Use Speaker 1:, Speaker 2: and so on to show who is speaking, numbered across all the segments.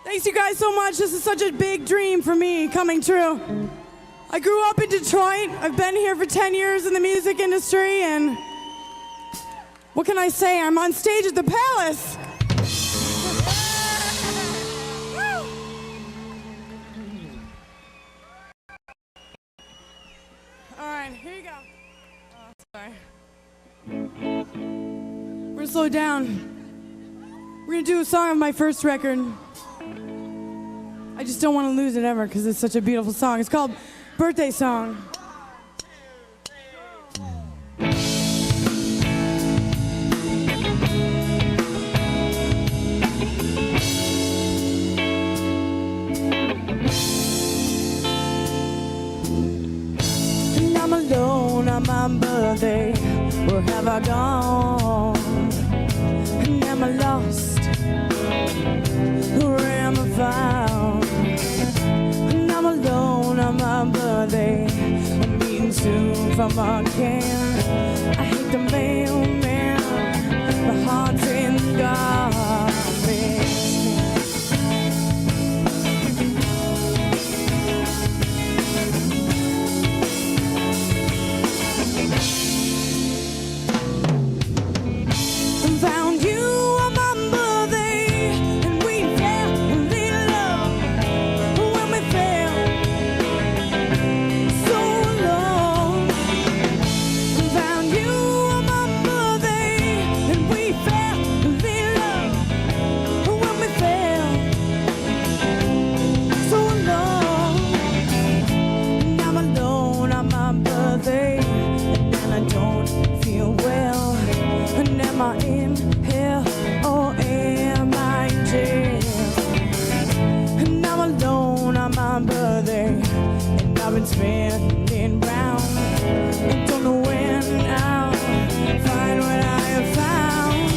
Speaker 1: Thanks you guys so much. This is such a big dream for me coming true. I grew up in Detroit. I've been here for 10 years in the music industry, and what can I say? I'm on stage at the Palace. All right, here you go. Oh, sorry. We're gonna slow down. We're gonna do a song of my first record. I just don't want to lose it ever because it's such a beautiful song. It's called Birthday Song. And I'm alone on my birthday. Where have I gone? And am I lost? Where am I found? And I'm alone on my birthday. I'm eating soup from a can. I hate the mailman. My heart's in the garbage. Found you on my birthday, and we fell in love when we fell so alone. Found you on my birthday, and we fell in love when we fell so alone. And I'm alone on my birthday, and I don't feel well. And am I in hell or am I in jail? And I'm alone on my birthday, and I've been spinning round. I don't know when I'll find what I have found.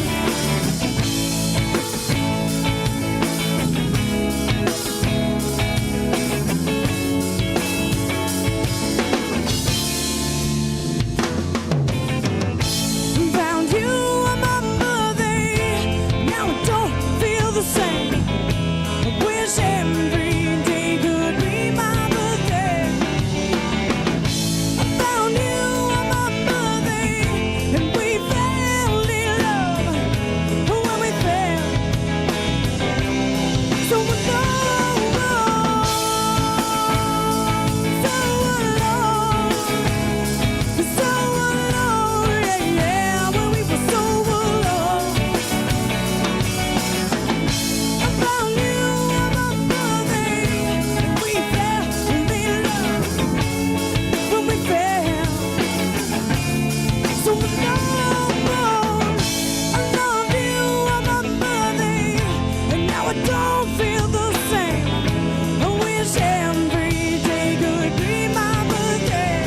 Speaker 1: Found you on my birthday. Now I don't feel the same. I wish every day could be my birthday. I found you on my birthday, and we fell in love when we fell so alone, so alone, yeah, when we were so alone. I found you on my birthday, and we fell in love when we fell so alone. I love you on my birthday, and now I don't feel the same. I wish every day could be my birthday.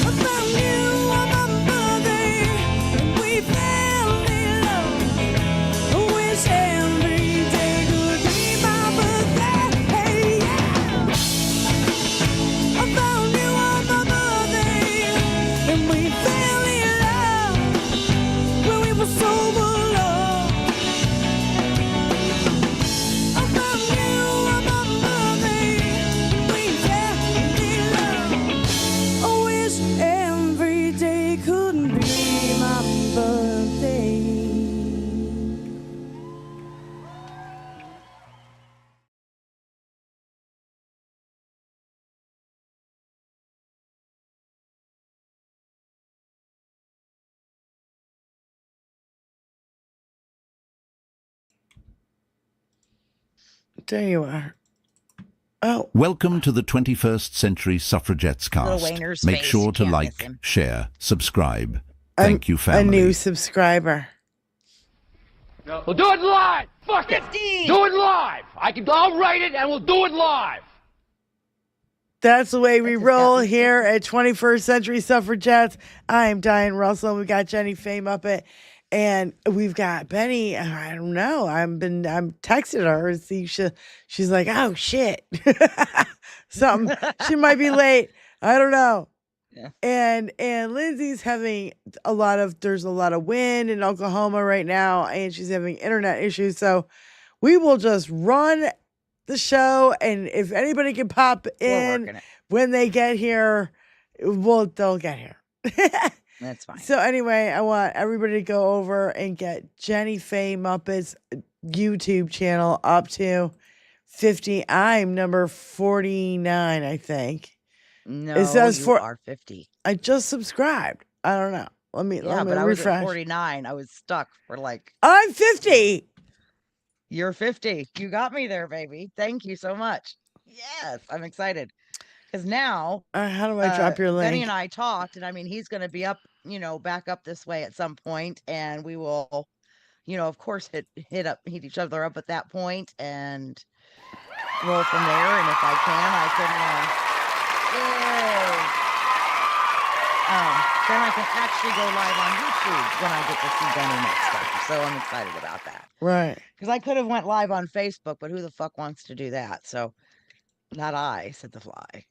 Speaker 1: I found you on my birthday, and we fell in love. I wish every day could be my birthday. Hey, yeah. I found you on my birthday, and we fell in love when we were so alone. I found you on my birthday, and we fell in love. I wish every day could be my birthday.
Speaker 2: There you are. Oh,
Speaker 3: Welcome to the 21st Century Suffragettes cast.
Speaker 4: Wayner's
Speaker 3: Make
Speaker 4: face,
Speaker 3: sure
Speaker 4: you
Speaker 3: to
Speaker 4: can't
Speaker 3: like,
Speaker 4: miss him.
Speaker 3: share, subscribe.
Speaker 2: I'm
Speaker 3: Thank you,
Speaker 2: a
Speaker 3: family.
Speaker 2: new subscriber.
Speaker 5: We'll do it live. Fuck it.
Speaker 4: 15.
Speaker 5: Do it live. I'll write it and we'll do it live.
Speaker 2: That's the way we
Speaker 4: just
Speaker 2: roll
Speaker 4: got me
Speaker 2: here at 21st Century Suffragettes. I'm Diane Russell. We got Jenny Fame up it, and we've got Benny. I don't know. I'm texting her and see she's like, oh shit, something. She might be late. I don't know.
Speaker 4: Yeah.
Speaker 2: And Lindsay's having there's a lot of wind in Oklahoma right now, and she's having internet issues. So We will just run the show, and if anybody can pop
Speaker 4: We're
Speaker 2: in
Speaker 4: working it.
Speaker 2: when they get here, they'll get here.
Speaker 4: That's fine.
Speaker 2: So anyway, I want everybody to go over and get Jenny Faye Muppets YouTube channel up to 50. I'm number 49, I think.
Speaker 4: No,
Speaker 2: It says
Speaker 4: you are 50.
Speaker 2: I just subscribed. I don't know. Let me
Speaker 4: Yeah, but I was
Speaker 2: refresh.
Speaker 4: at 49. I was stuck for like.
Speaker 2: I'm 50.
Speaker 4: You're 50. You got me there, baby. Thank you so much. Yes, I'm excited. Because now,
Speaker 2: How do I drop your link?
Speaker 4: Benny and I talked, and I mean, he's going to be up, back up this way at some point, and we will, of course, hit each other up at that point and roll from there. And if I can, then I can actually go live on YouTube when I get to see Benny next time. So I'm excited about that.
Speaker 2: Right.
Speaker 4: Because I could have went live on Facebook, but who the fuck wants to do that? So, not I, said the fly.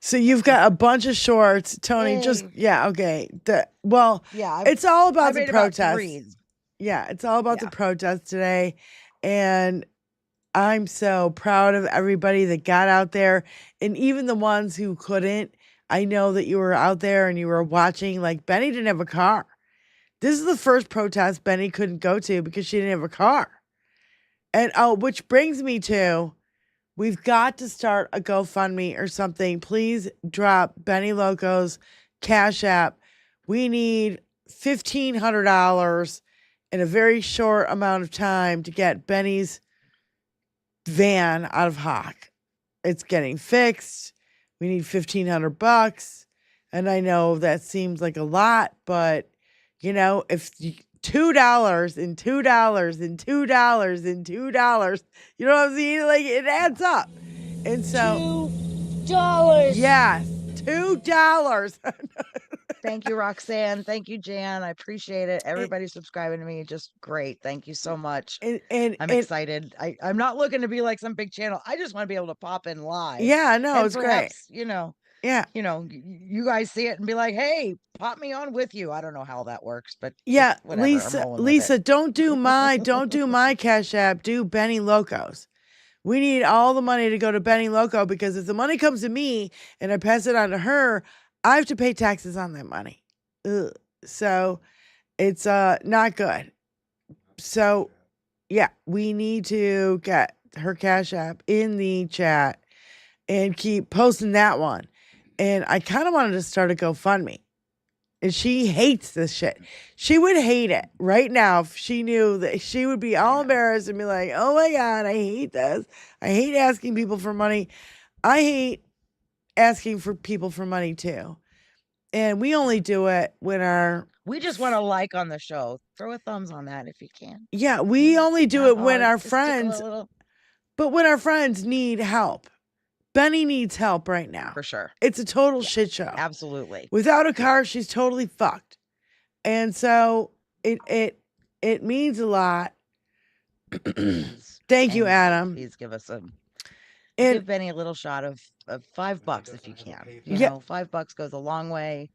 Speaker 2: So you've got a bunch of shorts, Tony.
Speaker 4: Yay.
Speaker 2: Okay.
Speaker 4: Yeah,
Speaker 2: it's all about
Speaker 4: I
Speaker 2: the
Speaker 4: made about
Speaker 2: protest.
Speaker 4: 3.
Speaker 2: Yeah, it's all about the
Speaker 4: Yeah.
Speaker 2: protest today, and I'm so proud of everybody that got out there, and even the ones who couldn't. I know that you were out there and you were watching. Like Benny didn't have a car. This is the first protest Benny couldn't go to because she didn't have a car. And which brings me to, we've got to start a GoFundMe or something. Please drop Benny Loco's Cash App. We need $1,500 in a very short amount of time to get Benny's van out of Hawk. It's getting fixed. We need $1,500. And I know that seems like a lot, but if $2 and $2 and $2 and $2, you know what I'm saying? Like it adds up. And so
Speaker 1: $2.
Speaker 2: yes, $2.
Speaker 4: Thank you, Roxanne. Thank you, Jan. I appreciate it. Everybody subscribing to me. Just great. Thank you so much. I'm excited. I'm not looking to be like some big channel. I just want to be able to pop in live.
Speaker 2: Yeah, no,
Speaker 4: and
Speaker 2: it's great.
Speaker 4: perhaps,
Speaker 2: Yeah.
Speaker 4: You guys see it and be like, hey, pop me on with you. I don't know how that works, but
Speaker 2: Yeah,
Speaker 4: whatever. I'm rolling with
Speaker 2: Lisa,
Speaker 4: it.
Speaker 2: don't do my Cash App. Do Benny Loco's. We need all the money to go to Benny Loco, because if the money comes to me and I pass it on to her, I have to pay taxes on that money. Ugh. So it's not good. So yeah, we need to get her Cash App in the chat and keep posting that one. And I kind of wanted to start a GoFundMe. And she hates this shit. She would hate it right now if she knew that she would be all embarrassed and be like, oh my God, I hate this. I hate asking people for money. I hate asking for people for money too. And we only do it when
Speaker 4: we just want a like on the show. Throw a thumbs on that if you can.
Speaker 2: Yeah, we only do it when our
Speaker 4: Just
Speaker 2: friends,
Speaker 4: a little.
Speaker 2: but when our friends need help. Benny needs help right now.
Speaker 4: For sure.
Speaker 2: It's a total shit show.
Speaker 4: Absolutely.
Speaker 2: Without a car, she's totally fucked. And so it means a lot. Thank you, Adam.
Speaker 4: Please give us
Speaker 2: And
Speaker 4: give Benny a little shot of $5 if you can. You know, $5 goes a long way.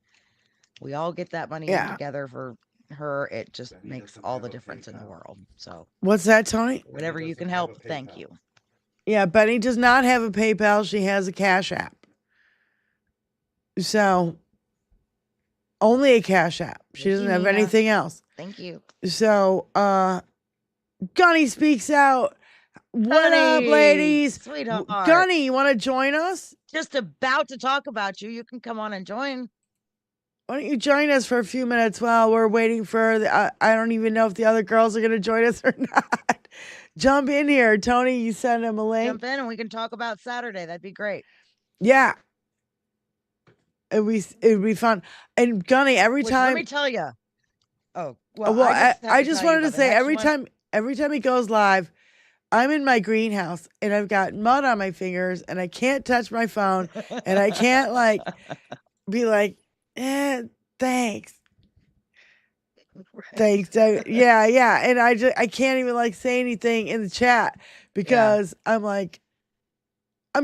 Speaker 4: We all get that money together for her. It just makes all the difference in the world. So
Speaker 2: what's that, Tony?
Speaker 4: Whatever you can help, thank you.
Speaker 2: Yeah, Benny does not have a PayPal. She has a Cash App. So only a Cash App. She doesn't have anything else.
Speaker 4: Thank you.
Speaker 2: So Gunny speaks out. What up, ladies?
Speaker 4: Sweetheart.
Speaker 2: Gunny, you want to join us?
Speaker 4: Just about to talk about you. You can come on and join.
Speaker 2: Why don't you join us for a few minutes while we're waiting for I don't even know if the other girls are going to join us or not. Jump in here. Tony, you send him a link.
Speaker 4: Jump in and we can talk about Saturday. That'd be great.
Speaker 2: Yeah. It'd be fun. And Gunny, every time.
Speaker 4: Let me tell you. Oh, well,
Speaker 2: I just wanted to say every time he goes live, I'm in my greenhouse and I've got mud on my fingers and I can't touch my phone and I can't be like, thanks. Thanks. Yeah. And I can't even say anything in the chat because I'm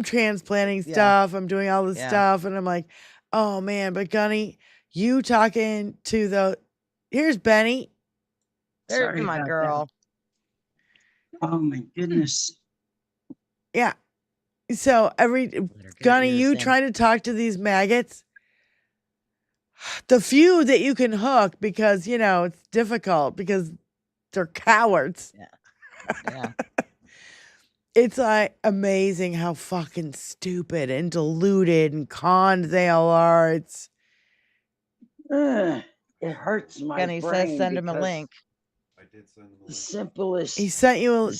Speaker 2: transplanting stuff. I'm doing all this stuff. And I'm like, oh man, but Gunny, you talking to here's Benny.
Speaker 4: There's my girl.
Speaker 6: Oh my goodness.
Speaker 2: Yeah. So Gunny, you
Speaker 4: try
Speaker 2: try to talk to these maggots. The few that you can hook, because it's difficult because they're cowards.
Speaker 4: Yeah.
Speaker 2: It's like amazing how fucking stupid and deluded and conned they all are. It's
Speaker 6: It hurts my
Speaker 4: Gunny
Speaker 6: brain.
Speaker 4: says send him a
Speaker 6: because
Speaker 4: link.
Speaker 6: The simplest.
Speaker 2: he sent you a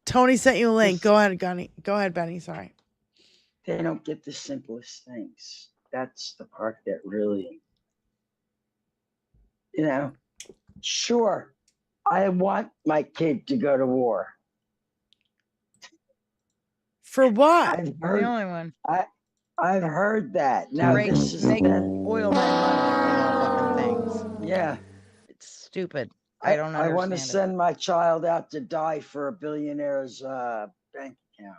Speaker 2: Tony sent you a link.
Speaker 6: This-
Speaker 2: Go ahead, Gunny. Go ahead, Benny. Sorry.
Speaker 6: They don't get the simplest things. That's the part that really, sure, I want my kid to go to war.
Speaker 2: For what?
Speaker 6: I've
Speaker 4: The
Speaker 6: heard,
Speaker 4: only one.
Speaker 6: I've heard that. Now
Speaker 4: Make
Speaker 6: this is
Speaker 4: oil men money for more fucking things.
Speaker 6: yeah.
Speaker 4: It's stupid. I don't
Speaker 6: I want to
Speaker 4: understand it.
Speaker 6: send my child out to die for a billionaire's bank account.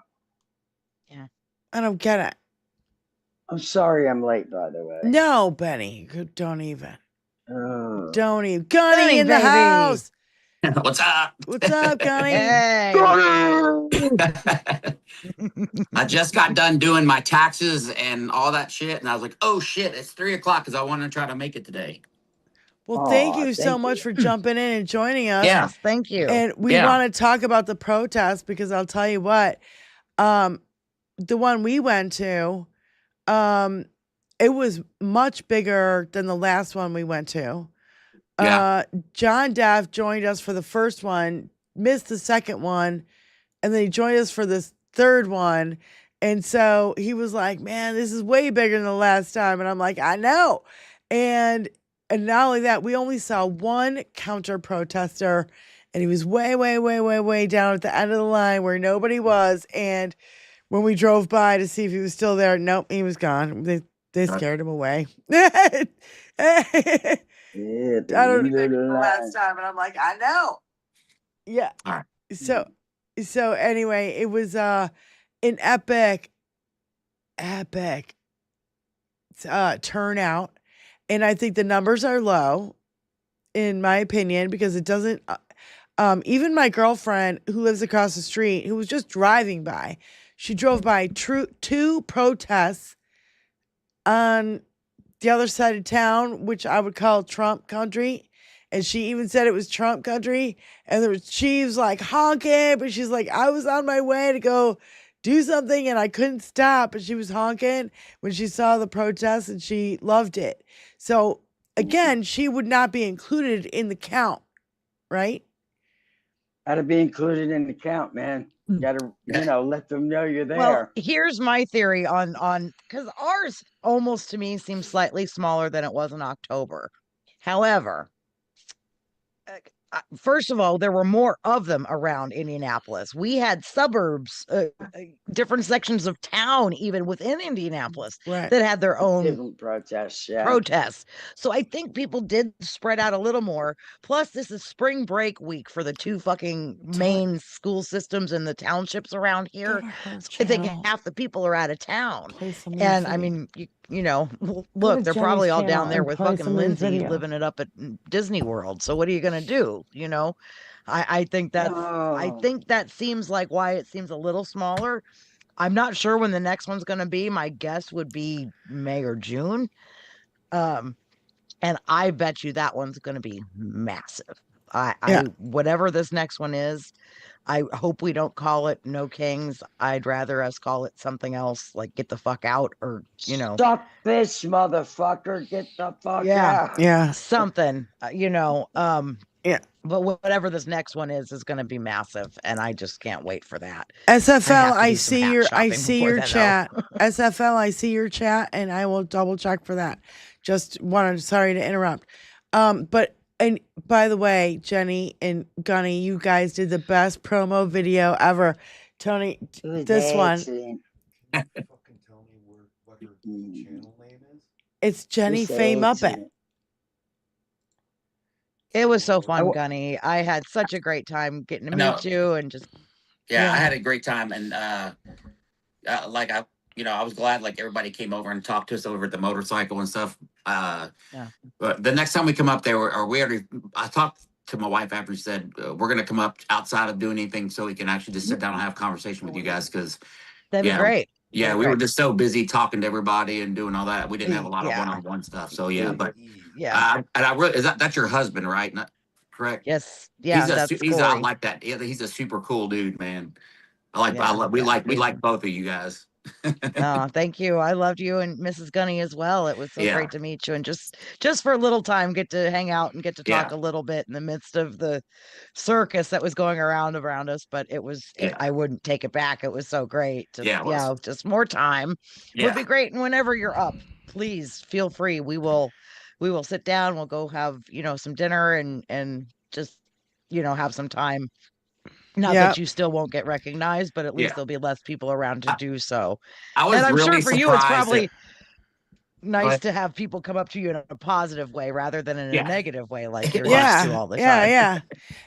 Speaker 2: I don't get it.
Speaker 6: I'm sorry I'm late, by the way.
Speaker 2: No, Benny. Don't even.
Speaker 6: Oh.
Speaker 2: Don't even. Gunny
Speaker 4: Gunny,
Speaker 2: in the
Speaker 4: baby.
Speaker 2: house.
Speaker 7: What's up?
Speaker 2: What's up, Gunny?
Speaker 4: Hey.
Speaker 7: I just got done doing my taxes and all that shit, and I was like, "Oh shit, it's 3:00 because I want to try to make it today."
Speaker 2: Well, thank you so
Speaker 6: thank
Speaker 2: much
Speaker 6: you.
Speaker 2: for jumping in and joining us.
Speaker 7: Yeah.
Speaker 4: Yes, thank you.
Speaker 2: And we
Speaker 7: Yeah.
Speaker 2: want to talk about the protest because I'll tell you what, the one we went to, it was much bigger than the last one we went to.
Speaker 7: Yeah.
Speaker 2: John Daff joined us for the first one, missed the second one, and then he joined us for this third one. And so he was like, man, this is way bigger than the last time. And I'm like, I know. And not only that, we only saw one counter protester, and he was way, way, way, way, way down at the end of the line where nobody was. And when we drove by to see if he was still there, nope, he was gone. They scared him away.
Speaker 6: Yeah,
Speaker 2: I don't remember the last time, and I'm like, I know. Yeah.
Speaker 7: All right.
Speaker 2: So anyway, it was an epic turnout, and I think the numbers are low, in my opinion, because it doesn't. Even my girlfriend who lives across the street, who was just driving by, she drove by two protests on the other side of town, which I would call Trump country. And she even said it was Trump country. And she was like honking, but she's like, I was on my way to go do something and I couldn't stop. But she was honking when she saw the protests and she loved it. So again, she would not be included in the count, right?
Speaker 6: Got to be included in the count, man. Got to, let them know you're there.
Speaker 4: Well, here's my theory on because ours almost to me seems slightly smaller than it was in October. However, first of all, there were more of them around Indianapolis. We had suburbs, different sections of town, even within Indianapolis,
Speaker 2: Right.
Speaker 4: that had their own
Speaker 6: Different protests. Yeah.
Speaker 4: protests. So I think people did spread out a little more. Plus, this is spring break week for the two fucking main school systems in the townships around here. So I think half the people are out of town. And I mean, look, they're probably all down there with fucking Lindsay living it up at Disney World. So what are you gonna do? I think that's I think that seems like why it seems a little smaller. I'm not sure when the next one's gonna be. My guess would be May or June. And I bet you that one's gonna be massive. I whatever this next one is, I hope we don't call it No Kings. I'd rather us call it something else, like Get the Fuck Out, or
Speaker 6: Stop this, motherfucker! Get the fuck out!
Speaker 2: Yeah.
Speaker 4: something.
Speaker 2: Yeah.
Speaker 4: But whatever this next one is going to be massive, and I just can't wait for that.
Speaker 2: SFL,
Speaker 4: I
Speaker 2: I see your
Speaker 4: before then,
Speaker 2: chat. SFL, I see your chat, and I will double check for that. Sorry to interrupt. And by the way, Jenny and Gunny, you guys did the best promo video ever. Tony, this one. It's Jenny Faye Muppet.
Speaker 4: It was so fun, Gunny. I had such a great time getting to meet you and just.
Speaker 7: Yeah, I had a great time, and I was glad everybody came over and talked to us over at the motorcycle and stuff. But the next time we come up there, I talked to my wife after he said, we're going to come up outside of doing anything so we can actually just sit down and have a conversation with you guys. Cause
Speaker 4: That'd be great.
Speaker 7: Yeah, we were just so busy talking to everybody and doing all that. We didn't have a lot of one-on-one stuff. So yeah, but and I really that's your husband, right? Not correct?
Speaker 4: Yes. Yeah.
Speaker 7: I like that. Yeah, he's a super cool dude, man. We like both of you guys.
Speaker 4: Oh, thank you. I loved you and Mrs. Gunny as well. It was so great to meet you and just for a little time get to hang out and get to talk a little bit in the midst of the circus that was going around us. But it was I wouldn't take it back. It was so great. Just more time would be great. And whenever you're up, please feel free. We will sit down. We'll go have some dinner and just have some time. Not that you still won't get recognized, but at least there'll be less people around to do so. And I'm sure for you, it's probably nice to have people come up to you in a positive way rather than in a negative way, like you're used to all the time.
Speaker 2: Yeah.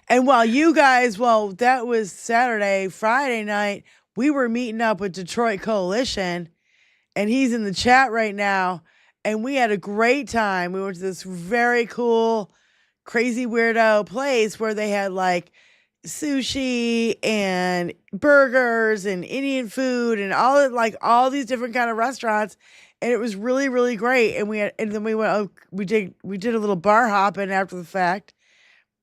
Speaker 2: And while that was Saturday, Friday night, we were meeting up with Detroit Coalition, and he's in the chat right now, and we had a great time. We went to this very cool, crazy weirdo place where they had like sushi and burgers and Indian food and all these different kind of restaurants, and it was really, really great. And then we did a little bar hopping after the fact,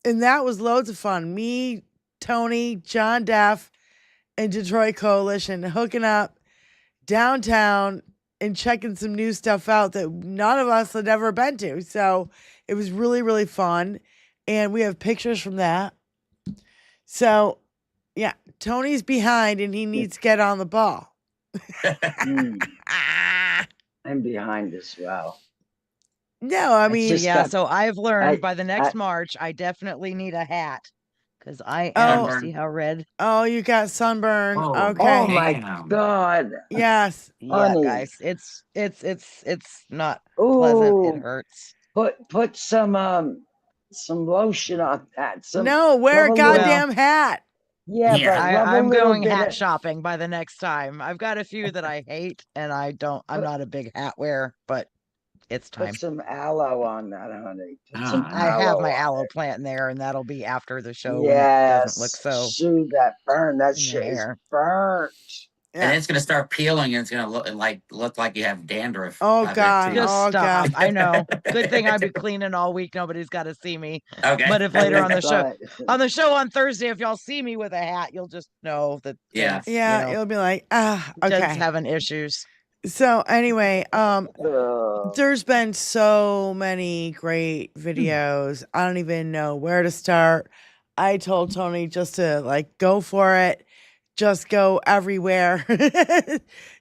Speaker 2: and that was loads of fun. Me, Tony, John Deff, and Detroit Coalition hooking up downtown and checking some new stuff out that none of us had ever been to. So it was really, really fun, and we have pictures from that. So, yeah, Tony's behind and he needs to get on the ball.
Speaker 6: I'm behind as well.
Speaker 2: No, I mean,
Speaker 4: so I've learned by the next March, I definitely need a hat because I am, see how red.
Speaker 2: Oh, you got sunburn.
Speaker 7: Oh,
Speaker 2: okay.
Speaker 6: Oh my God.
Speaker 2: Yes.
Speaker 4: Yeah, guys, it's not pleasant. It hurts.
Speaker 6: Put some lotion on that.
Speaker 2: Wear a goddamn hat.
Speaker 6: Yeah, but
Speaker 4: I'm going hat shopping by the next time. I've got a few that I hate, and I'm not a big hat wearer, but it's time.
Speaker 6: Put some aloe on that, honey.
Speaker 4: I have my aloe plant in there, and that'll be after the show.
Speaker 6: Yeah,
Speaker 4: it doesn't look so.
Speaker 6: Shoot that burn. That shit is burnt.
Speaker 7: Yeah. And it's gonna start peeling, and it's gonna look like you have dandruff.
Speaker 2: Oh God!
Speaker 4: Just
Speaker 2: stop!
Speaker 4: God. I know. Good thing I've been cleaning all week. Nobody's got to see me.
Speaker 7: Okay.
Speaker 4: But if later on the show on Thursday, if y'all see me with a hat, you'll just know that.
Speaker 2: It'll be like okay,
Speaker 4: just having issues.
Speaker 2: So anyway, there's been so many great videos. I don't even know where to start. I told Tony just to go for it. Just go everywhere.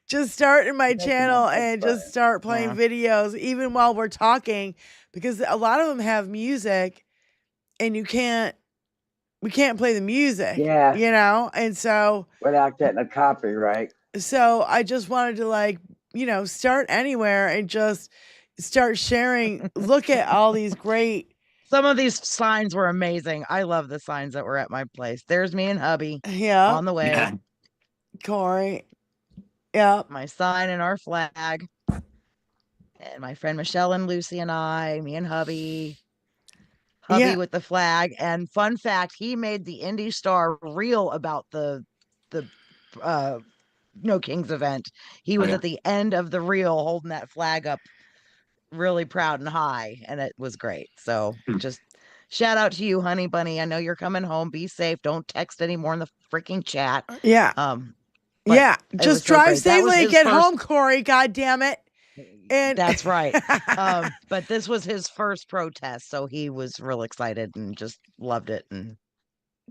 Speaker 2: Just start in my channel and just start playing videos, even while we're talking, because a lot of them have music, and we can't play the music.
Speaker 6: Yeah,
Speaker 2: and so
Speaker 6: without getting a copyright.
Speaker 2: So I just wanted to start anywhere and just start sharing. Look at all these great.
Speaker 4: Some of these signs were amazing. I love the signs that were at my place. There's me and hubby on the way.
Speaker 7: Yeah.
Speaker 2: Corey. Yeah.
Speaker 4: My sign and our flag. And my friend Michelle and Lucy and me and hubby. Hubby with the flag. And fun fact, he made the Indie Star reel about the No Kings event. He was at the end of the reel holding that flag up really proud and high, and it was great. So just shout out to you, honey bunny. I know you're coming home. Be safe. Don't text anymore in the freaking chat.
Speaker 2: Just drive safely and get home, Corey. God damn it. And
Speaker 4: that's right. But this was his first protest, so he was real excited and just loved it. And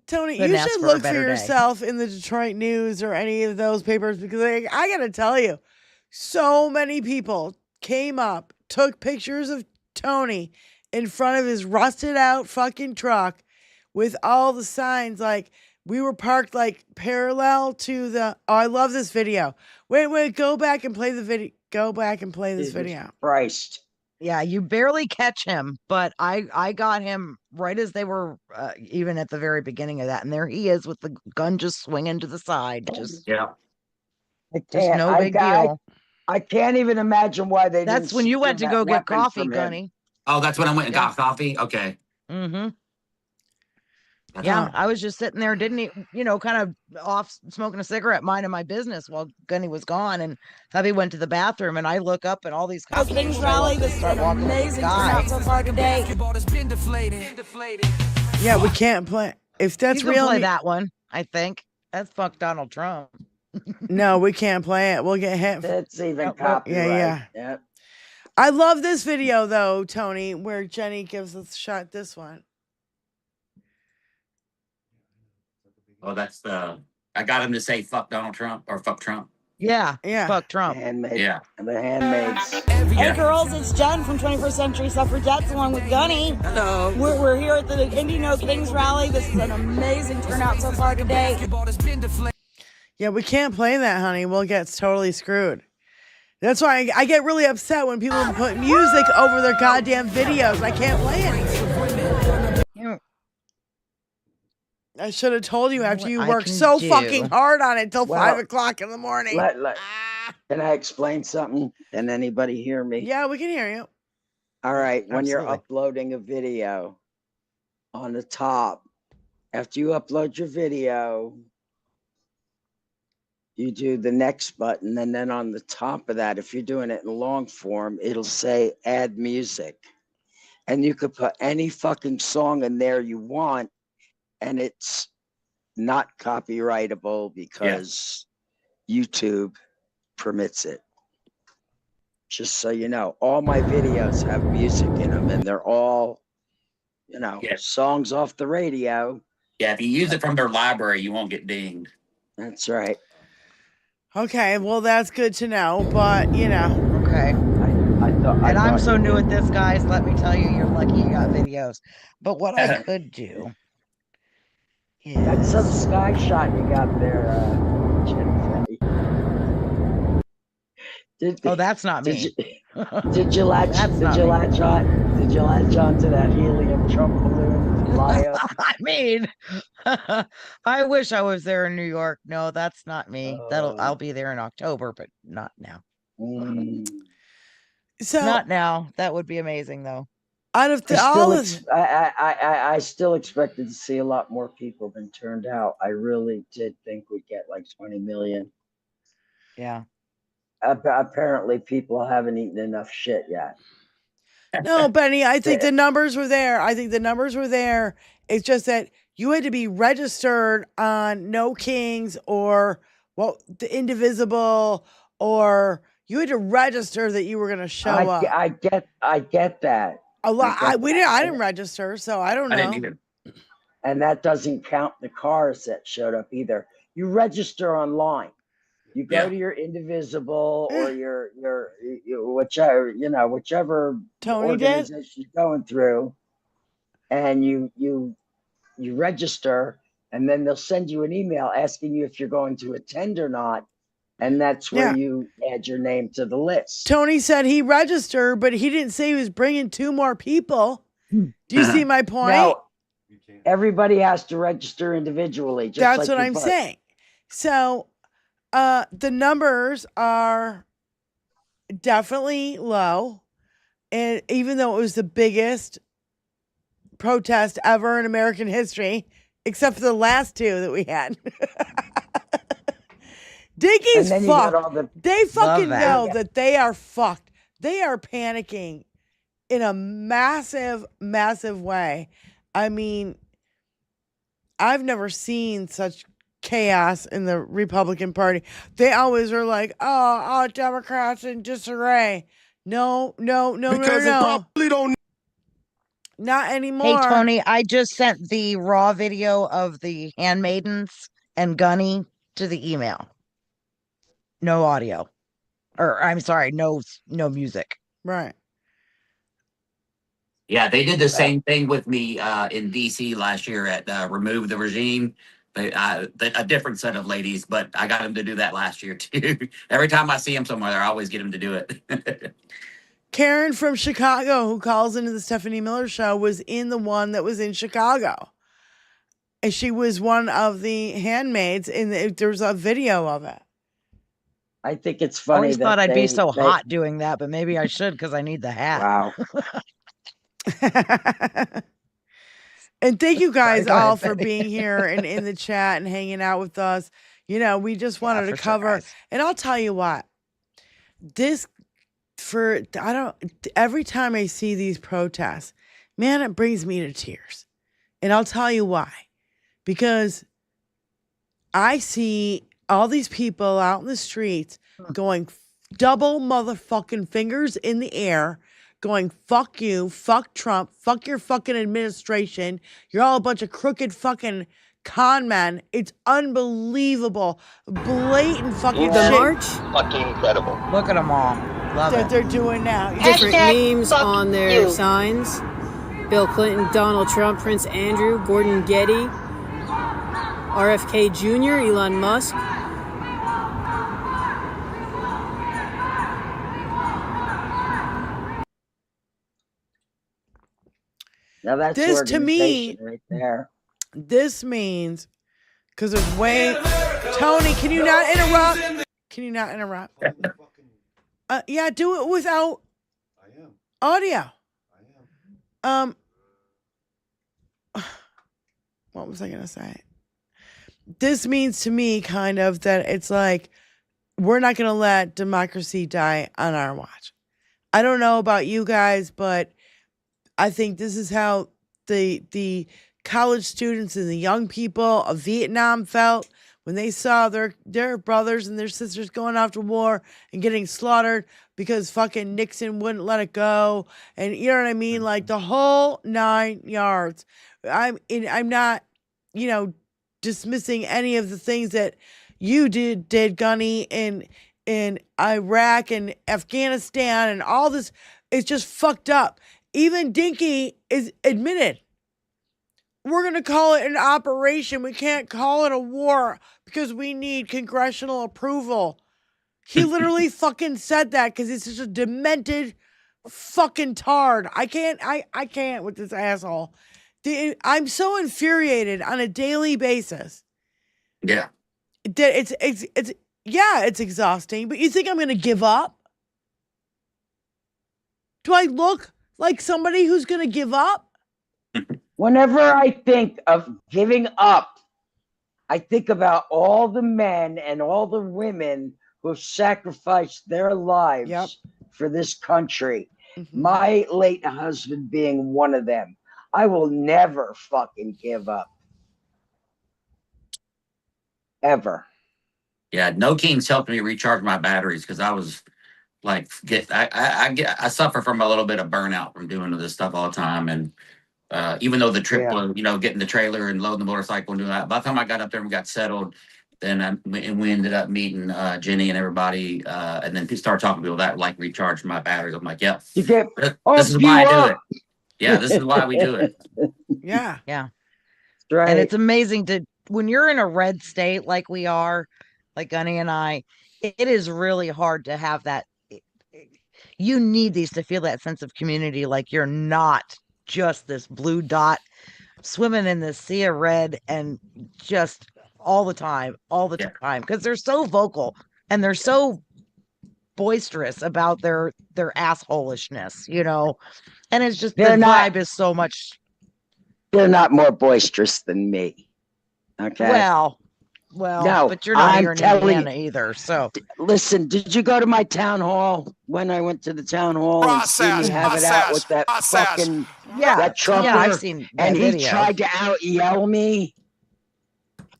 Speaker 2: Tony, you should look for yourself in the Detroit News or any of those papers, because I gotta tell you, so many people came up, took pictures of Tony in front of his rusted out fucking truck with all the signs. We were parked parallel to the. Oh, I love this video. Wait, go back and play the video. Go back and play this video.
Speaker 6: Christ.
Speaker 4: Yeah, you barely catch him, but I got him right as they were even at the very beginning of that, and there he is with the gun just swinging to the side. Just no big deal.
Speaker 6: I can't even imagine why they.
Speaker 4: That's when you went to go get coffee, Gunny.
Speaker 7: Oh, that's when I went and got coffee. Okay.
Speaker 4: Mm-hmm. Yeah, I was just sitting there, didn't he, kind of off smoking a cigarette, minding my business while Gunny was gone. And hubby went to the bathroom, and I look up and all these cops
Speaker 1: Things
Speaker 4: show
Speaker 1: rally.
Speaker 4: up and
Speaker 1: This is
Speaker 4: start
Speaker 1: an
Speaker 4: walking with this
Speaker 1: amazing
Speaker 4: guy.
Speaker 1: turnout so far today.
Speaker 2: Yeah, we can't play. If that's
Speaker 4: You can
Speaker 2: real,
Speaker 4: play that one, I think. That's fuck Donald Trump.
Speaker 2: no, we can't play it. We'll get hit.
Speaker 6: That's even
Speaker 4: Nope.
Speaker 6: copyright.
Speaker 2: Yeah. I love this video though, Tony, where Jenny gives us a shot. This one.
Speaker 7: Oh, that's I got him to say fuck Donald Trump or fuck Trump.
Speaker 4: Yeah.
Speaker 2: Yeah.
Speaker 4: Fuck Trump.
Speaker 7: Yeah.
Speaker 6: The Handmaids.
Speaker 1: Hey girls, it's Jen from 21st Century Suffragettes along with Gunny.
Speaker 4: Hello.
Speaker 1: We're here at the Indy No Kings rally. This is an amazing turnout so far today.
Speaker 2: Yeah, we can't play that, honey. We'll get totally screwed. That's why I get really upset when people put music over their goddamn videos. I can't play it. I should have told you after you worked so fucking hard on it till 5 o'clock in the morning.
Speaker 6: Can I explain something? Can anybody hear me?
Speaker 2: Yeah, we can hear you.
Speaker 6: All right. When you're
Speaker 4: Absolutely.
Speaker 6: uploading a video, on the top, after you upload your video, you do the next button. And then on the top of that, if you're doing it in long form, it'll say add music. And you could put any fucking song in there you want. And it's not copyrightable because YouTube permits it. Just so you know, all my videos have music in them, and they're all, songs off the radio.
Speaker 7: Yeah, if you use it from their library, you won't get dinged.
Speaker 6: That's right.
Speaker 2: Okay, well, that's good to know, but,
Speaker 4: Okay. And I'm so new at this, guys. Let me tell you, you're lucky you got videos. But what I could do is...
Speaker 6: That's some sky shot you got there, Jennifer.
Speaker 4: that's not me.
Speaker 6: Did you latch on to that helium Trump balloon fly up?
Speaker 4: I mean, I wish I was there in New York. No, that's not me. I'll be there in October, but not now.
Speaker 2: So
Speaker 4: not now. That would be amazing, though.
Speaker 2: Out of
Speaker 6: I still expected to see a lot more people than turned out. I really did think we'd get like 20 million.
Speaker 4: Yeah.
Speaker 6: Apparently, people haven't eaten enough shit yet.
Speaker 2: No, Benny, I think the numbers were there. It's just that you had to be registered on No Kings or the Indivisible, or you had to register that you were going to show up.
Speaker 6: I get that.
Speaker 2: A lot. I didn't register, so I don't know.
Speaker 7: I didn't either.
Speaker 6: And that doesn't count the cars that showed up either. You register online. You go to your Indivisible or your whichever
Speaker 2: Tony
Speaker 6: organization you're going through, and you register, and then they'll send you an email asking you if you're going to attend or not, and that's where you add your name to the list.
Speaker 2: Tony said he registered, but he didn't say he was bringing 2 more people. Do you see my point?
Speaker 6: No, everybody has to register individually.
Speaker 2: That's what I'm saying. So the numbers are definitely low. And even though it was the biggest protest ever in American history, except for the last 2 that we had. Dickie's fucked. They fucking know that they are fucked. They are panicking in a massive, massive way. I mean, I've never seen such chaos in the Republican Party. They always are like, oh, Democrats in disarray. No. Because they probably don't. Not anymore.
Speaker 4: Hey, Tony, I just sent the raw video of the Handmaidens and Gunny to the email. No audio. Or, I'm sorry, no music.
Speaker 2: Right.
Speaker 7: Yeah, they did the same thing with me in D.C. last year at Remove the Regime. A different set of ladies, but I got them to do that last year, too. Every time I see them somewhere, I always get them to do it.
Speaker 2: Karen from Chicago, who calls into the Stephanie Miller show, was in the one that was in Chicago. And she was one of the handmaids, and there's a video of it.
Speaker 6: I think it's funny.
Speaker 4: I always thought I'd be so hot doing that, but maybe I should because I need the hat.
Speaker 6: Wow.
Speaker 2: And thank you guys
Speaker 4: go ahead,
Speaker 2: all for
Speaker 4: Betty.
Speaker 2: being here and in the chat and hanging out with us. You know, we just wanted to
Speaker 4: for sure,
Speaker 2: cover,
Speaker 4: guys.
Speaker 2: and I'll tell you what, every time I see these protests, man, it brings me to tears. And I'll tell you why. Because I see all these people out in the streets going double motherfucking fingers in the air, going, fuck you, fuck Trump, fuck your fucking administration. You're all a bunch of crooked fucking con men. It's unbelievable. Blatant fucking
Speaker 8: The
Speaker 2: shit
Speaker 8: march?
Speaker 9: Fucking incredible.
Speaker 4: Look at them all. Love
Speaker 2: that
Speaker 4: it.
Speaker 2: they're doing now.
Speaker 8: Different
Speaker 9: Hashtag
Speaker 8: memes
Speaker 9: fuck
Speaker 8: on their
Speaker 9: you.
Speaker 8: signs. Bill Clinton, Donald Trump, Prince Andrew, Gordon Getty, RFK Jr., Elon Musk.
Speaker 6: Now that's
Speaker 2: This, to me-
Speaker 6: organization right there.
Speaker 2: This means, because there's way, Tony, can you not interrupt? Can you not interrupt? Yeah, do it without audio. What was I gonna say? This means to me kind of that it's like we're not gonna let democracy die on our watch. I don't know about you guys, but I think this is how the college students and the young people of Vietnam felt when they saw their brothers and their sisters going off to war and getting slaughtered because fucking Nixon wouldn't let it go. And you know what I mean? Like the whole 9 yards. I'm not, dismissing any of the things that you did Gunny, in Iraq and Afghanistan and all this. It's just fucked up. Even Dinky is admitted. We're going to call it an operation. We can't call it a war because we need congressional approval. He literally fucking said that because he's such a demented fucking tard. I can't with this asshole. I'm so infuriated on a daily basis.
Speaker 7: Yeah.
Speaker 2: That it's exhausting, but you think I'm going to give up? Do I look like somebody who's going to give up?
Speaker 6: Whenever I think of giving up, I think about all the men and all the women who have sacrificed their lives for this country.
Speaker 2: Mm-hmm.
Speaker 6: My late husband being one of them. I will never fucking give up. Ever.
Speaker 7: Yeah, No King's helped me recharge my batteries because I was like, I suffer from a little bit of burnout from doing this stuff all the time. And even though the trip was, getting the trailer and loading the motorcycle and doing that, by the time I got up there and we got settled, then we ended up meeting Jenny and everybody. And then started talking to people that like recharged my batteries. I'm like, this is why I do it. Yeah, this is why we do it.
Speaker 2: Yeah.
Speaker 4: Yeah.
Speaker 6: Right.
Speaker 4: And it's amazing when you're in a red state like we are, like Gunny and I, it is really hard to have that. You need these to feel that sense of community. Like you're not just this blue dot swimming in the sea of red and just all the time. Because they're so vocal and they're so boisterous about their assholishness, and it's just vibe is so much.
Speaker 6: They're not more boisterous than me. Okay.
Speaker 4: Well, no, but you're not here in Indiana either. So
Speaker 6: listen, did you go to my town hall when I went to the town hall and see me have it out with that fucking that trucker?
Speaker 4: Yeah, I've seen that
Speaker 6: and he
Speaker 4: video.
Speaker 6: tried to out yell me.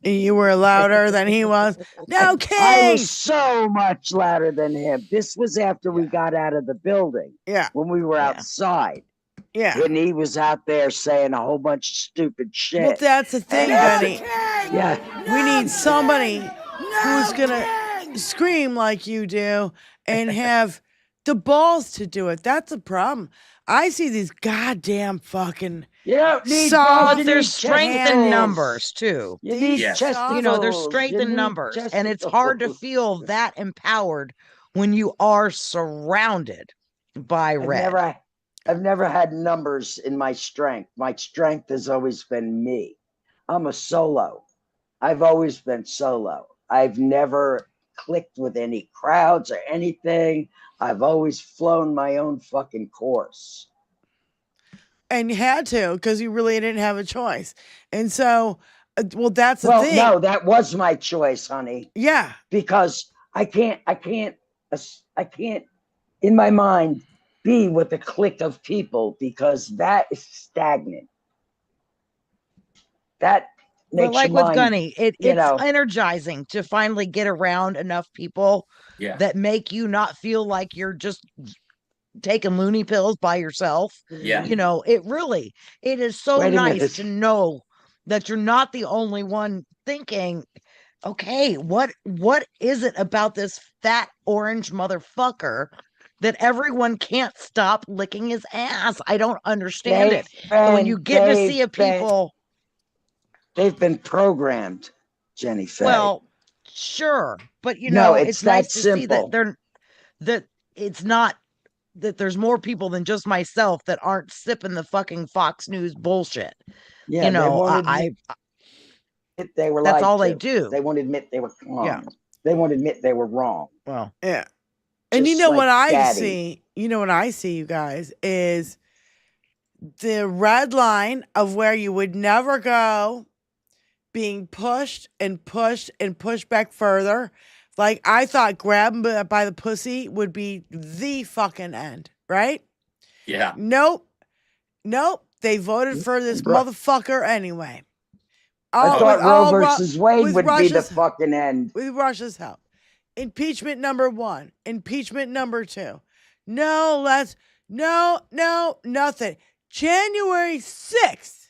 Speaker 2: You were louder than he was. No, King!
Speaker 6: I was so much louder than him. This was after we got out of the building.
Speaker 2: Yeah.
Speaker 6: When we were outside.
Speaker 2: Yeah.
Speaker 6: And he was out there saying a whole bunch of stupid shit.
Speaker 2: Well, that's the thing, Benny.
Speaker 6: Yeah.
Speaker 2: We need somebody who's going to scream like you do and have the balls to do it. That's the problem. I see these goddamn fucking
Speaker 4: but there's strength in numbers too.
Speaker 6: You need
Speaker 4: there's
Speaker 6: chesticles.
Speaker 4: strength in numbers, and it's hard to feel that empowered when you are surrounded by red.
Speaker 6: I've never had numbers in my strength. My strength has always been me. I'm a solo. I've always been solo. I've never clicked with any crowds or anything. I've always flown my own fucking course.
Speaker 2: and had to because you really didn't have a choice. And so, well, that's the thing.
Speaker 6: No, that was my choice, honey.
Speaker 2: Yeah.
Speaker 6: Because I can't in my mind be with a clique of people because that is stagnant. That makes
Speaker 4: But like
Speaker 6: your
Speaker 4: with
Speaker 6: mind,
Speaker 4: Gunny, it's energizing to finally get around enough people that make you not feel like you're just taking loony pills by yourself.
Speaker 7: Yeah.
Speaker 4: You know, it is so nice to know that you're not the only one thinking, okay, what is it about this fat orange motherfucker that everyone can't stop licking his ass? I don't understand it. And when you get to see people,
Speaker 6: they've been programmed, Jenny Faye.
Speaker 4: Well, sure, but it's nice to see that it's not that there's more people than just myself that aren't sipping the fucking Fox News bullshit.
Speaker 6: Yeah, they were
Speaker 4: that's
Speaker 6: lied
Speaker 4: all
Speaker 6: to.
Speaker 4: they do.
Speaker 6: They won't admit they were wrong.
Speaker 4: Yeah.
Speaker 6: They won't admit they were wrong.
Speaker 4: Well,
Speaker 2: yeah. And
Speaker 6: Just
Speaker 2: you know
Speaker 6: like
Speaker 2: what I
Speaker 6: Daddy.
Speaker 2: see? You know what I see, you guys, is the red line of where you would never go being pushed and pushed and pushed back further. Like I thought grabbing by the pussy would be the fucking end, right?
Speaker 7: Yeah.
Speaker 2: Nope. They voted for this motherfucker anyway.
Speaker 6: I thought Roe versus Wade would be the fucking end.
Speaker 2: With Russia's help. Impeachment number 1. Impeachment number 2. No, nothing. January 6th.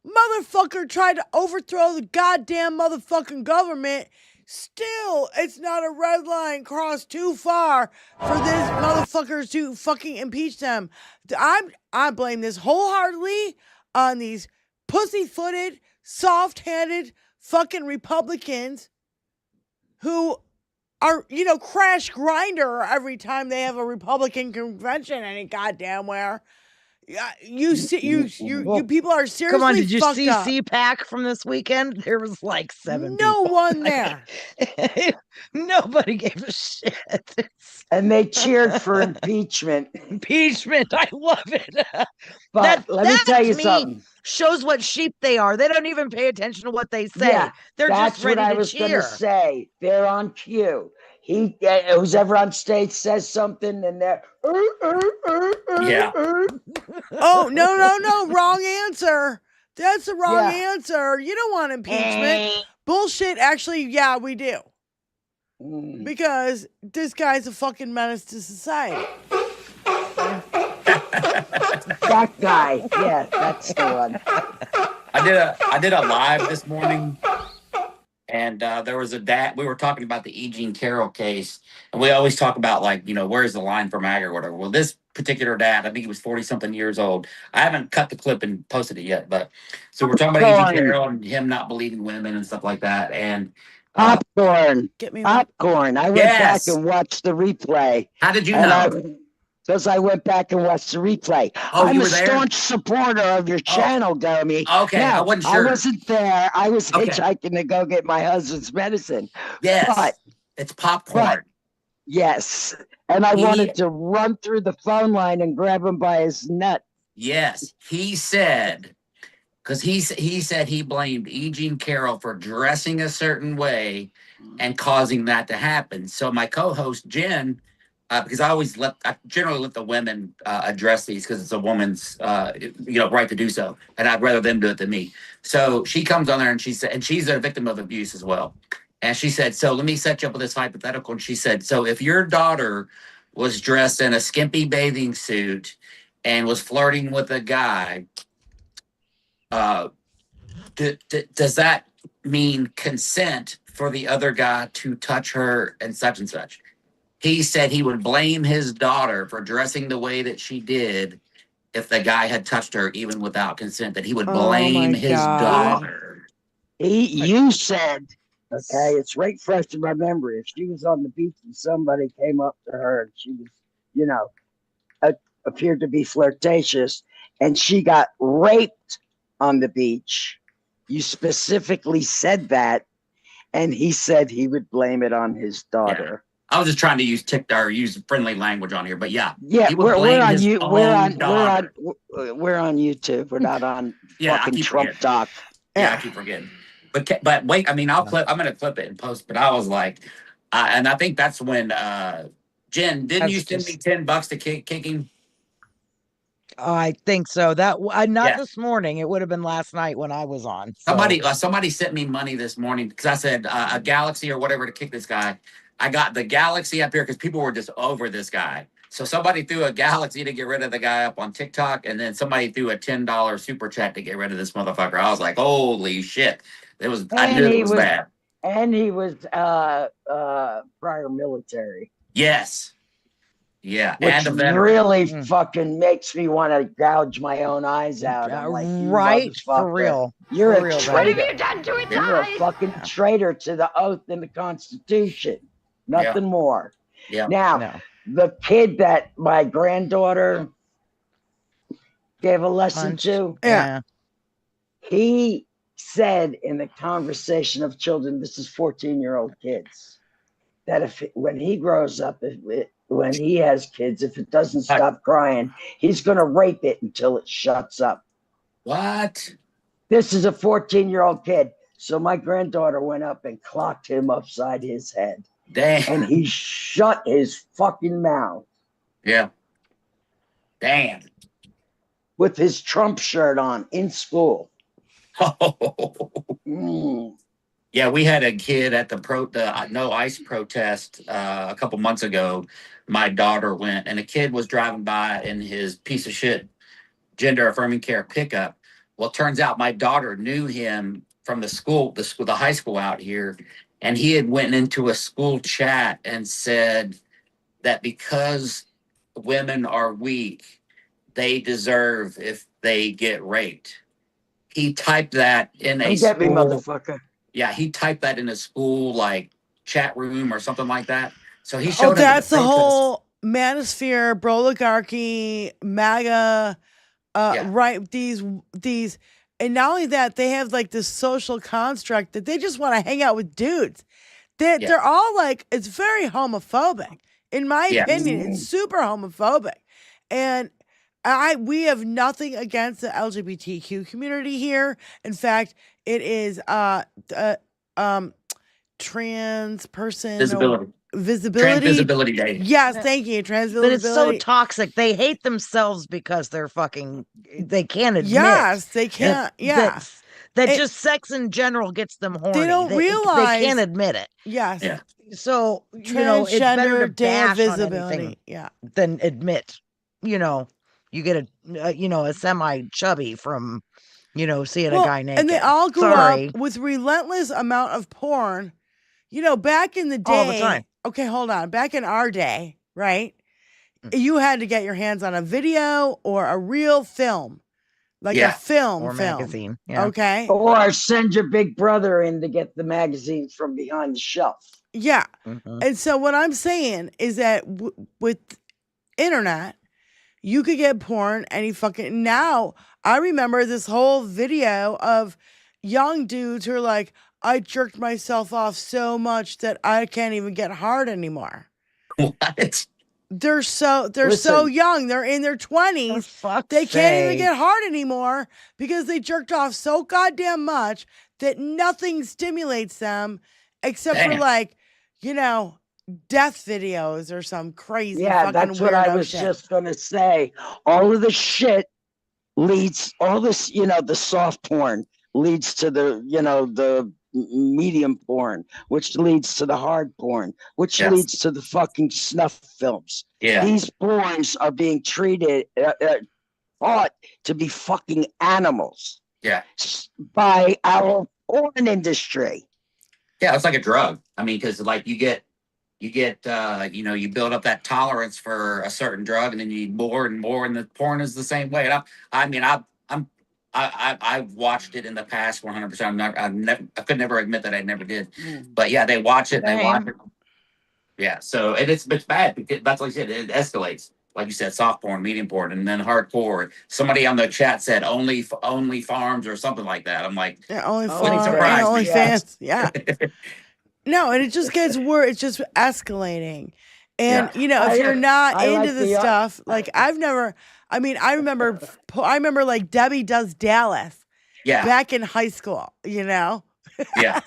Speaker 2: Motherfucker tried to overthrow the goddamn motherfucking government. Still, it's not a red line crossed too far for this motherfuckers to fucking impeach them. I blame this wholeheartedly on these pussy-footed, soft-handed fucking Republicans who are, crash grinder every time they have a Republican convention any goddamn where. You people are seriously
Speaker 4: come on, did you
Speaker 2: fucked
Speaker 4: see
Speaker 2: up.
Speaker 4: CPAC from this weekend? There was like 7
Speaker 2: No
Speaker 4: people.
Speaker 2: one there.
Speaker 4: Nobody gave a shit.
Speaker 6: And they cheered for impeachment.
Speaker 4: Impeachment, I love it.
Speaker 6: But let me tell you something.
Speaker 4: Shows what sheep they are. They don't even pay attention to what they say.
Speaker 6: Yeah,
Speaker 4: They're
Speaker 6: that's
Speaker 4: just ready
Speaker 6: what I
Speaker 4: to
Speaker 6: was
Speaker 4: cheer.
Speaker 6: going to say. They're on cue. Who's ever on stage says something and they're
Speaker 7: Yeah.
Speaker 2: Oh, no. Wrong answer. That's the wrong answer. You don't want impeachment. Bullshit. Actually, yeah, we do. Because this guy's a fucking menace to society.
Speaker 6: That guy. Yeah, that's the one.
Speaker 7: I did a live this morning, and there was a dad. We were talking about the E. Jean Carroll case, and we always talk about where's the line for MAGA or whatever. Well, this particular dad, I think he was 40-something years old. I haven't cut the clip and posted it yet, but so we're talking about E. Jean Carroll and him not believing women and stuff like that, and.
Speaker 6: Popcorn.
Speaker 2: Get me
Speaker 6: Popcorn. I went back and watched the replay.
Speaker 7: How did you know?
Speaker 6: Because I went back and watched the replay.
Speaker 7: Oh,
Speaker 6: I'm
Speaker 7: you
Speaker 6: a
Speaker 7: were there?
Speaker 6: staunch supporter of your channel, Gummy.
Speaker 7: Okay, I wasn't sure.
Speaker 6: I wasn't there. I was hitchhiking to go get my husband's medicine.
Speaker 7: Yes,
Speaker 6: but
Speaker 7: it's popcorn.
Speaker 6: Yes, and I wanted to run through the phone line and grab him by his nut.
Speaker 7: Yes, he said, because he said he blamed E. Jean Carroll for dressing a certain and causing that to happen. So my co-host Jen, because I generally let the women address these because it's a woman's right to do so, and I'd rather them do it than me. So she comes on there and she said, and she's a victim of abuse as well. And she said, so let me set you up with this hypothetical. And she said, so if your daughter was dressed in a skimpy bathing suit and was flirting with a guy, does that mean consent for the other guy to touch her and such? He said he would blame his daughter for dressing the way that she did if the guy had touched her even without consent, that he would blame his daughter.
Speaker 6: You said, okay, it's right fresh in my memory. If she was on the beach and somebody came up to her and she was, appeared to be flirtatious and she got raped on the beach, you specifically said that, and he said he would blame it on his daughter.
Speaker 7: I was just trying to use use friendly language on here, but yeah,
Speaker 6: Yeah,
Speaker 7: he would
Speaker 6: we're
Speaker 7: blame
Speaker 6: on
Speaker 7: his
Speaker 6: you.
Speaker 7: own daughter.
Speaker 6: We're on YouTube. We're not on
Speaker 7: Yeah, I
Speaker 6: fucking
Speaker 7: keep
Speaker 6: Trump
Speaker 7: forgetting.
Speaker 6: Doc.
Speaker 7: Yeah, I keep forgetting. But wait, I mean, I'm gonna clip it and post. But I was like, and I think that's when Jen, didn't you send me $10 to kick him?
Speaker 4: I think so. That not
Speaker 7: Yeah.
Speaker 4: this morning. It would have been last night when I was on. So.
Speaker 7: Somebody sent me money this morning because I said a Galaxy or whatever to kick this guy. I got the Galaxy up here because people were just over this guy. So somebody threw a Galaxy to get rid of the guy up on TikTok, and then somebody threw a $10 super chat to get rid of this motherfucker. I was like, holy shit! I knew it was bad.
Speaker 6: And he was prior military.
Speaker 7: Yes. Yeah,
Speaker 6: which
Speaker 7: and a veteran.
Speaker 6: really fucking makes me want to gouge my own eyes out. I'm like,
Speaker 4: right, for real.
Speaker 6: You're
Speaker 4: for
Speaker 6: a
Speaker 4: real,
Speaker 6: traitor.
Speaker 4: What
Speaker 6: have you done to it? You're a fucking traitor to the oath and the Constitution. Nothing more.
Speaker 7: Yeah.
Speaker 6: Now, the kid that my granddaughter gave a lesson to, he said in the conversation of children, this is 14-year-old kids, that when he grows up, when he has kids, if it doesn't stop crying, he's going to rape it until it shuts up.
Speaker 7: What?
Speaker 6: This is a 14-year-old kid. So my granddaughter went up and clocked him upside his head.
Speaker 7: Damn.
Speaker 6: And he shut his fucking mouth.
Speaker 7: Yeah. Damn.
Speaker 6: With his Trump shirt on in school.
Speaker 7: Yeah, we had a kid at the No ICE protest a couple months ago. My daughter went, and a kid was driving by in his piece of shit gender affirming care pickup. Well, it turns out my daughter knew him from the high school out here, and he had went into a school chat and said that because women are weak, they deserve if they get raped. He typed that in a
Speaker 6: get me, motherfucker.
Speaker 7: Yeah, he typed that in a school like chat room or something like that. So he showed up.
Speaker 2: That's the whole manosphere, broligarchy, MAGA, right? These, and not only that, they have like this social construct that they just want to hang out with dudes. They're all like, it's very homophobic. In my opinion, it's super homophobic. And we have nothing against the LGBTQ community here. In fact, it is trans person
Speaker 7: visibility day.
Speaker 2: Yes, thank you. Trans
Speaker 4: visibility. But it's so toxic. They hate themselves because they can't admit.
Speaker 2: Yes, they can't.
Speaker 4: That just sex in general gets them horny.
Speaker 2: They don't realize
Speaker 4: they can't admit it.
Speaker 2: Yes.
Speaker 7: Yeah.
Speaker 4: So it's better to bash
Speaker 2: visibility.
Speaker 4: Than admit. You get a semi chubby from, seeing a guy naked.
Speaker 2: And they all go up with relentless amount of porn. Back in the day.
Speaker 4: All the time.
Speaker 2: Okay, hold on. Back in our day, right? You had to get your hands on a video or a real film. Like a film.
Speaker 4: Or magazine. Yeah.
Speaker 2: Okay.
Speaker 6: Or send your big brother in to get the magazines from behind the shelf.
Speaker 2: Yeah. Mm-hmm. And so what I'm saying is that with internet, you could get porn any fucking... Now, I remember this whole video of young dudes who are like, I jerked myself off so much that I can't even get hard anymore.
Speaker 7: What?
Speaker 2: They're so young. They're in their 20s. They can't even get hard anymore because they jerked off so goddamn much that nothing stimulates them except for death videos or some crazy fucking
Speaker 6: that's what I was just gonna say. All of the shit leads, all this, the soft porn leads to the medium porn, which leads to the hard porn, which leads to the fucking snuff films.
Speaker 7: Yeah,
Speaker 6: these boys are being taught to be fucking animals.
Speaker 7: Yeah,
Speaker 6: by our porn industry.
Speaker 7: Yeah, it's like a drug. I mean, because like you build up that tolerance for a certain drug, and then you need more and more, and the porn is the same way. And I've watched it in the past 100%. I could never admit that I never did, but yeah, they watch it. And they watch it. Yeah, so it's bad because that's like I said, it escalates. Like you said, soft porn, medium porn, and then hardcore. Somebody on the chat said only farms or something like that. I'm like,
Speaker 2: only fans. Yeah. No, and it just gets worse. It's just escalating. And
Speaker 7: Yeah.
Speaker 2: you know, if you're not
Speaker 6: I
Speaker 2: into
Speaker 6: like
Speaker 2: this stuff, like I remember like Debbie Does Dallas
Speaker 7: Yeah.
Speaker 2: back in high school, you know?
Speaker 7: Yeah.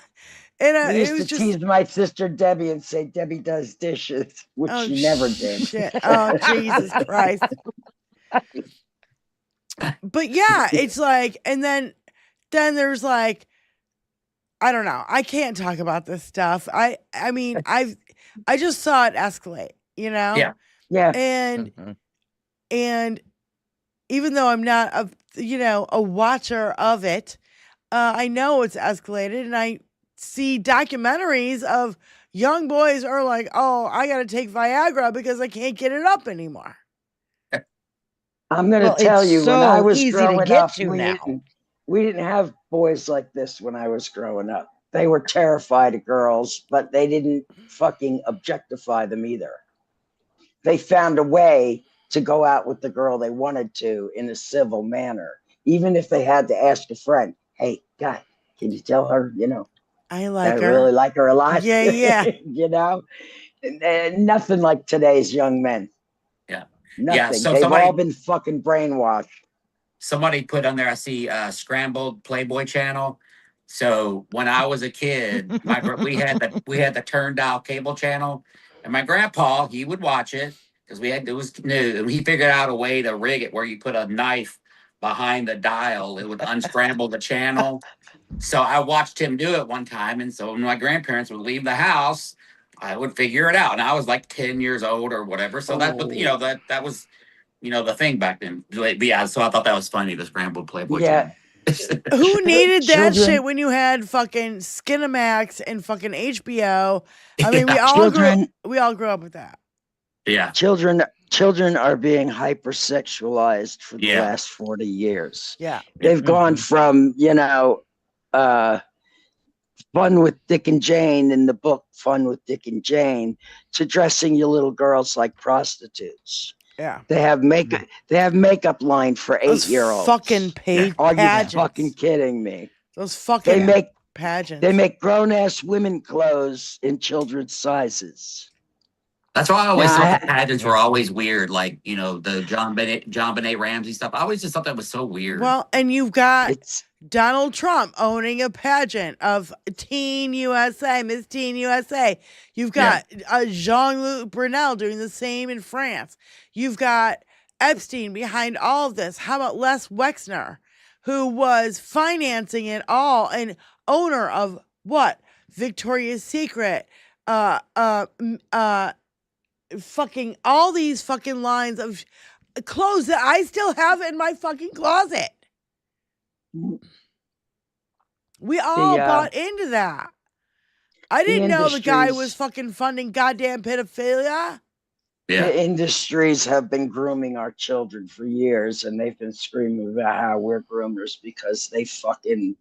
Speaker 2: And
Speaker 6: We
Speaker 2: it
Speaker 6: used
Speaker 2: was
Speaker 6: to
Speaker 2: just
Speaker 6: tease my sister Debbie and say Debbie does dishes, which
Speaker 2: oh
Speaker 6: she never did.
Speaker 2: shit. Oh Jesus Christ. But yeah, it's like, and then there's like, I don't know. I can't talk about this stuff. I mean, I just saw it escalate, you know?
Speaker 7: Yeah.
Speaker 6: Yeah.
Speaker 2: And even though I'm not a watcher of it, I know it's escalated, and I see documentaries of young boys are like, "Oh, I got to take Viagra because I can't get it up anymore."
Speaker 6: I'm going
Speaker 4: Well,
Speaker 6: to tell
Speaker 4: it's
Speaker 6: you, when I
Speaker 4: so
Speaker 6: was
Speaker 4: easy to
Speaker 6: growing
Speaker 4: get
Speaker 6: up,
Speaker 4: to now.
Speaker 6: we didn't have boys like this when I was growing up. They were terrified of girls, but they didn't fucking objectify them either. They found a way to go out with the girl they wanted to in a civil manner, even if they had to ask a friend, "Hey, God, can you tell her,
Speaker 2: I like
Speaker 6: I
Speaker 2: her.
Speaker 6: really like her a lot?"
Speaker 2: Yeah, yeah.
Speaker 6: And nothing like today's young men.
Speaker 7: Yeah.
Speaker 6: Nothing.
Speaker 7: Yeah. So
Speaker 6: They've all been fucking brainwashed.
Speaker 7: somebody put on there, I see scrambled Playboy channel. So when I was a kid, we had the turn dial cable channel, and my grandpa, he would watch it because it was new, and he figured out a way to rig it where you put a knife behind the dial, it would unscramble the channel. So I watched him do it one time, and so when my grandparents would leave the house, I would figure it out, and I was like 10 years old or whatever. So that was the thing back then. But yeah, so I thought that was funny, the scrambled Playboy channel.
Speaker 2: Who needed that
Speaker 6: Children-
Speaker 2: shit when you had fucking Skinamax and fucking HBO? I mean,
Speaker 7: Yeah.
Speaker 2: we all grew up with that.
Speaker 7: Yeah.
Speaker 6: Children are being hypersexualized for the last 40 years.
Speaker 2: Yeah.
Speaker 6: They've gone from, Fun with Dick and Jane in the book Fun with Dick and Jane to dressing your little girls like prostitutes.
Speaker 2: Yeah.
Speaker 6: They have makeup line for 8-year-olds.
Speaker 2: Fucking
Speaker 6: Are
Speaker 2: pageants.
Speaker 6: you fucking kidding me?
Speaker 2: Those fucking pageants.
Speaker 6: They make grown-ass women clothes in children's sizes.
Speaker 7: That's why I always thought the pageants were always weird, like, the John Benet Ramsey stuff. I always just thought that was so weird.
Speaker 2: Well, and you've got Donald Trump owning a pageant of Teen USA, Miss Teen USA. You've got Jean-Luc Brunel doing the same in France. You've got Epstein behind all of this. How about Les Wexner, who was financing it all and owner of what? Victoria's Secret, fucking all these fucking lines of clothes that I still have in my fucking closet. We all bought into that. I didn't know the guy was fucking funding goddamn pedophilia.
Speaker 7: Yeah.
Speaker 6: The industries have been grooming our children for years, and they've been screaming about how we're groomers because they fucking,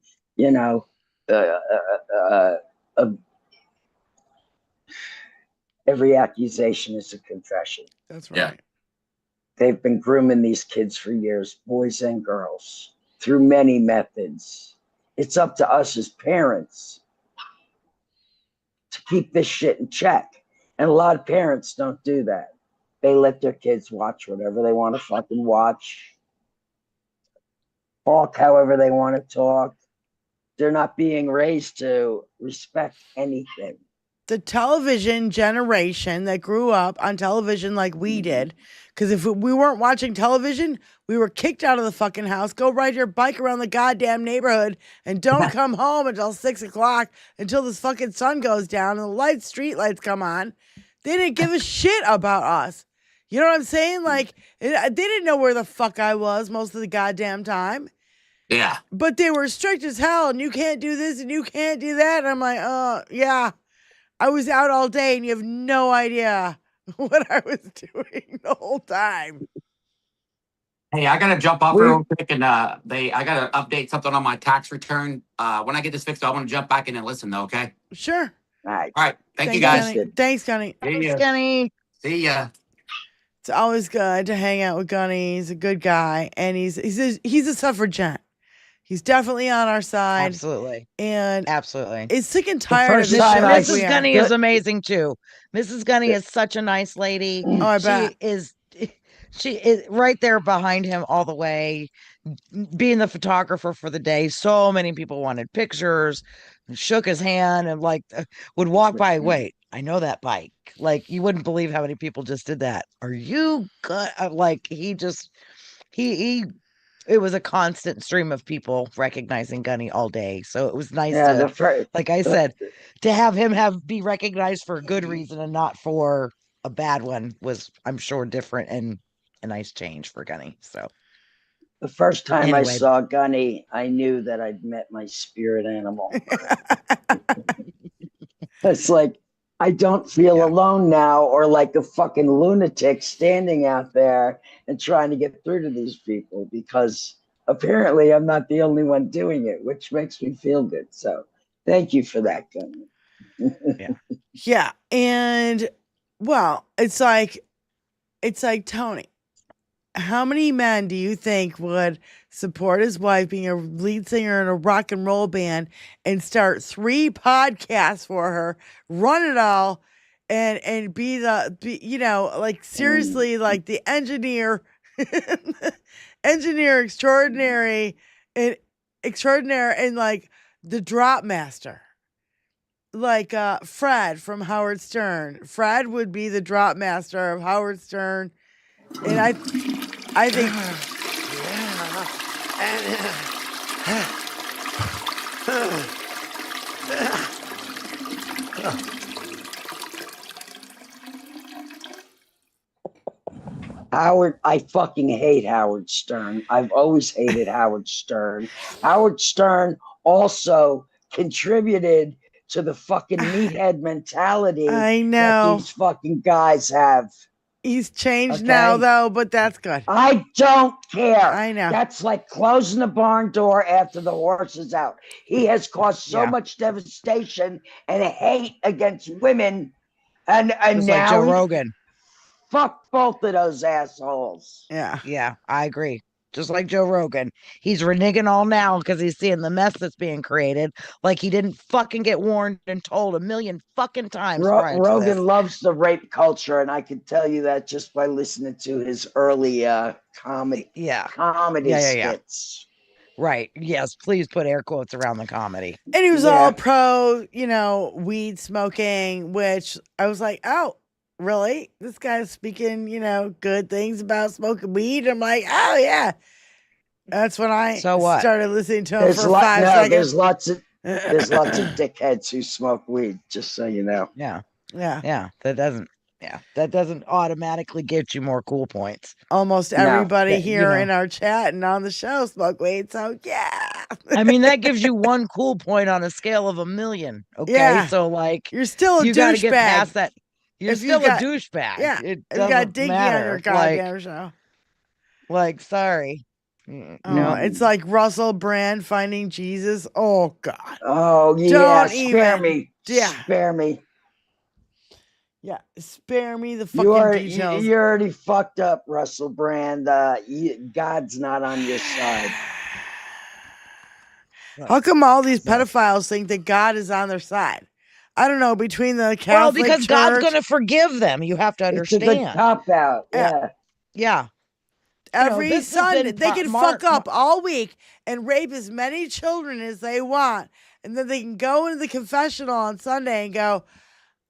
Speaker 6: every accusation is a confession.
Speaker 2: That's right.
Speaker 7: Yeah.
Speaker 6: They've been grooming these kids for years, boys and girls, through many methods. It's up to us as parents to keep this shit in check. And a lot of parents don't do that. They let their kids watch whatever they want to fucking watch, talk however they want to talk. They're not being raised to respect anything.
Speaker 2: The television generation that grew up on television like we did, because if we weren't watching television, we were kicked out of the fucking house. Go ride your bike around the goddamn neighborhood and don't come home until 6 o'clock until this fucking sun goes down and the street lights come on. They didn't give a shit about us. You know what I'm saying? Like, they didn't know where the fuck I was most of the goddamn time.
Speaker 7: Yeah.
Speaker 2: But they were strict as hell, and you can't do this and you can't do that. And I'm like, yeah. I was out all day, and you have no idea what I was doing the whole time.
Speaker 7: Hey, I gotta jump off real quick, and I gotta update something on my tax return. When I get this fixed, I want to jump back in and listen, though. Okay.
Speaker 2: Sure.
Speaker 6: All
Speaker 7: right. Thank you, guys.
Speaker 2: Gunny. Thanks, Gunny.
Speaker 4: Thanks, Gunny.
Speaker 7: See ya.
Speaker 2: It's always good to hang out with Gunny. He's a good guy, and he's a suffragette. He's definitely on our side.
Speaker 4: Absolutely.
Speaker 2: And
Speaker 4: Absolutely.
Speaker 2: it's sick and tired of
Speaker 6: first
Speaker 2: this
Speaker 6: time
Speaker 2: shit
Speaker 6: I
Speaker 2: like we
Speaker 4: Mrs.
Speaker 2: are.
Speaker 4: Gunny is amazing too. Mrs. Gunny is such a nice lady.
Speaker 2: Oh, I bet.
Speaker 4: She is right there behind him all the way, being the photographer for the day. So many people wanted pictures, shook his hand, and like would walk by. Wait, I know that bike. Like you wouldn't believe how many people just did that. Are you good? Like he it was a constant stream of people recognizing Gunny all day. So it was nice
Speaker 6: Yeah,
Speaker 4: to, like I said, to have him be recognized for a good reason and not for a bad one was, I'm sure, different and a nice change for Gunny. So
Speaker 6: the first time I
Speaker 4: Anyway.
Speaker 6: saw Gunny, I knew that I'd met my spirit animal. It's like I don't feel alone now, or like a fucking lunatic standing out there and trying to get through to these people, because apparently I'm not the only one doing it, which makes me feel good. So thank you for that, Gunny.
Speaker 2: Yeah. And well, it's like Tony. How many men do you think would support his wife being a lead singer in a rock and roll band and start 3 podcasts for her, run it all, and be like seriously, like the engineer, engineer extraordinary and like the drop master, like Fred from Howard Stern. Fred would be the drop master of Howard Stern. And I think
Speaker 6: Howard, I fucking hate Howard Stern. I've always hated Howard Stern. Howard Stern also contributed to the fucking meathead mentality
Speaker 2: I
Speaker 6: that
Speaker 2: know
Speaker 6: these fucking guys have.
Speaker 2: he's changed now, though, but that's good.
Speaker 6: I don't care.
Speaker 2: I know.
Speaker 6: That's like closing the barn door after the horse is out. He has caused so much devastation and hate against women, and
Speaker 4: just
Speaker 6: now
Speaker 4: like Joe Rogan.
Speaker 6: Fuck both of those assholes.
Speaker 4: Yeah, I agree. Just like Joe Rogan. He's reneging all now because he's seeing the mess that's being created. Like he didn't fucking get warned and told a million fucking times.
Speaker 6: Rogan loves the rape culture, and I can tell you that just by listening to his early comedy skits.
Speaker 4: Right. Yes, please put air quotes around the comedy.
Speaker 2: And he was all pro, weed smoking, which I was like, oh, really? This guy's speaking, good things about smoking weed. I'm like, oh yeah. That's when I started listening to him for 5 seconds.
Speaker 6: There's lots of dickheads who smoke weed, just so you know.
Speaker 4: Yeah. That doesn't automatically get you more cool points.
Speaker 2: Almost everybody here in our chat and on the show smoke weed, so yeah.
Speaker 4: I mean, that gives you 1 cool point on a scale of 1,000,000. Okay,
Speaker 2: Yeah.
Speaker 4: so like
Speaker 2: you're still a douchebag.
Speaker 4: You gotta get past that. You're
Speaker 2: If
Speaker 4: still
Speaker 2: you got-
Speaker 4: a douchebag.
Speaker 2: Yeah,
Speaker 4: It
Speaker 2: you got Dinky on
Speaker 4: matter.
Speaker 2: your goddamn show.
Speaker 4: Like, sorry.
Speaker 2: No, it's like Russell Brand finding Jesus. Oh God.
Speaker 6: Oh yeah,
Speaker 2: Don't
Speaker 6: spare
Speaker 2: even.
Speaker 6: me.
Speaker 2: Yeah.
Speaker 6: Spare me.
Speaker 2: Yeah, spare me the fucking details.
Speaker 6: You already fucked up, Russell Brand. God's not on your side.
Speaker 2: How come all these pedophiles think that God is on their side? I don't know. Between the Catholic
Speaker 4: Well, because
Speaker 2: Church,
Speaker 4: God's going to forgive them. You have to understand.
Speaker 6: It's a good cop out.
Speaker 4: Yeah.
Speaker 2: Every Sunday, they can fuck up all week and rape as many children as they want. And then they can go into the confessional on Sunday and go,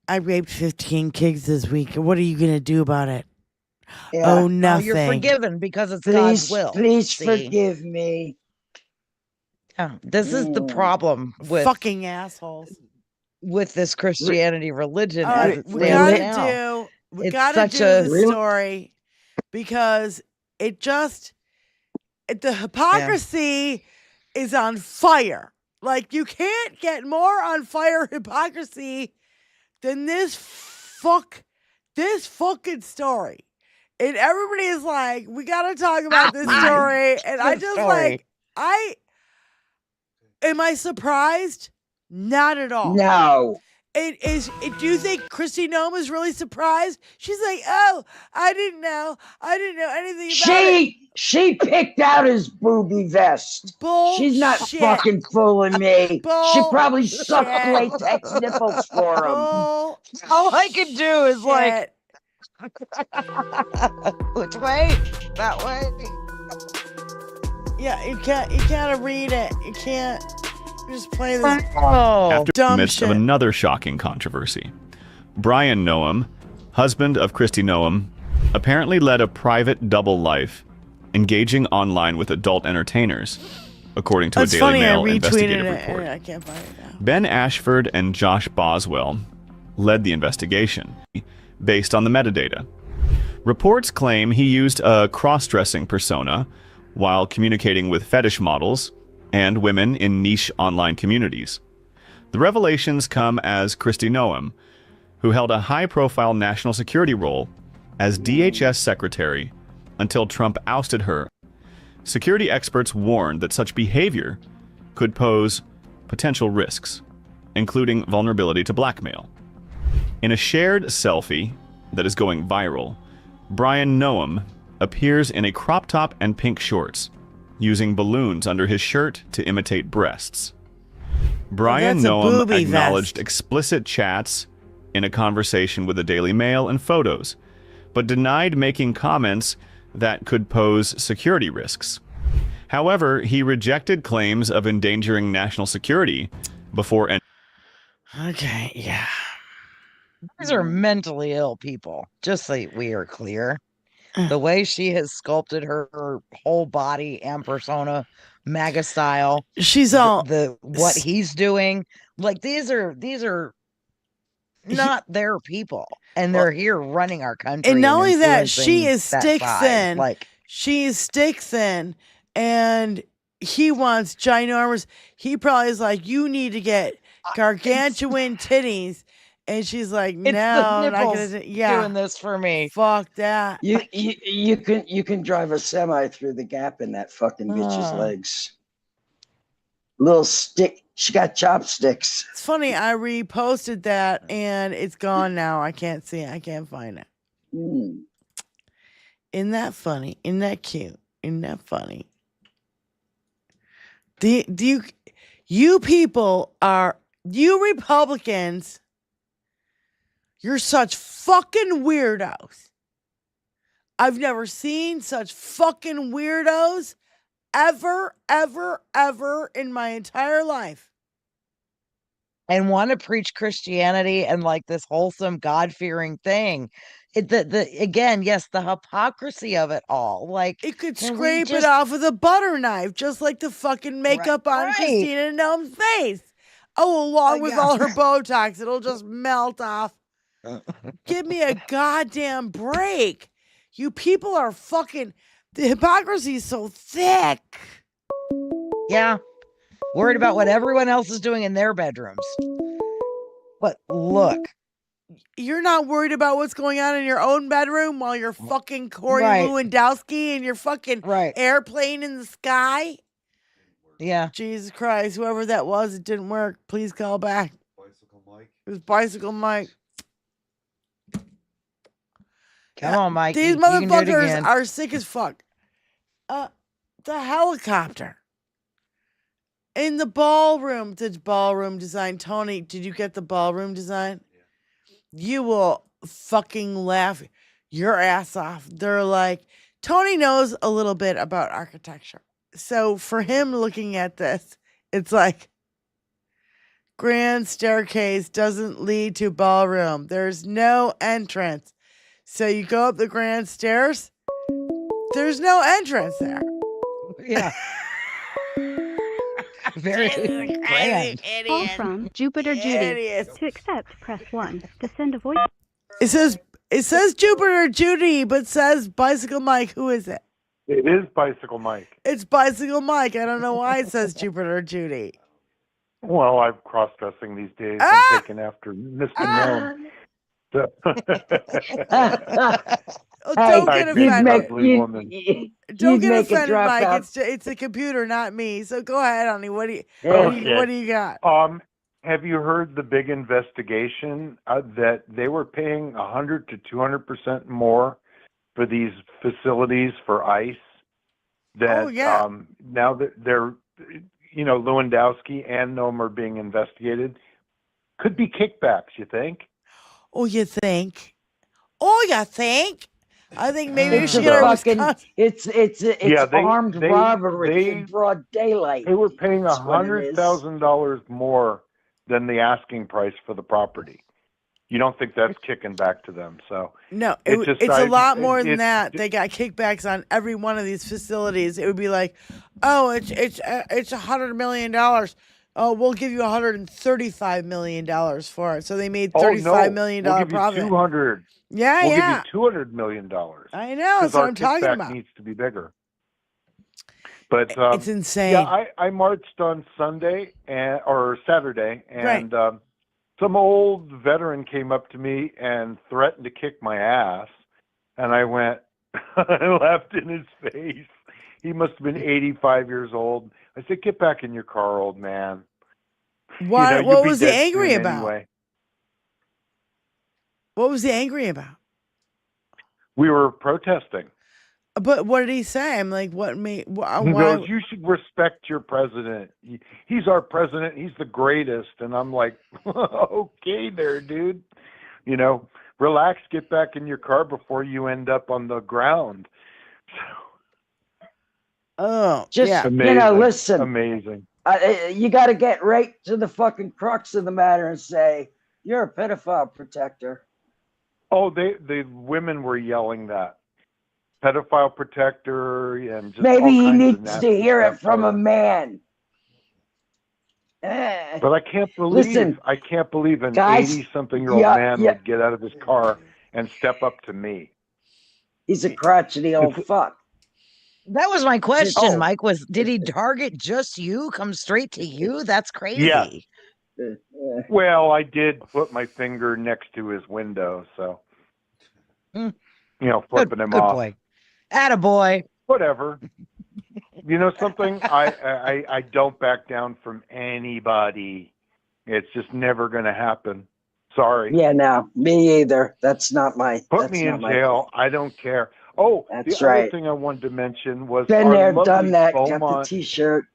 Speaker 2: I raped 15 kids this week. What are you going to do about it?
Speaker 6: Yeah.
Speaker 2: Oh, nothing.
Speaker 4: You're forgiven because it's God's will.
Speaker 6: Please forgive me.
Speaker 4: Yeah, this is the problem with
Speaker 2: fucking assholes.
Speaker 4: With this Christianity religion.
Speaker 2: We gotta do the story because the hypocrisy is on fire. Like you can't get more on fire hypocrisy than this fucking story. And everybody is like, we gotta talk about this story. And I just am I surprised? Not at all.
Speaker 6: No.
Speaker 2: Do you think Christy Nome is really surprised? She's like, oh, I didn't know anything about it.
Speaker 6: She picked out his booby vest. She's not
Speaker 2: Bullshit.
Speaker 6: fucking fooling me. She probably
Speaker 2: Bullshit.
Speaker 6: sucked latex nipples for him.
Speaker 4: All I could do is like, which way? That way.
Speaker 2: Yeah, you can't read it. You can't just play this
Speaker 9: After the
Speaker 2: dumb
Speaker 9: midst
Speaker 2: shit.
Speaker 9: of another shocking controversy, Brian Noam, husband of Christy Noam, apparently led a private double life, engaging online with adult entertainers, according to a Daily Mail investigative report.
Speaker 2: I can't find it now.
Speaker 9: Ben Ashford and Josh Boswell led the investigation, based on the metadata. Reports claim he used a cross-dressing persona while communicating with fetish models and women in niche online communities. The revelations come as Christy Noam, who held a high-profile national security role as DHS secretary until Trump ousted her. Security experts warned that such behavior could pose potential risks, including vulnerability to blackmail. In a shared selfie that is going viral, Brian Noam appears in a crop top and pink shorts, using balloons under his shirt to imitate breasts. Brian Noam acknowledged explicit chats in a conversation with the Daily Mail and photos, but denied making comments that could pose security risks. However, he rejected claims of endangering national security before.
Speaker 2: Okay, yeah.
Speaker 4: These are mentally ill people, just so we are clear. The way she has sculpted her whole body and persona, MAGA style.
Speaker 2: She's all
Speaker 4: what he's doing. Like these are not their people, and they're here running our country.
Speaker 2: And not only that, she
Speaker 4: influencing
Speaker 2: is
Speaker 4: that
Speaker 2: stick
Speaker 4: side.
Speaker 2: thin.
Speaker 4: Like
Speaker 2: she is stick thin, and he wants ginormous. He probably is like, you need to get gargantuan titties. And she's like, no, I'm not gonna
Speaker 4: doing this for me.
Speaker 2: Fuck that.
Speaker 6: You can drive a semi through the gap in that fucking bitch's legs. Little stick. She got chopsticks.
Speaker 2: It's funny. I reposted that and it's gone now. I can't see it. I can't find it. Isn't that funny? Isn't that cute? Isn't that funny? You people are, you Republicans, you're such fucking weirdos. I've never seen such fucking weirdos ever in my entire life.
Speaker 4: And want to preach Christianity and like this wholesome God-fearing thing. Again, yes, the hypocrisy of it all. Like
Speaker 2: it could scrape it off with a butter knife, just like the fucking makeup on Christina Noem's face. Oh, along with all her Botox, it'll just melt off. Give me a goddamn break. You people are fucking, the hypocrisy is so thick.
Speaker 4: Yeah. Worried about what everyone else is doing in their bedrooms. But look.
Speaker 2: You're not worried about what's going on in your own bedroom while you're fucking Corey Lewandowski and your fucking airplane in the sky?
Speaker 4: Yeah.
Speaker 2: Jesus Christ. Whoever that was, it didn't work. Please call back. Bicycle Mike. It was Bicycle Mike.
Speaker 4: Come on, Mike.
Speaker 2: These motherfuckers are sick as fuck. The helicopter. In the ballroom. The ballroom design. Tony, did you get the ballroom design? Yeah. You will fucking laugh your ass off. They're like, Tony knows a little bit about architecture. So for him looking at this, it's like, grand staircase doesn't lead to ballroom. There's no entrance. So you go up the grand stairs, there's no entrance there.
Speaker 4: Yeah. Very grand.
Speaker 10: Call from Jupiter Judy. To accept, press 1. To send a voice.
Speaker 2: It says Jupiter Judy, but says Bicycle Mike. Who is it?
Speaker 11: It is Bicycle Mike.
Speaker 2: It's Bicycle Mike. I don't know why it says Jupiter Judy.
Speaker 11: Well, I'm cross-dressing these days. I'm taking after Mr. Noam.
Speaker 2: Don't get offended. Don't get offended, Mike.
Speaker 6: Out.
Speaker 2: It's a computer, not me. So go ahead, honey. What do you got?
Speaker 11: Have you heard the big investigation that they were paying 100 to 200% more for these facilities for ICE? That now that they're, Lewandowski and Nome are being investigated, could be kickbacks. You think?
Speaker 2: Oh, you think? Oh, you think? I think maybe we
Speaker 6: It's
Speaker 2: should
Speaker 6: a
Speaker 2: get our
Speaker 6: fucking.
Speaker 2: Wisconsin.
Speaker 6: It's armed robbery in broad daylight.
Speaker 11: They were paying
Speaker 6: That's what it is.
Speaker 11: $100,000 more than the asking price for the property. You don't think that's kicking back to them? So
Speaker 2: No, it's a lot more than that. They got kickbacks on every one of these facilities. It would be like, oh, it's $100 million. Oh, we'll give you $135 million for it. So they made $35 million
Speaker 11: we'll give
Speaker 2: profit.
Speaker 11: you 200.
Speaker 2: Yeah,
Speaker 11: we'll
Speaker 2: yeah.
Speaker 11: give you $200 million.
Speaker 2: I know. That's what I'm talking about.
Speaker 11: Needs to be bigger. But
Speaker 2: it's insane.
Speaker 11: Yeah, I marched on Sunday or Saturday, and some old veteran came up to me and threatened to kick my ass, and I went, I laughed in his face. He must have been 85 years old. I said, "Get back in your car, old man."
Speaker 2: Why?
Speaker 11: You'll
Speaker 2: What
Speaker 11: be
Speaker 2: was he
Speaker 11: dead
Speaker 2: angry
Speaker 11: soon
Speaker 2: about?
Speaker 11: anyway.
Speaker 2: What was he angry about?
Speaker 11: We were protesting.
Speaker 2: But what did he say? I'm like, what made? Why?
Speaker 11: He goes, "You should respect your president. He's our president. He's the greatest." And I'm like, "Okay, there, dude. Relax. Get back in your car before you end up on the ground."
Speaker 2: Oh,
Speaker 6: just
Speaker 11: amazing.
Speaker 6: Listen.
Speaker 11: Amazing.
Speaker 6: You got to get right to the fucking crux of the matter and say you're a pedophile protector.
Speaker 11: Oh, the women were yelling that. Pedophile protector, and just
Speaker 6: maybe
Speaker 11: all
Speaker 6: he
Speaker 11: kinds
Speaker 6: needs
Speaker 11: of
Speaker 6: to hear it
Speaker 11: nasty
Speaker 6: from a
Speaker 11: stuff.
Speaker 6: man.
Speaker 11: But I can't believe an 80-something-year-old man would get out of his car and step up to me.
Speaker 6: He's a crotchety old fuck.
Speaker 4: That was my question, Mike. Did he target just you? Come straight to you? That's crazy.
Speaker 11: Yeah. Well, I did put my finger next to his window, so flipping him off.
Speaker 4: Good boy. Attaboy.
Speaker 11: Whatever. You know something? I don't back down from anybody. It's just never going to happen. Sorry.
Speaker 6: Yeah, no, me either. That's not my.
Speaker 11: Put me in jail. I don't care. Oh,
Speaker 6: that's
Speaker 11: the other thing I wanted to mention was
Speaker 6: been
Speaker 11: our
Speaker 6: there,
Speaker 11: lovely
Speaker 6: done that.
Speaker 11: Beaumont,
Speaker 6: got the T-shirt.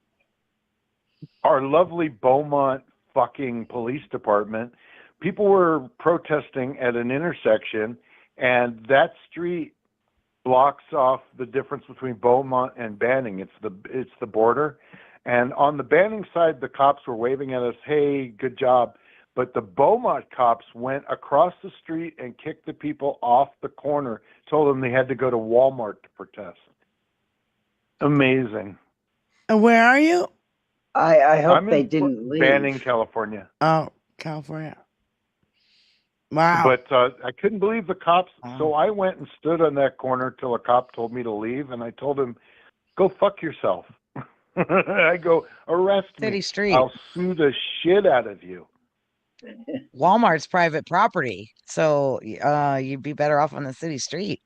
Speaker 11: Our lovely Beaumont fucking police department. People were protesting at an intersection, and that street blocks off the difference between Beaumont and Banning. It's the border, and on the Banning side, the cops were waving at us, "Hey, good job." But the Beaumont cops went across the street and kicked the people off the corner, told them they had to go to Walmart to protest. Amazing.
Speaker 2: And where are you?
Speaker 6: I hope
Speaker 11: I'm
Speaker 6: they
Speaker 11: in
Speaker 6: didn't leave.
Speaker 11: Banning, California.
Speaker 2: Oh, California. Wow.
Speaker 11: But I couldn't believe the cops, so I went and stood on that corner till a cop told me to leave, and I told him, "Go fuck yourself." I go, "Arrest
Speaker 4: City
Speaker 11: me.
Speaker 4: Street.
Speaker 11: I'll sue the shit out of you."
Speaker 4: Walmart's private property, so you'd be better off on the city street.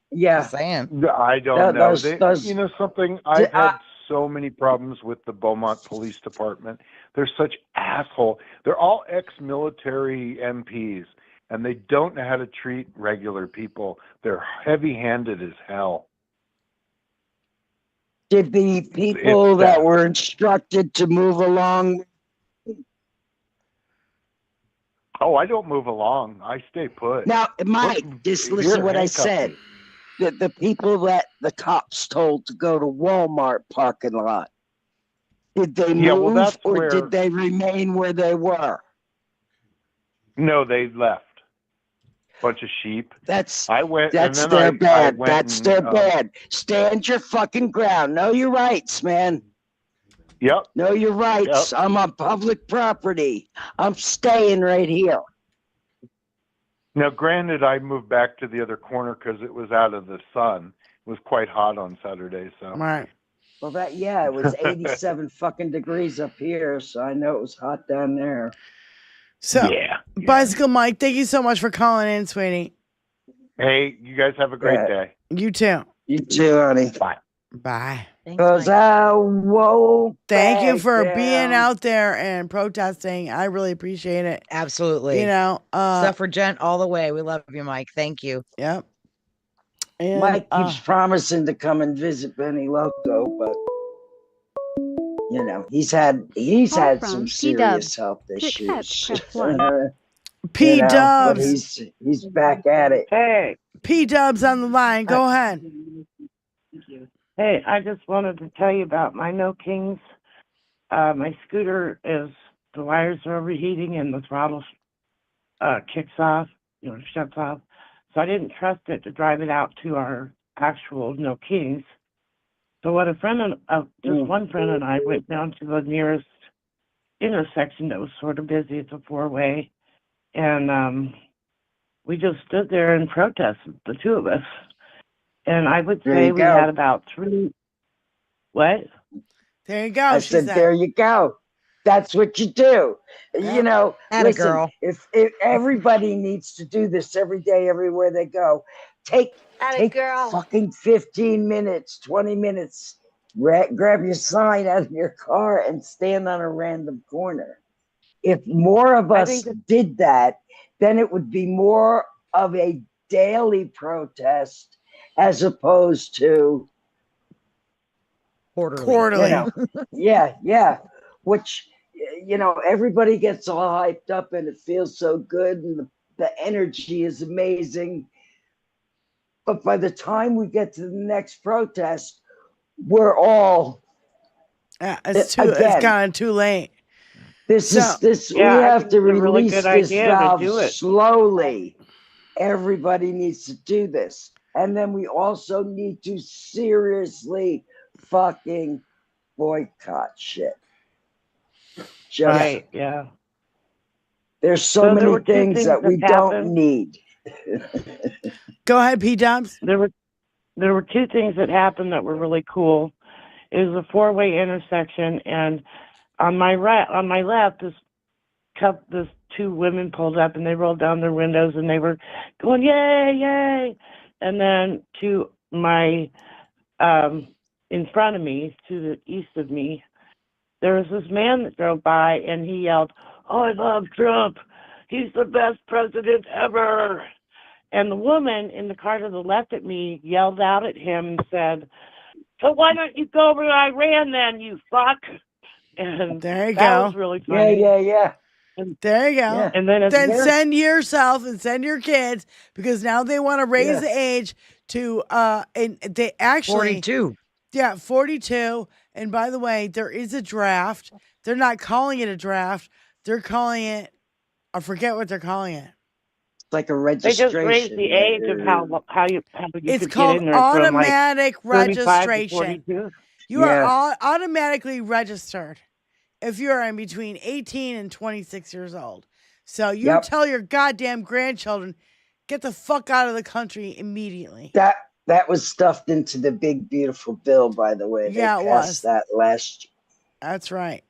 Speaker 6: Yeah,
Speaker 4: just saying.
Speaker 11: I don't know. You know something? I've had so many problems with the Beaumont Police Department. They're such asshole. They're all ex-military MPs, and they don't know how to treat regular people. They're heavy-handed as hell.
Speaker 6: Did the people that were instructed to move along?
Speaker 11: Oh, I don't move along. I stay put.
Speaker 6: Now, Mike, just listen to what I said. The people that the cops told to go to Walmart parking lot, did they move or did they remain where they were?
Speaker 11: No, they left. Bunch of sheep.
Speaker 6: That's
Speaker 11: bad.
Speaker 6: That's their bad. Stand your fucking ground. Know your rights, man.
Speaker 11: Yep.
Speaker 6: Know your rights. Yep. I'm on public property. I'm staying right here.
Speaker 11: Now, granted, I moved back to the other corner because it was out of the sun. It was quite hot on Saturday, so.
Speaker 2: Right.
Speaker 6: Well, it was 87 fucking degrees up here, so I know it was hot down there.
Speaker 2: So, Bicycle Mike, thank you so much for calling in, sweetie.
Speaker 11: Hey, you guys have a great day.
Speaker 2: You too.
Speaker 6: You too, honey.
Speaker 11: Bye.
Speaker 2: Bye.
Speaker 4: Thanks,
Speaker 6: Because
Speaker 4: Mike.
Speaker 6: I woke
Speaker 2: Thank you
Speaker 6: back
Speaker 2: for being
Speaker 6: down.
Speaker 2: out there and protesting. I really appreciate it.
Speaker 4: Absolutely.
Speaker 2: You know,
Speaker 4: Suffragette all the way. We love you, Mike. Thank you.
Speaker 2: Yep. And,
Speaker 6: Mike keeps promising to come and visit Benny Loco, but you know, he's had
Speaker 10: Call
Speaker 6: some
Speaker 10: from
Speaker 6: serious
Speaker 10: P-Dubs.
Speaker 6: health
Speaker 10: To
Speaker 6: issues.
Speaker 10: accept, press 1.
Speaker 6: You
Speaker 2: P
Speaker 6: know, but
Speaker 2: Dubs.
Speaker 6: he's back at it.
Speaker 12: Hey,
Speaker 2: P Dubs on the line. Go ahead.
Speaker 12: hey, I just wanted to tell you about my No Kings. My scooter the wires are overheating and the throttle kicks off, shuts off. So I didn't trust it to drive it out to our actual No Kings. So what one friend and I went down to the nearest intersection that was sort of busy. It's a 4-way. And we just stood there and protested, the two of us. And I would say we had about 3. What?
Speaker 2: There you go.
Speaker 6: I said, there you go. That's what you do.
Speaker 2: Yep.
Speaker 6: You know,
Speaker 4: Atta
Speaker 6: listen,
Speaker 4: girl.
Speaker 6: if everybody needs to do this every day, everywhere they go, take fucking 15 minutes, 20 minutes, grab your sign out of your car and stand on a random corner. If more of us did that, then it would be more of a daily protest as opposed to
Speaker 2: quarterly.
Speaker 6: You know, yeah. Which, you know, everybody gets all hyped up and it feels so good and the energy is amazing. But by the time we get to the next protest, we're all
Speaker 2: it's kind of too late.
Speaker 6: We have to release this valve slowly. Everybody needs to do this. And then we also need to seriously fucking boycott shit.
Speaker 12: Right, yeah.
Speaker 6: There's so many things that we don't need.
Speaker 2: Go ahead, P Dubs.
Speaker 12: There were 2 things that happened that were really cool. It was a 4-way intersection, and on my left, this 2 women pulled up and they rolled down their windows and they were going yay, yay. And then to my in front of me, to the east of me, there was this man that drove by and he yelled, "Oh, I love Trump. He's the best president ever." And the woman in the car to the left of me yelled out at him and said, "So why don't you go over to Iran then, you fuck?" And
Speaker 2: there you
Speaker 12: that
Speaker 2: go.
Speaker 12: was really funny.
Speaker 6: Yeah.
Speaker 2: There you go.
Speaker 6: Yeah.
Speaker 12: And then
Speaker 2: send yourself and send your kids, because now they want to raise the age to and they actually
Speaker 4: 42.
Speaker 2: Yeah, 42. And by the way, there is a draft. They're not calling it a draft. They're calling it, I forget what they're calling it.
Speaker 6: It's like a registration.
Speaker 12: They just raised the age of how you
Speaker 2: it's
Speaker 12: could
Speaker 2: called
Speaker 12: get in there
Speaker 2: automatic
Speaker 12: from like 35 to
Speaker 2: registration.
Speaker 12: 42.
Speaker 2: You are automatically registered if you're in between 18 and 26 years old. So you tell your goddamn grandchildren, get the fuck out of the country immediately.
Speaker 6: That was stuffed into the big beautiful bill, by the way. They passed that last year.
Speaker 2: That's right.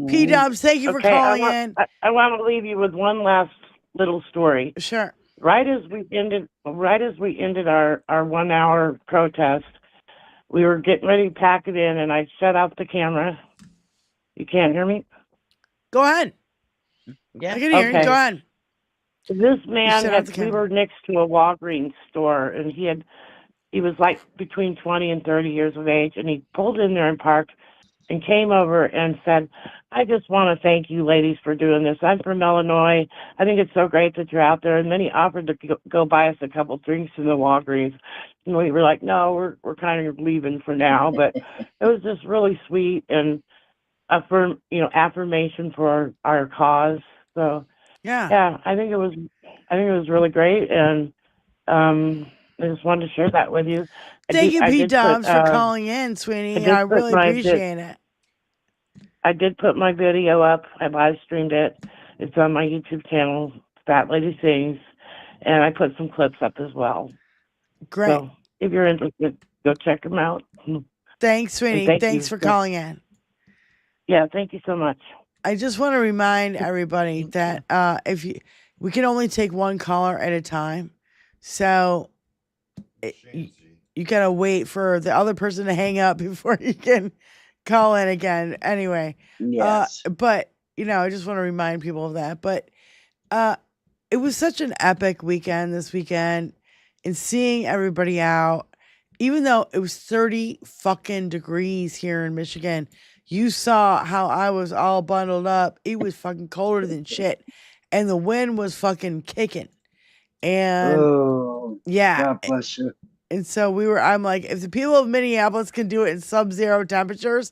Speaker 2: P Dubs, thank you for calling in.
Speaker 12: I want to leave you with one last little story.
Speaker 2: Sure.
Speaker 12: Right as we ended our 1 hour protest, we were getting ready to pack it in, and I shut off the camera. You can't hear me?
Speaker 2: Go ahead.
Speaker 4: Yeah.
Speaker 2: I can hear you. Go ahead.
Speaker 12: This man we were next to a Walgreens store, and he was like between 20 and 30 years of age, and he pulled in there and parked and came over and said, "I just want to thank you ladies for doing this. I'm from Illinois. I think it's so great that you're out there." And then he offered to go buy us a couple drinks in the Walgreens. And we were like, "No, we're kind of leaving for now." But it was just really sweet and affirmation for our cause. So yeah, I think it was really great, and I just wanted to share that with you.
Speaker 2: Thank you, P Dubs, for calling in, sweetie. I really appreciate it.
Speaker 12: I did put my video up. I live streamed it. It's on my YouTube channel, Fat Lady Sings, and I put some clips up as well.
Speaker 2: Great.
Speaker 12: So if you're interested, go check them out.
Speaker 2: Thanks, sweetie. Thanks for calling in.
Speaker 12: Yeah, thank you so much.
Speaker 2: I just want to remind everybody that we can only take one caller at a time. So you gotta wait for the other person to hang up before you can call in again. Anyway,
Speaker 6: Yes.
Speaker 2: but I just want to remind people of that. But it was such an epic weekend this weekend, and seeing everybody out, even though it was 30 fucking degrees here in Michigan. You saw how I was all bundled up. It was fucking colder than shit, and the wind was fucking kicking. And
Speaker 6: Oh,
Speaker 2: yeah,
Speaker 6: God bless you.
Speaker 2: and so I'm like, if the people of Minneapolis can do it in sub-zero temperatures,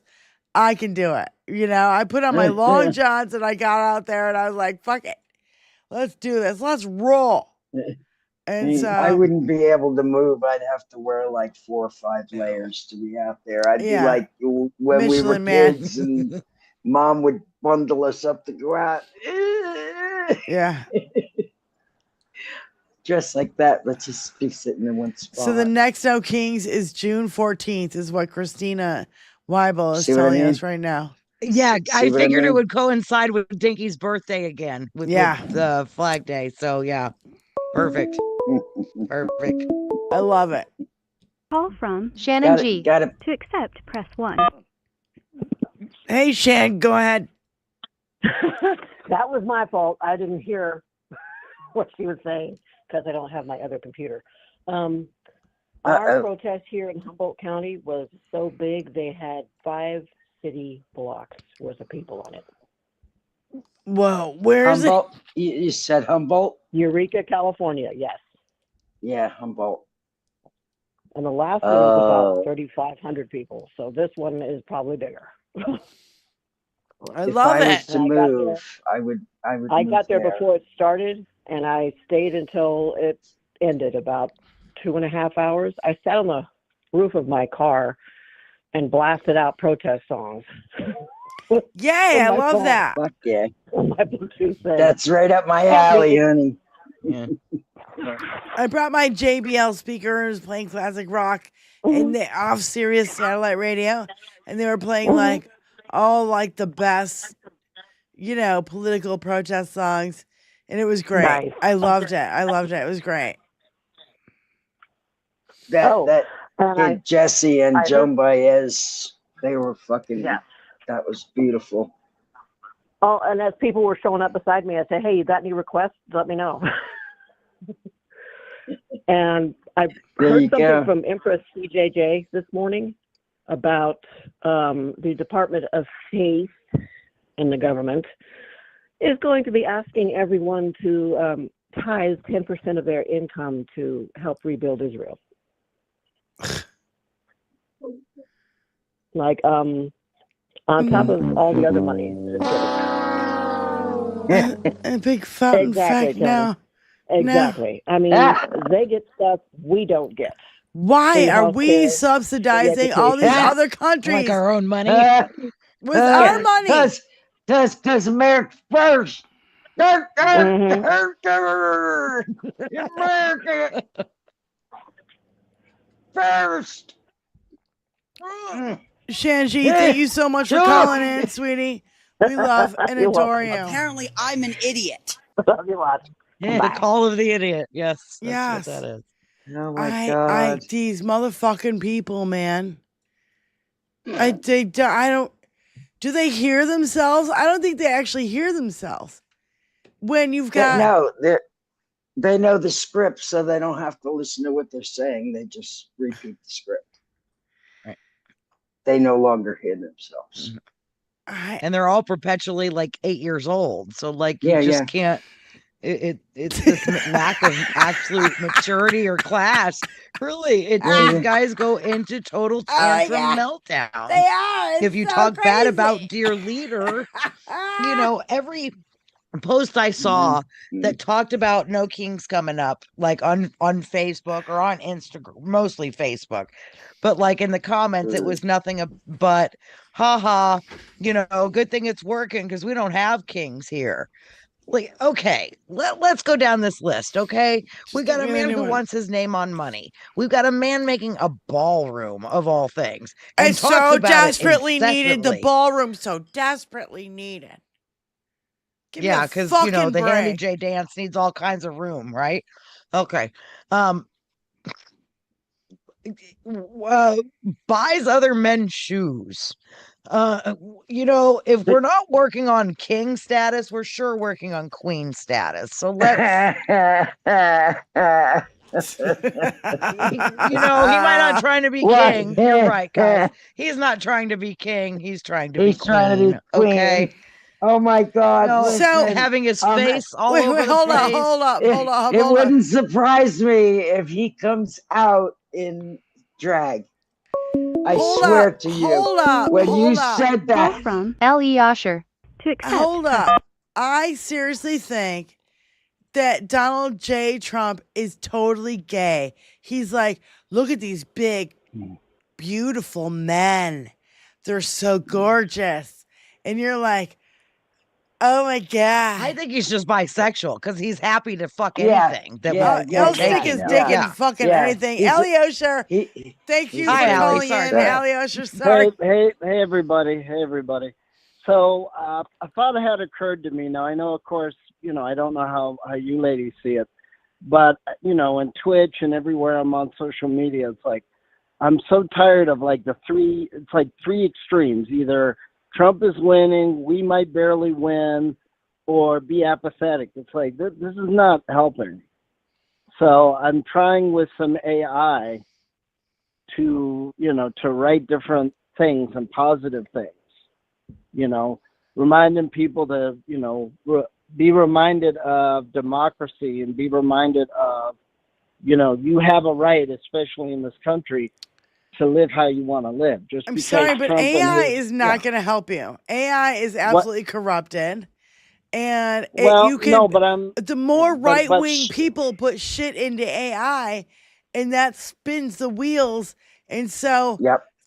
Speaker 2: I can do it. I put on my long johns and I got out there and I was like, fuck it. Let's do this. Let's roll. And so
Speaker 6: I wouldn't be able to move. I'd have to wear like 4 or 5 layers to be out there. I'd be like when we were
Speaker 2: Michelin Man.
Speaker 6: kids and Mom would bundle us up to go out.
Speaker 2: Yeah.
Speaker 6: Just like that. Let's just be sitting in one spot.
Speaker 2: So the next No Kings is June 14th, is what Christina Weibel is
Speaker 6: See what I
Speaker 2: telling
Speaker 6: mean?
Speaker 2: us right now.
Speaker 4: Yeah, I
Speaker 6: what I
Speaker 4: figured it
Speaker 6: mean?
Speaker 4: would coincide with Dinky's birthday again with the Flag Day. So yeah, perfect. Perfect.
Speaker 2: I love it.
Speaker 10: Call from Shannon G.
Speaker 6: Got it.
Speaker 10: To accept, press 1.
Speaker 2: Hey, Shan, go ahead.
Speaker 13: That was my fault. I didn't hear what she was saying because I don't have my other computer. Our protest here in Humboldt County was so big, they had 5 city blocks worth of people on it.
Speaker 2: Whoa, where is
Speaker 6: Humboldt? You said Humboldt?
Speaker 13: Eureka, California, yes.
Speaker 6: Yeah, Humboldt.
Speaker 13: And the last one was about 3,500 people. So this one is probably bigger.
Speaker 2: I
Speaker 6: If
Speaker 2: love
Speaker 6: I
Speaker 2: it.
Speaker 6: was to move, I would.
Speaker 13: I
Speaker 6: move
Speaker 13: got there
Speaker 6: there
Speaker 13: before it started, and I stayed until it ended, about 2.5 hours. I sat on the roof of my car and blasted out protest songs.
Speaker 2: Yay, I love
Speaker 13: phone.
Speaker 2: that.
Speaker 6: Fuck yeah.
Speaker 13: On my Bluetooth thing.
Speaker 6: That's right up my alley, honey.
Speaker 4: Yeah.
Speaker 2: I brought my JBL speaker and was playing classic rock and they off Sirius satellite radio, and they were playing like all like the best, political protest songs, and it was great.
Speaker 13: Nice.
Speaker 2: I loved it. It was great.
Speaker 6: That kid Jesse and
Speaker 13: I
Speaker 6: Joan Baez, they were fucking.
Speaker 13: Yeah.
Speaker 6: That was beautiful.
Speaker 13: Oh, and as people were showing up beside me, I said, "Hey, you got any requests? Let me know." And I heard something from Empress CJJ this morning about the Department of Faith in the government is going to be asking everyone to tithe 10% of their income to help rebuild Israel. Like on top of all the other money.
Speaker 2: A big fountain
Speaker 13: Exactly,
Speaker 2: fact now.
Speaker 13: Exactly.
Speaker 2: No.
Speaker 13: I mean, they get stuff we don't get.
Speaker 2: Why
Speaker 13: Free
Speaker 2: are we
Speaker 13: healthcare,
Speaker 2: subsidizing
Speaker 13: free
Speaker 2: all these
Speaker 13: education.
Speaker 2: other countries
Speaker 4: Like our own money?
Speaker 2: with our money?
Speaker 6: Because America first. America first.
Speaker 2: Shanji, thank you so much for calling in, sweetie. We love and
Speaker 13: You're
Speaker 2: adore
Speaker 13: welcome.
Speaker 2: you.
Speaker 14: Apparently, I'm an idiot.
Speaker 13: Love you lots.
Speaker 4: Yeah,
Speaker 13: Bye.
Speaker 4: the call of the idiot. Yes. That's
Speaker 2: Yes.
Speaker 4: what that is.
Speaker 6: Oh my God.
Speaker 2: These motherfucking people, man. I don't. Do they hear themselves? I don't think they actually hear themselves. When you've got
Speaker 6: they know the script, so they don't have to listen to what they're saying. They just repeat the script.
Speaker 4: Right.
Speaker 6: They no longer hear themselves.
Speaker 4: And they're all perpetually like 8 years old. So like you
Speaker 6: Yeah,
Speaker 4: just
Speaker 6: yeah.
Speaker 4: can't. It's this lack of absolute maturity or class. Really, these guys go into total tantrum meltdown.
Speaker 2: They are.
Speaker 4: If you
Speaker 2: so
Speaker 4: talk bad
Speaker 2: crazy.
Speaker 4: about dear leader, every post I saw that talked about No Kings coming up, like on Facebook or on Instagram, mostly Facebook, but like in the comments, it was nothing but, haha, good thing it's working because we don't have kings here. Like, okay, let's go down this list, okay? We got a man who wants his name on money. We've got a man making a ballroom of all things.
Speaker 2: And
Speaker 4: talks
Speaker 2: so
Speaker 4: about
Speaker 2: desperately
Speaker 4: it
Speaker 2: needed the
Speaker 4: incessantly.
Speaker 2: ballroom, so desperately needed. Give me a
Speaker 4: Because
Speaker 2: fucking
Speaker 4: the Handy
Speaker 2: break.
Speaker 4: J dance needs all kinds of room, right? Okay. buys other men's shoes. If we're not working on king status, we're sure working on queen status. So let's, he might not trying to be king. You're right, guys. He's not trying to be king. He's trying to be queen.
Speaker 6: Trying to be queen.
Speaker 4: Okay.
Speaker 6: Oh my God!
Speaker 2: So
Speaker 4: having his face all over the
Speaker 2: hold
Speaker 4: place.
Speaker 2: hold up.
Speaker 6: It wouldn't surprise me if he comes out in drag. I swear to you.
Speaker 2: Hold up.
Speaker 6: When you said that.
Speaker 10: From L.E. Osher. To accept.
Speaker 2: Hold up. I seriously think that Donald J. Trump is totally gay. He's like, look at these big, beautiful men. They're so gorgeous. And you're like, oh my God.
Speaker 4: I think he's just bisexual because he's happy to fuck
Speaker 6: Yeah,
Speaker 4: anything. That
Speaker 2: He'll stick his dick in fucking anything. Ellie Osher, thank you for calling in. Ellie Osher, sorry.
Speaker 15: Hey, everybody. So a thought had occurred to me. Now, I know, of course, I don't know how you ladies see it, but, in Twitch and everywhere I'm on social media, it's like, I'm so tired of like three extremes. Either Trump is winning, we might barely win, or be apathetic. It's like, this is not helping. So I'm trying with some AI to write different things and positive things, reminding people to, be reminded of democracy and be reminded of, you have a right, especially in this country, to live how you want to live.
Speaker 2: I'm sorry, but AI is not going to help you. AI is absolutely corrupted. And the more right-wing people put shit into AI, and that spins the wheels. And so,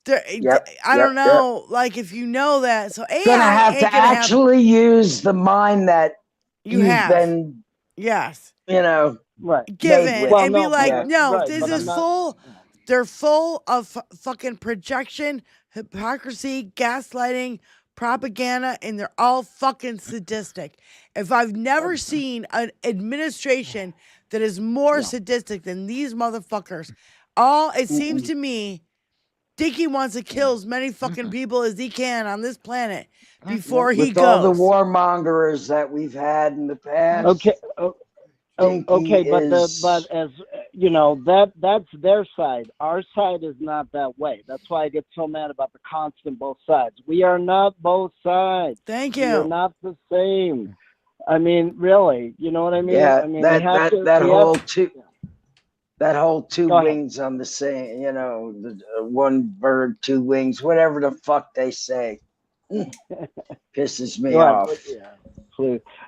Speaker 2: I don't know, like if you know that. So AI
Speaker 6: gonna have to actually use the mind that
Speaker 2: you
Speaker 6: you've
Speaker 2: have
Speaker 6: been,
Speaker 2: given, and be like, no,
Speaker 6: right,
Speaker 2: this is full. They're full of fucking projection, hypocrisy, gaslighting, propaganda, and they're all fucking sadistic. If I've never seen an administration that is more sadistic than these motherfuckers, it seems to me, Dickie wants to kill as many fucking people as he can on this planet before he goes.
Speaker 6: All the warmongers that we've had in the past.
Speaker 15: Okay, but as that's their side. Our side is not that way. That's why I get so mad about the constant both sides. We are not both sides.
Speaker 2: Thank you.
Speaker 15: We are not the same. I mean, really, you know what I mean?
Speaker 6: Yeah,
Speaker 15: I mean,
Speaker 6: that whole two wings on the same, the one bird, two wings, whatever the fuck they say, pisses me off.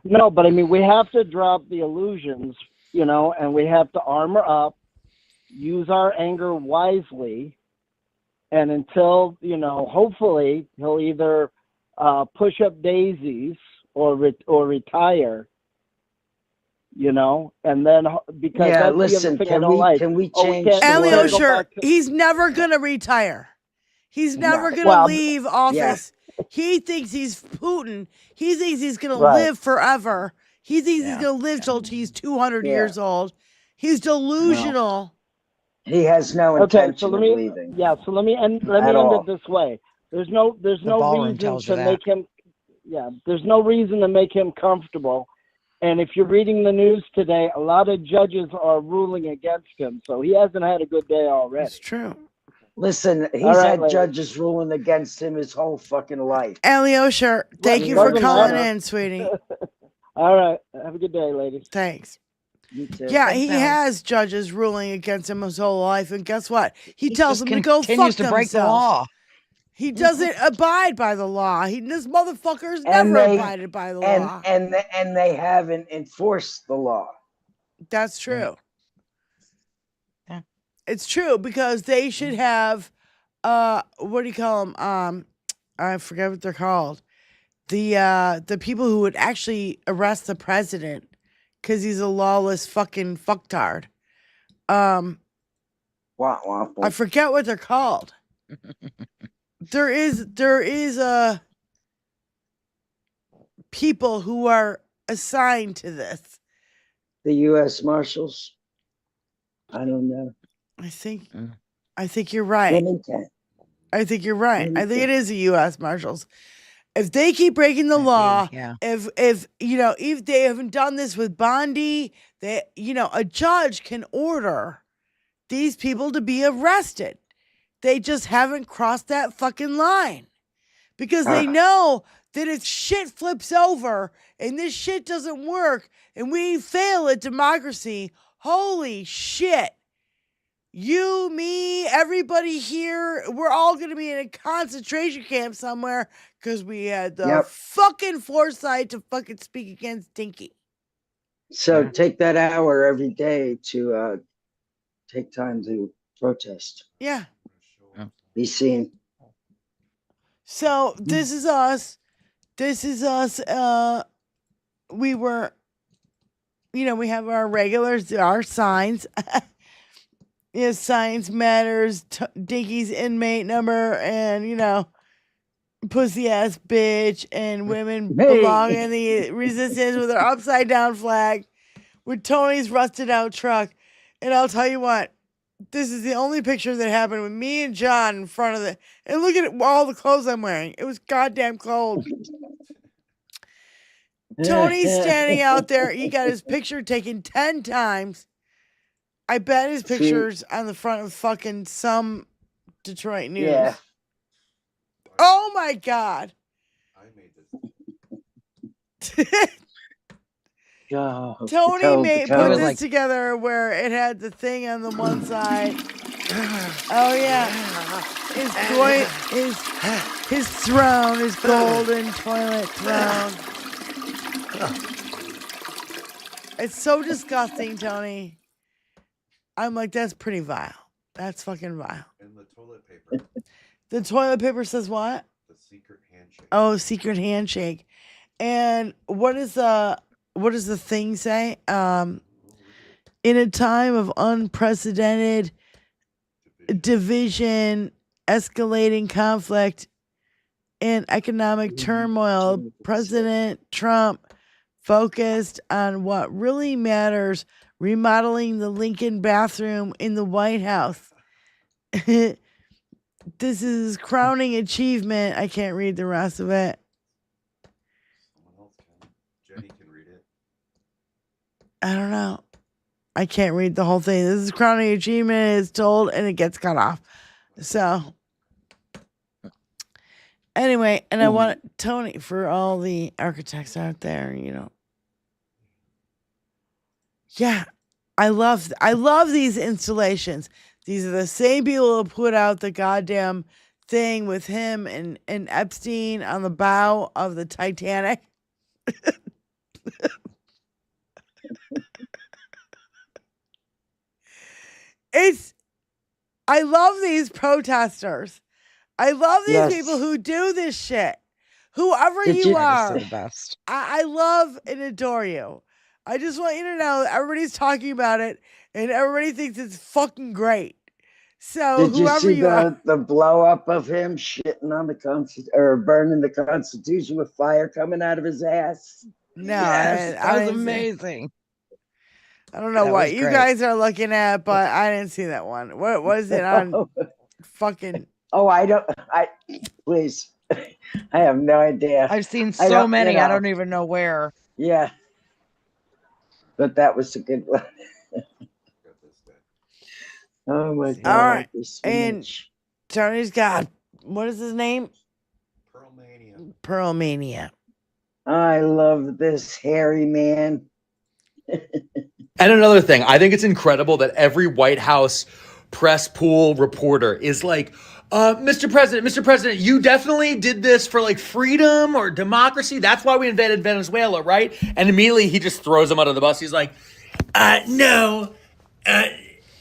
Speaker 15: No, but I mean, we have to drop the illusions, and we have to armor up, use our anger wisely, and until, hopefully he'll either push up daisies or retire, and then because that's
Speaker 6: listen,
Speaker 15: the other thing
Speaker 6: can we change
Speaker 2: Elliot, he's never gonna retire. He's never gonna leave office. He thinks he's Putin. He thinks he's gonna live forever. He thinks he's gonna live till he's 200 years old. He's delusional.
Speaker 6: He has no intention of leaving.
Speaker 15: Yeah, so let me end it this way. There's no reason to make him. Yeah, there's no reason to make him comfortable. And if you're reading the news today, a lot of judges are ruling against him, so he hasn't had a good day already.
Speaker 2: It's true.
Speaker 6: Listen, he's had judges ruling against him his whole fucking life.
Speaker 2: Eliosher, thank you for calling in, sweetie.
Speaker 15: All right. Have a good day, ladies.
Speaker 2: Thanks.
Speaker 6: You too.
Speaker 2: Yeah, he has judges ruling against him his whole life, and guess what? He tells them to go fuck themselves.
Speaker 4: Break the law.
Speaker 2: He doesn't abide by the law. This motherfucker's never abided by the law.
Speaker 6: And they haven't enforced the law.
Speaker 2: That's true. Yeah. It's true because they should have, what do you call them? I forget what they're called. The people who would actually arrest the president because he's a lawless fucking fucktard. I forget what they're called. There is people who are assigned to this.
Speaker 6: The U.S. Marshals? I don't know.
Speaker 2: I think I think you're right. I think you're right. I think it is the U.S. Marshals. If they keep breaking the law, if they haven't done this with Bondi, a judge can order these people to be arrested. They just haven't crossed that fucking line because they know that if shit flips over and this shit doesn't work and we fail at democracy, holy shit. You, me, everybody here, we're all going to be in a concentration camp somewhere because we had the fucking foresight to fucking speak against Dinky.
Speaker 6: So take that hour every day to take time to protest.
Speaker 2: Yeah.
Speaker 6: Be seen.
Speaker 2: So this is us. This is us. We were, we have our regulars, our signs. Science matters, Dinky's inmate number, and, pussy ass bitch, and women belong in the resistance with our upside down flag, with Tony's rusted out truck. And I'll tell you what, this is the only picture that happened with me and John in front of the, and look at all the clothes I'm wearing. It was goddamn cold. Tony's standing out there. He got his picture taken 10 times. I bet his picture's on the front of fucking some Detroit news.
Speaker 6: Yeah.
Speaker 2: Oh my God. Tony put this together where it had the thing on the one side. Oh yeah. His throne, his golden toilet throne. It's so disgusting, Tony. I'm like, that's pretty vile. That's fucking vile.
Speaker 3: And the toilet paper.
Speaker 2: The toilet paper says what?
Speaker 3: The secret handshake.
Speaker 2: Oh, secret handshake. And what does the thing say? In a time of unprecedented division, escalating conflict, and economic turmoil, President Trump focused on what really matters, remodeling the Lincoln bathroom in the White House. This is his crowning achievement. I can't read the rest of it.
Speaker 3: Someone else can. Jenny can read it.
Speaker 2: I don't know. I can't read the whole thing. This is crowning achievement is told and it gets cut off. So anyway, and I want Tony for all the architects out there, Yeah, I love these installations. These are the same people who put out the goddamn thing with him and Epstein on the bow of the Titanic. I love these protesters. I love these people who do this shit. Whoever you are, I love and adore you. I just want you to know that everybody's talking about it and everybody thinks it's fucking great. So
Speaker 6: did you see the blow up of him shitting on the or burning the Constitution with fire coming out of his ass?
Speaker 2: No,
Speaker 4: that was amazing.
Speaker 2: I don't know what you guys are looking at, but I didn't see that one. What was it on? Fucking.
Speaker 6: Oh, please. I have no idea.
Speaker 4: I've seen so many. I don't even know where.
Speaker 6: Yeah. But that was a good one. Oh my God.
Speaker 2: All right. And Tony's got, what is his name? Pearlmania.
Speaker 6: I love this hairy man.
Speaker 16: And another thing, I think it's incredible that every White House press pool reporter is like, Mr. President, you definitely did this for like freedom or democracy. That's why we invaded Venezuela, right? And immediately he just throws them under the bus. He's like, no,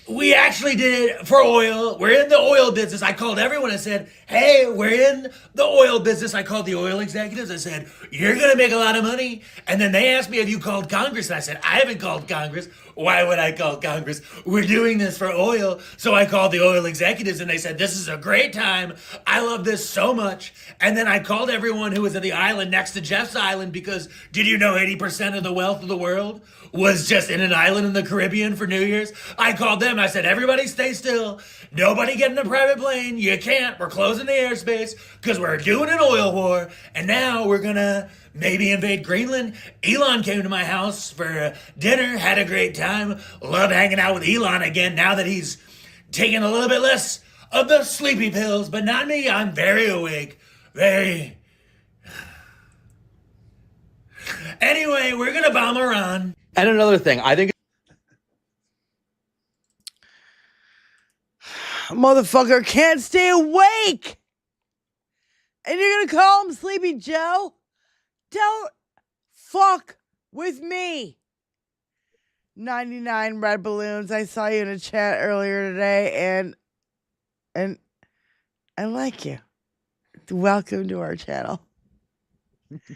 Speaker 16: we actually did it for oil. We're in the oil business. I called everyone and said, hey, we're in the oil business. I called the oil executives. I said, you're going to make a lot of money. And then they asked me, have you called Congress? And I said, I haven't called Congress. why would I call Congress? We're doing this for oil. So I called the oil executives and they said, this is a great time. I love this so much. And then I called everyone who was at the island next to Jeff's island because did you know 80% of the wealth of the world was just in an island in the Caribbean for New Year's? I called them. I said, everybody stay still. Nobody get in a private plane. You can't. We're closing the airspace because we're doing an oil war. And now we're going to maybe invade Greenland. Elon came to my house for dinner, had a great time. Love hanging out with Elon again now that he's taking a little bit less of the sleepy pills, but not me. I'm very awake. Very. Anyway, we're going to bomb Iran. And another thing, I think
Speaker 2: Motherfucker can't stay awake. And you're going to call him Sleepy Joe? Don't fuck with me. 99 red balloons. I saw you in a chat earlier today and I like you. Welcome to our channel.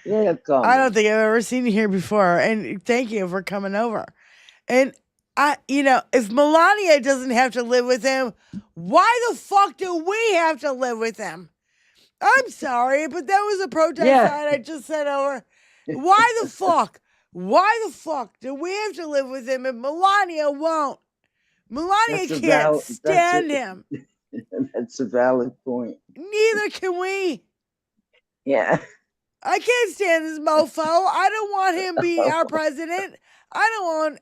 Speaker 6: Welcome.
Speaker 2: I don't think I've ever seen you here before. And thank you for coming over. And if Melania doesn't have to live with him, why the fuck do we have to live with him? I'm sorry, but that was a protest sign I just sent over. Why the fuck? Why the fuck do we have to live with him and Melania won't? Melania can't stand him.
Speaker 6: That's a valid point.
Speaker 2: Neither can we.
Speaker 6: Yeah.
Speaker 2: I can't stand this mofo. I don't want him being our president. I don't want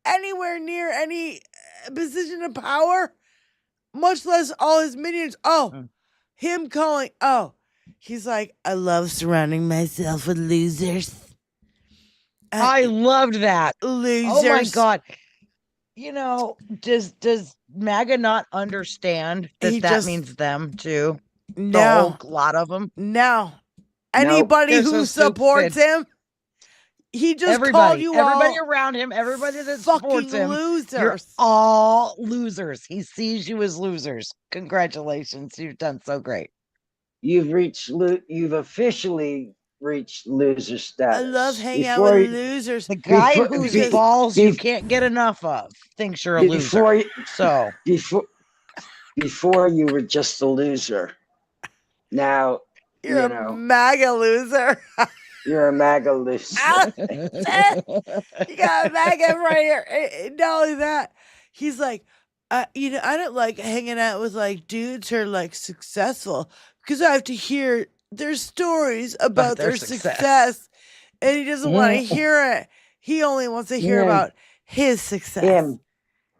Speaker 2: anywhere near any position of power, much less all his minions. Him calling. He's like, I love surrounding myself with losers.
Speaker 4: I loved that.
Speaker 2: Losers.
Speaker 4: Oh my God. Does MAGA not understand that means them too?
Speaker 2: No.
Speaker 4: The whole lot of them?
Speaker 2: No. Anybody who supports him, he just called you
Speaker 4: everybody
Speaker 2: all
Speaker 4: around him, everybody that
Speaker 2: fucking
Speaker 4: supports him.
Speaker 2: losers.
Speaker 4: You're all losers. He sees you as losers. Congratulations. You've done so great.
Speaker 6: You've officially reached loser status.
Speaker 2: I love hanging out with losers.
Speaker 4: The guy whose balls you can't get enough of thinks you're a loser.
Speaker 6: Before you were just a loser. Now,
Speaker 2: you're a MAGA loser.
Speaker 6: You're a MAGA loser.
Speaker 2: You got a MAGA right here. Not only that, he's like, I don't like hanging out with like dudes who are like successful because I have to hear their stories about their success. And he doesn't want to hear it. He only wants to hear about his success.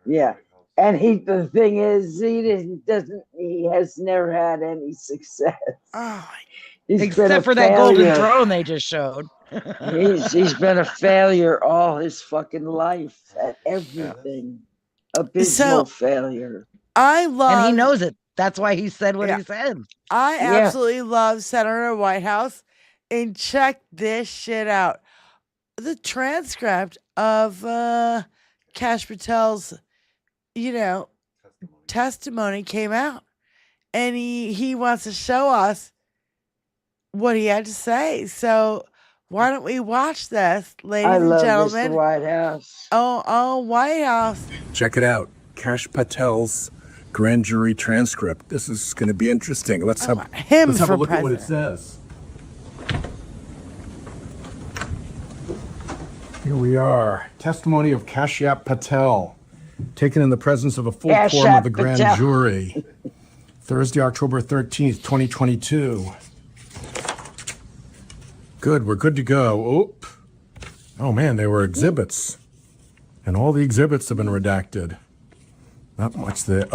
Speaker 6: Yeah. And the thing is, he has never had any success.
Speaker 2: Oh,
Speaker 4: except for that golden throne they just showed.
Speaker 6: he's been a failure all his fucking life at everything. Abysmal failure.
Speaker 4: And he knows it. That's why he said what he said.
Speaker 2: I absolutely love Senator Whitehouse. And check this shit out. The transcript of Kash Patel's, testimony came out. And he wants to show us what he had to say. So why don't we watch this, ladies and gentlemen?
Speaker 6: Mr. Whitehouse.
Speaker 2: Oh, Whitehouse.
Speaker 17: Check it out. Kash Patel's grand jury transcript. This is going to be interesting. Let's have a look at what it says. Here we are. Testimony of Kashyap Patel, taken in the presence of a full quorum of the grand jury. Thursday, October 13th, 2022. Good, we're good to go. Oh man, there were exhibits. And all the exhibits have been redacted. Not much there.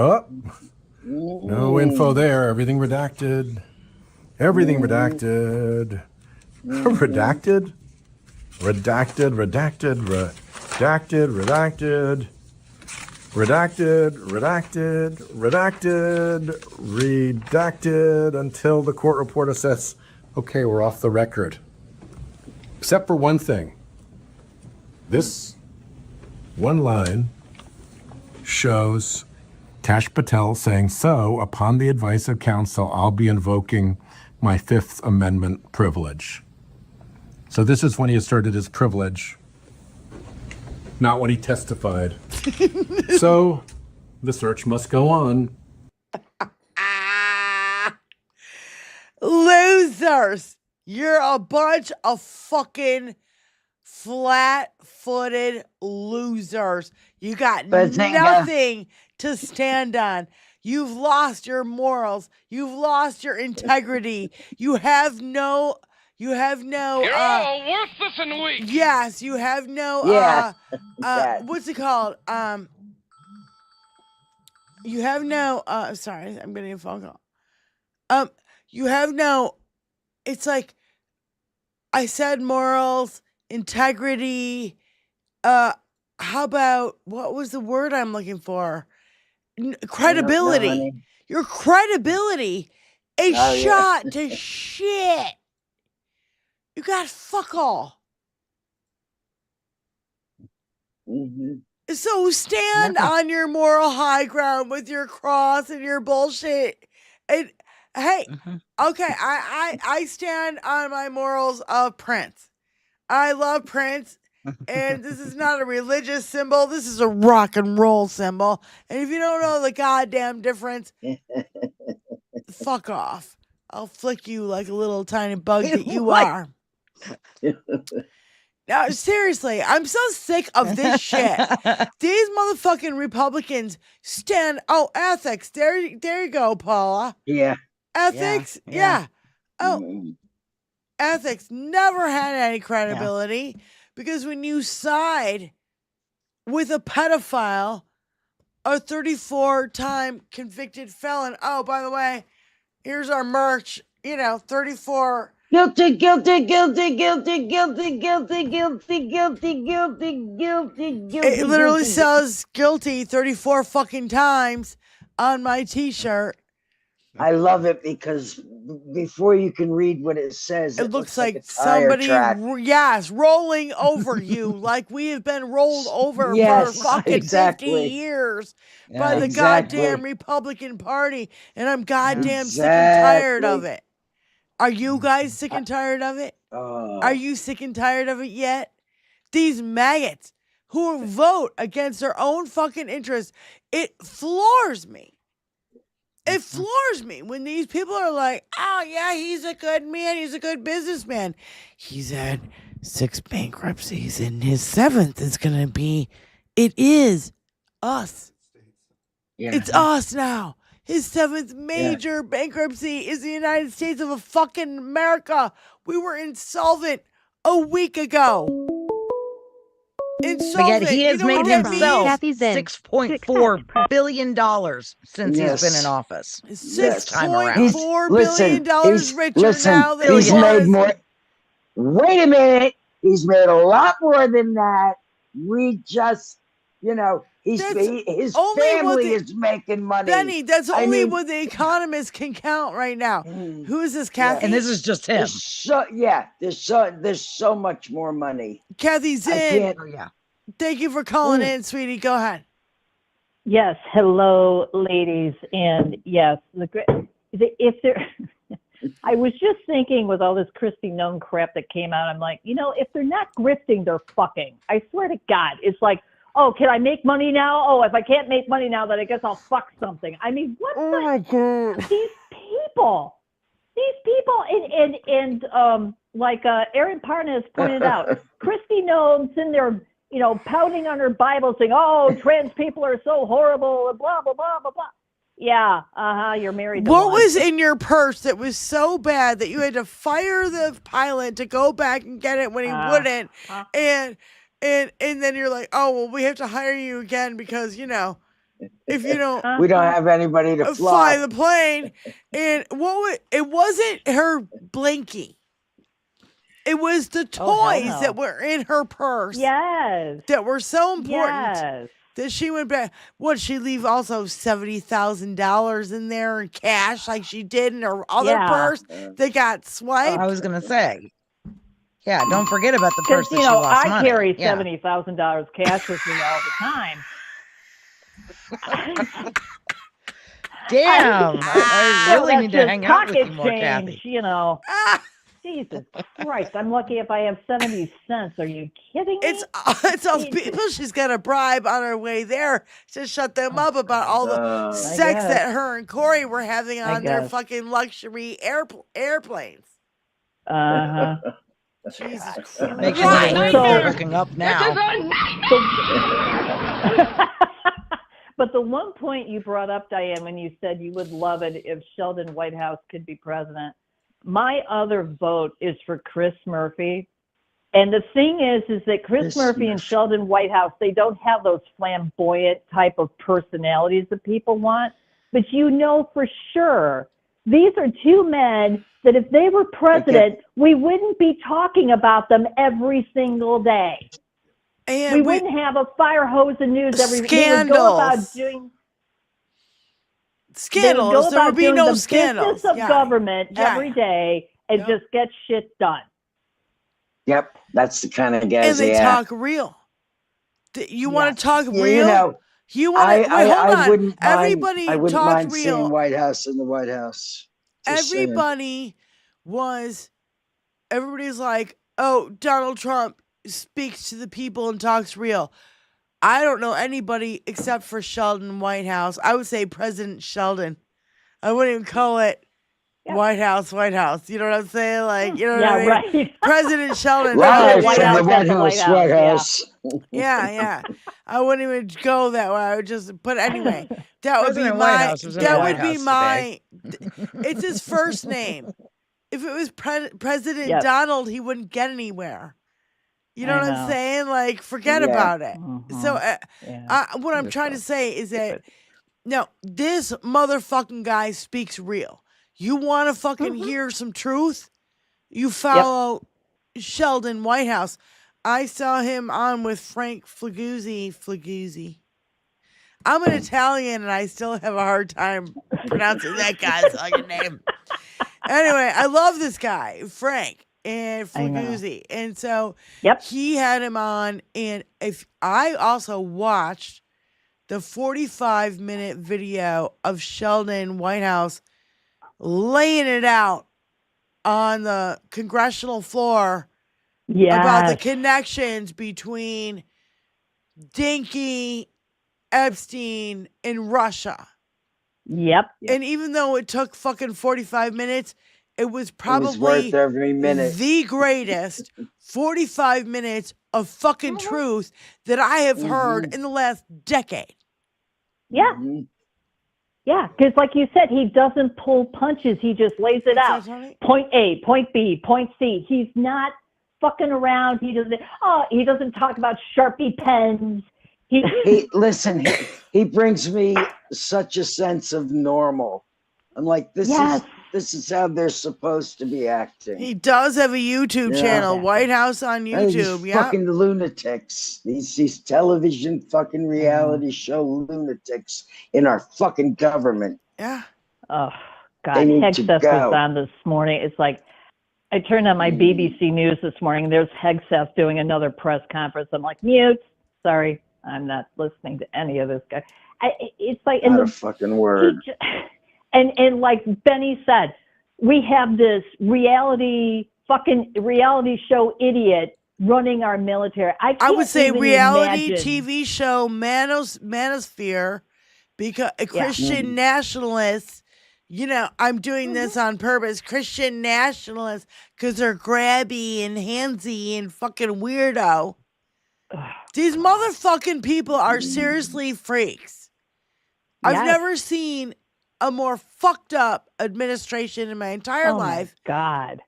Speaker 17: No info there. Everything redacted. Everything redacted. Redacted? Redacted, redacted, redacted, redacted. Redacted, redacted, redacted, redacted until the court reporter says, okay, we're off the record. Except for one thing. This one line shows Kash Patel saying, so, upon the advice of counsel, I'll be invoking my Fifth Amendment privilege. So this is when he asserted his privilege. not when he testified. So, the search must go on.
Speaker 2: Losers! You're a bunch of fucking flat-footed losers. You got nothing to stand on. You've lost your morals. You've lost your integrity. You have no. You're all
Speaker 5: worthless and weak.
Speaker 2: Yes, you have no. What's it called? You have no. Sorry, I'm getting a phone call. You have no. It's like I said, morals, integrity. How about what was the word I'm looking for? Credibility. Your credibility is shot to shit. You got fuck all. So stand on your moral high ground with your cross and your bullshit. And hey, okay, I stand on my morals of Prince. I love Prince. And this is not a religious symbol. This is a rock and roll symbol. And if you don't know the goddamn difference, fuck off. I'll flick you like a little tiny bug that you are. Now, seriously, I'm so sick of this shit. These motherfucking Republicans stand. Oh, ethics. There you go, Paula.
Speaker 6: Yeah.
Speaker 2: Ethics. Yeah. Oh, ethics never had any credibility because when you side with a pedophile, a 34-time convicted felon. Oh, by the way, here's our merch. 34.
Speaker 6: Guilty, guilty, guilty, guilty, guilty, guilty, guilty, guilty, guilty, guilty, guilty.
Speaker 2: It literally says guilty 34 fucking times on my t-shirt.
Speaker 6: I love it because before you can read what it says,
Speaker 2: it looks like somebody, rolling over you like we have been rolled over for fucking 50 years by the goddamn Republican Party. And I'm goddamn sick and tired of it. Are you guys sick and tired of it? Are you sick and tired of it yet? These maggots who vote against their own fucking interests, it floors me. It floors me when these people are like, oh, yeah, he's a good man. He's a good businessman. He's had 6 bankruptcies, and his 7th is going to be, it is us. Yeah. It's us now. His 7th major bankruptcy is the United States of a fucking America. We were insolvent a week ago. Insolvent.
Speaker 4: But yet he has made himself $6.4 billion since he's been in office.
Speaker 2: $6.4 billion richer now than
Speaker 6: he's made more. Wait a minute. He's made a lot more than that. We just, his family is making money.
Speaker 2: Benny, that's only what the economists can count right now. Who is this, Kathy?
Speaker 4: And this is just him.
Speaker 6: There's so much more money.
Speaker 2: Kathy Zinn. Thank you for calling in, sweetie. Go ahead.
Speaker 18: Yes. Hello, ladies. And yes, if there, I was just thinking with all this Christy Nunn crap that came out, I'm like, if they're not grifting, they're fucking. I swear to God, it's like, oh, can I make money now? Oh, if I can't make money now, then I guess I'll fuck something. I mean, what
Speaker 2: my God.
Speaker 18: These people, and like Aaron Parnas pointed out, Christy Noem's in there, pouting on her Bible saying, oh, trans people are so horrible, and blah, blah, blah, blah, blah. Yeah, you're married to
Speaker 2: What
Speaker 18: one.
Speaker 2: was in your purse that was so bad that you had to fire the pilot to go back and get it when he wouldn't? And then you're like, oh, well, we have to hire you again because, if you don't...
Speaker 6: we don't have anybody to
Speaker 2: fly the plane. And it wasn't her blinky. It was the toys that were in her purse.
Speaker 18: Yes.
Speaker 2: That were so important that she went back. Would she leave also $70,000 in there in cash like she did in her other purse that got swiped?
Speaker 4: I was going to say. Yeah, don't forget about the purse that she lost money.
Speaker 18: I carry $70,000 cash with me all the time.
Speaker 4: Damn, I really need to hang out with you more, Kathy.
Speaker 18: Jeez, Jesus Christ! I'm lucky if I have 70 cents. Are you kidding me?
Speaker 2: It's all people she's got to bribe on her way there to shut them up about all the sex that her and Corey were having on their fucking luxury airplanes. Jesus Christ!
Speaker 4: Make sure they're hooking up now.
Speaker 18: But the one point you brought up, Diane, when you said you would love it if Sheldon Whitehouse could be president, my other vote is for Chris Murphy. And the thing is that Chris Murphy and Sheldon Whitehouse, they don't have those flamboyant type of personalities that people want. But you know for sure, these are two men that if they were president, we wouldn't be talking about them every single day. And we wouldn't have a fire hose of news every day. They would go about doing
Speaker 2: scandals. There would be no scandals.
Speaker 18: Business of government every day and just get shit done.
Speaker 6: Yep, that's the kind of guys.
Speaker 2: And they talk real. You want to talk real? You want to? Hold on. Everybody
Speaker 6: I wouldn't
Speaker 2: talked
Speaker 6: mind
Speaker 2: real.
Speaker 6: seeing White House in the White House.
Speaker 2: Everybody's like, oh, Donald Trump speaks to the people and talks real. I don't know anybody except for Sheldon Whitehouse. I would say President Sheldon. I wouldn't even call it White House. You know what I'm saying? Like, you know what I mean?
Speaker 18: Right.
Speaker 2: President Sheldon.
Speaker 6: Right, from the White House.
Speaker 2: Yeah. I wouldn't even go that way. I would just, but anyway, that would be my, it's his first name. If it was President Donald, he wouldn't get anywhere. You know what I'm saying? Like, forget about it. So what I'm trying to say is that, no, this motherfucking guy speaks real. You want to fucking hear some truth? You follow Sheldon Whitehouse. I saw him on with Frank Flaguzzi. I'm an Italian, and I still have a hard time pronouncing that guy's fucking name. Anyway, I love this guy, Frank and Flaguzzi. And so he had him on. And if I also watched the 45-minute video of Sheldon Whitehouse laying it out on the congressional floor about the connections between Dinky, Epstein, and Russia.
Speaker 18: Yep.
Speaker 2: And even though it took fucking 45 minutes, it was probably
Speaker 6: worth every minute.
Speaker 2: The greatest 45 minutes of fucking truth that I have heard in the last decade.
Speaker 18: Yeah. Yeah, because like you said, he doesn't pull punches. He just lays it out. Point A, point B, point C. He's not fucking around. He doesn't talk about Sharpie pens.
Speaker 6: Listen, he brings me such a sense of normal. I'm like, this is how they're supposed to be acting.
Speaker 2: He does have a YouTube channel, White House on YouTube.
Speaker 6: These fucking lunatics. These television fucking reality show lunatics in our fucking government.
Speaker 2: Yeah.
Speaker 18: Oh, God. Hegseth was on this morning. It's like, I turned on my BBC News this morning. There's Hegseth doing another press conference. I'm like, mute. Sorry. I'm not listening to any of this guy. It's like
Speaker 6: not a fucking word.
Speaker 18: And like Benny said, we have this reality show idiot running our military. I
Speaker 2: would say reality
Speaker 18: imagine.
Speaker 2: TV show manosphere, because a Christian nationalists. You know, I'm doing this on purpose. Christian nationalists, because they're grabby and handsy and fucking weirdo. These motherfucking people are seriously freaks. I've never seen a more fucked up administration in my entire life.
Speaker 18: God.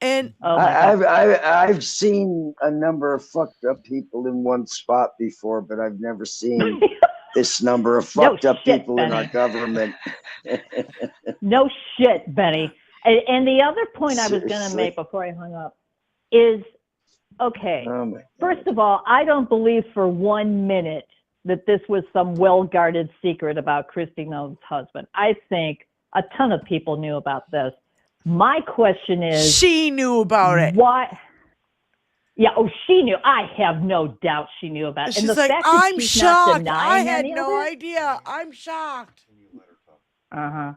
Speaker 2: And
Speaker 6: I've seen a number of fucked up people in one spot before, but I've never seen this number of fucked up people in our government.
Speaker 18: No shit, Benny. And the other point I was going to make before I hung up is, okay, first of all, I don't believe for 1 minute that this was some well-guarded secret about Kristi Noem's husband. I think a ton of people knew about this. My question is...
Speaker 2: She knew about it.
Speaker 18: Why? Yeah, she knew. I have no doubt she knew about it.
Speaker 2: She's
Speaker 18: and the
Speaker 2: like,
Speaker 18: fact that
Speaker 2: I'm
Speaker 18: she's
Speaker 2: shocked.
Speaker 18: not
Speaker 2: I had
Speaker 18: any
Speaker 2: no
Speaker 18: of it,
Speaker 2: idea. I'm shocked.
Speaker 18: Uh-huh.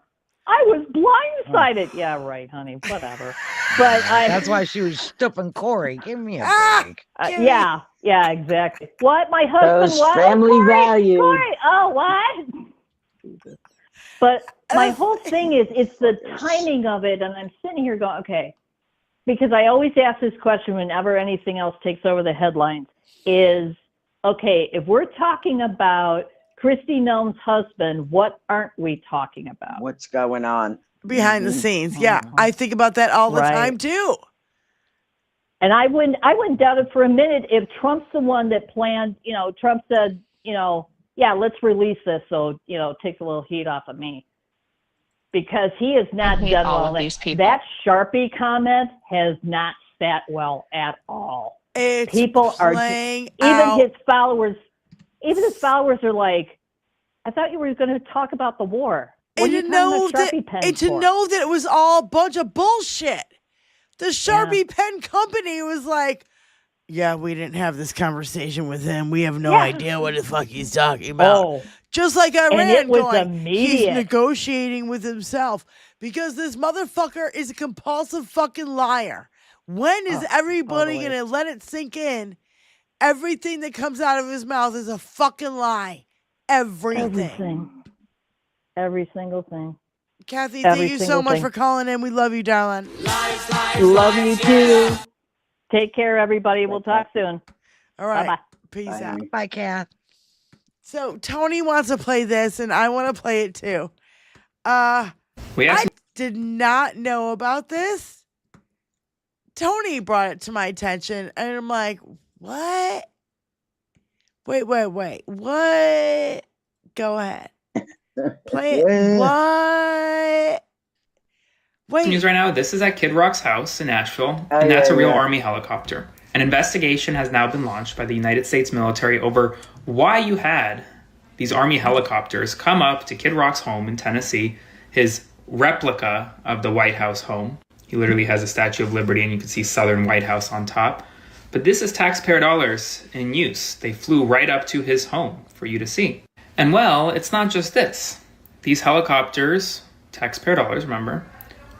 Speaker 18: I was blindsided. Yeah, right, honey. Whatever. But
Speaker 4: that's why she was stooping Corey. Give me a break.
Speaker 18: Yeah, exactly. What? My husband?
Speaker 6: Those
Speaker 18: What?
Speaker 6: family
Speaker 18: Corey,
Speaker 6: values.
Speaker 18: Corey. Oh, what? But my whole thing is, it's the timing of it, and I'm sitting here going, okay, because I always ask this question whenever anything else takes over the headlines. Is okay, if we're talking about Kristi Noem's husband, what aren't we talking about?
Speaker 6: What's going on
Speaker 2: behind the scenes? Yeah, I think about that all the time too.
Speaker 18: And I wouldn't doubt it for a minute if Trump's the one that planned. Trump said, yeah, let's release this, so it takes a little heat off of me, because he has not done
Speaker 19: all
Speaker 18: well.
Speaker 19: of these people.
Speaker 18: That Sharpie comment has not sat well at all.
Speaker 2: It's
Speaker 18: people
Speaker 2: playing
Speaker 18: even his followers are like, I thought you were going to talk about the war. What
Speaker 2: And
Speaker 18: are you
Speaker 2: to
Speaker 18: talking
Speaker 2: know
Speaker 18: about Sharpie pens
Speaker 2: and to
Speaker 18: for?
Speaker 2: know that it was all a bunch of bullshit. The Sharpie pen company was like, yeah, we didn't have this conversation with him. We have no idea what the fuck he's talking about. Just like Iran,
Speaker 18: and it was
Speaker 2: going, he's
Speaker 18: immediate.
Speaker 2: negotiating with himself, because this motherfucker is a compulsive fucking liar. When is everybody going to let it sink in? Everything that comes out of his mouth is a fucking lie. Everything.
Speaker 18: Every single thing.
Speaker 2: Kathy, thank you so much for calling in. We love you, darling.
Speaker 18: Love you too. Take care, everybody. We'll talk soon.
Speaker 2: All right.
Speaker 18: Bye-bye.
Speaker 2: Peace out.
Speaker 4: Bye, Kath.
Speaker 2: So Tony wants to play this, and I want to play it too. I did not know about this. Tony brought it to my attention, and I'm like, what? Wait. What? Go ahead. Play it. What? Wait.
Speaker 19: News right now. This is at Kid Rock's house in Nashville, and that's a real Army helicopter. An investigation has now been launched by the United States military over why you had these Army helicopters come up to Kid Rock's home in Tennessee, his replica of the White House home. He literally has a Statue of Liberty, and you can see Southern White House on top. But this is taxpayer dollars in use. They flew right up to his home for you to see. And well, it's not just this. These helicopters, taxpayer dollars, remember,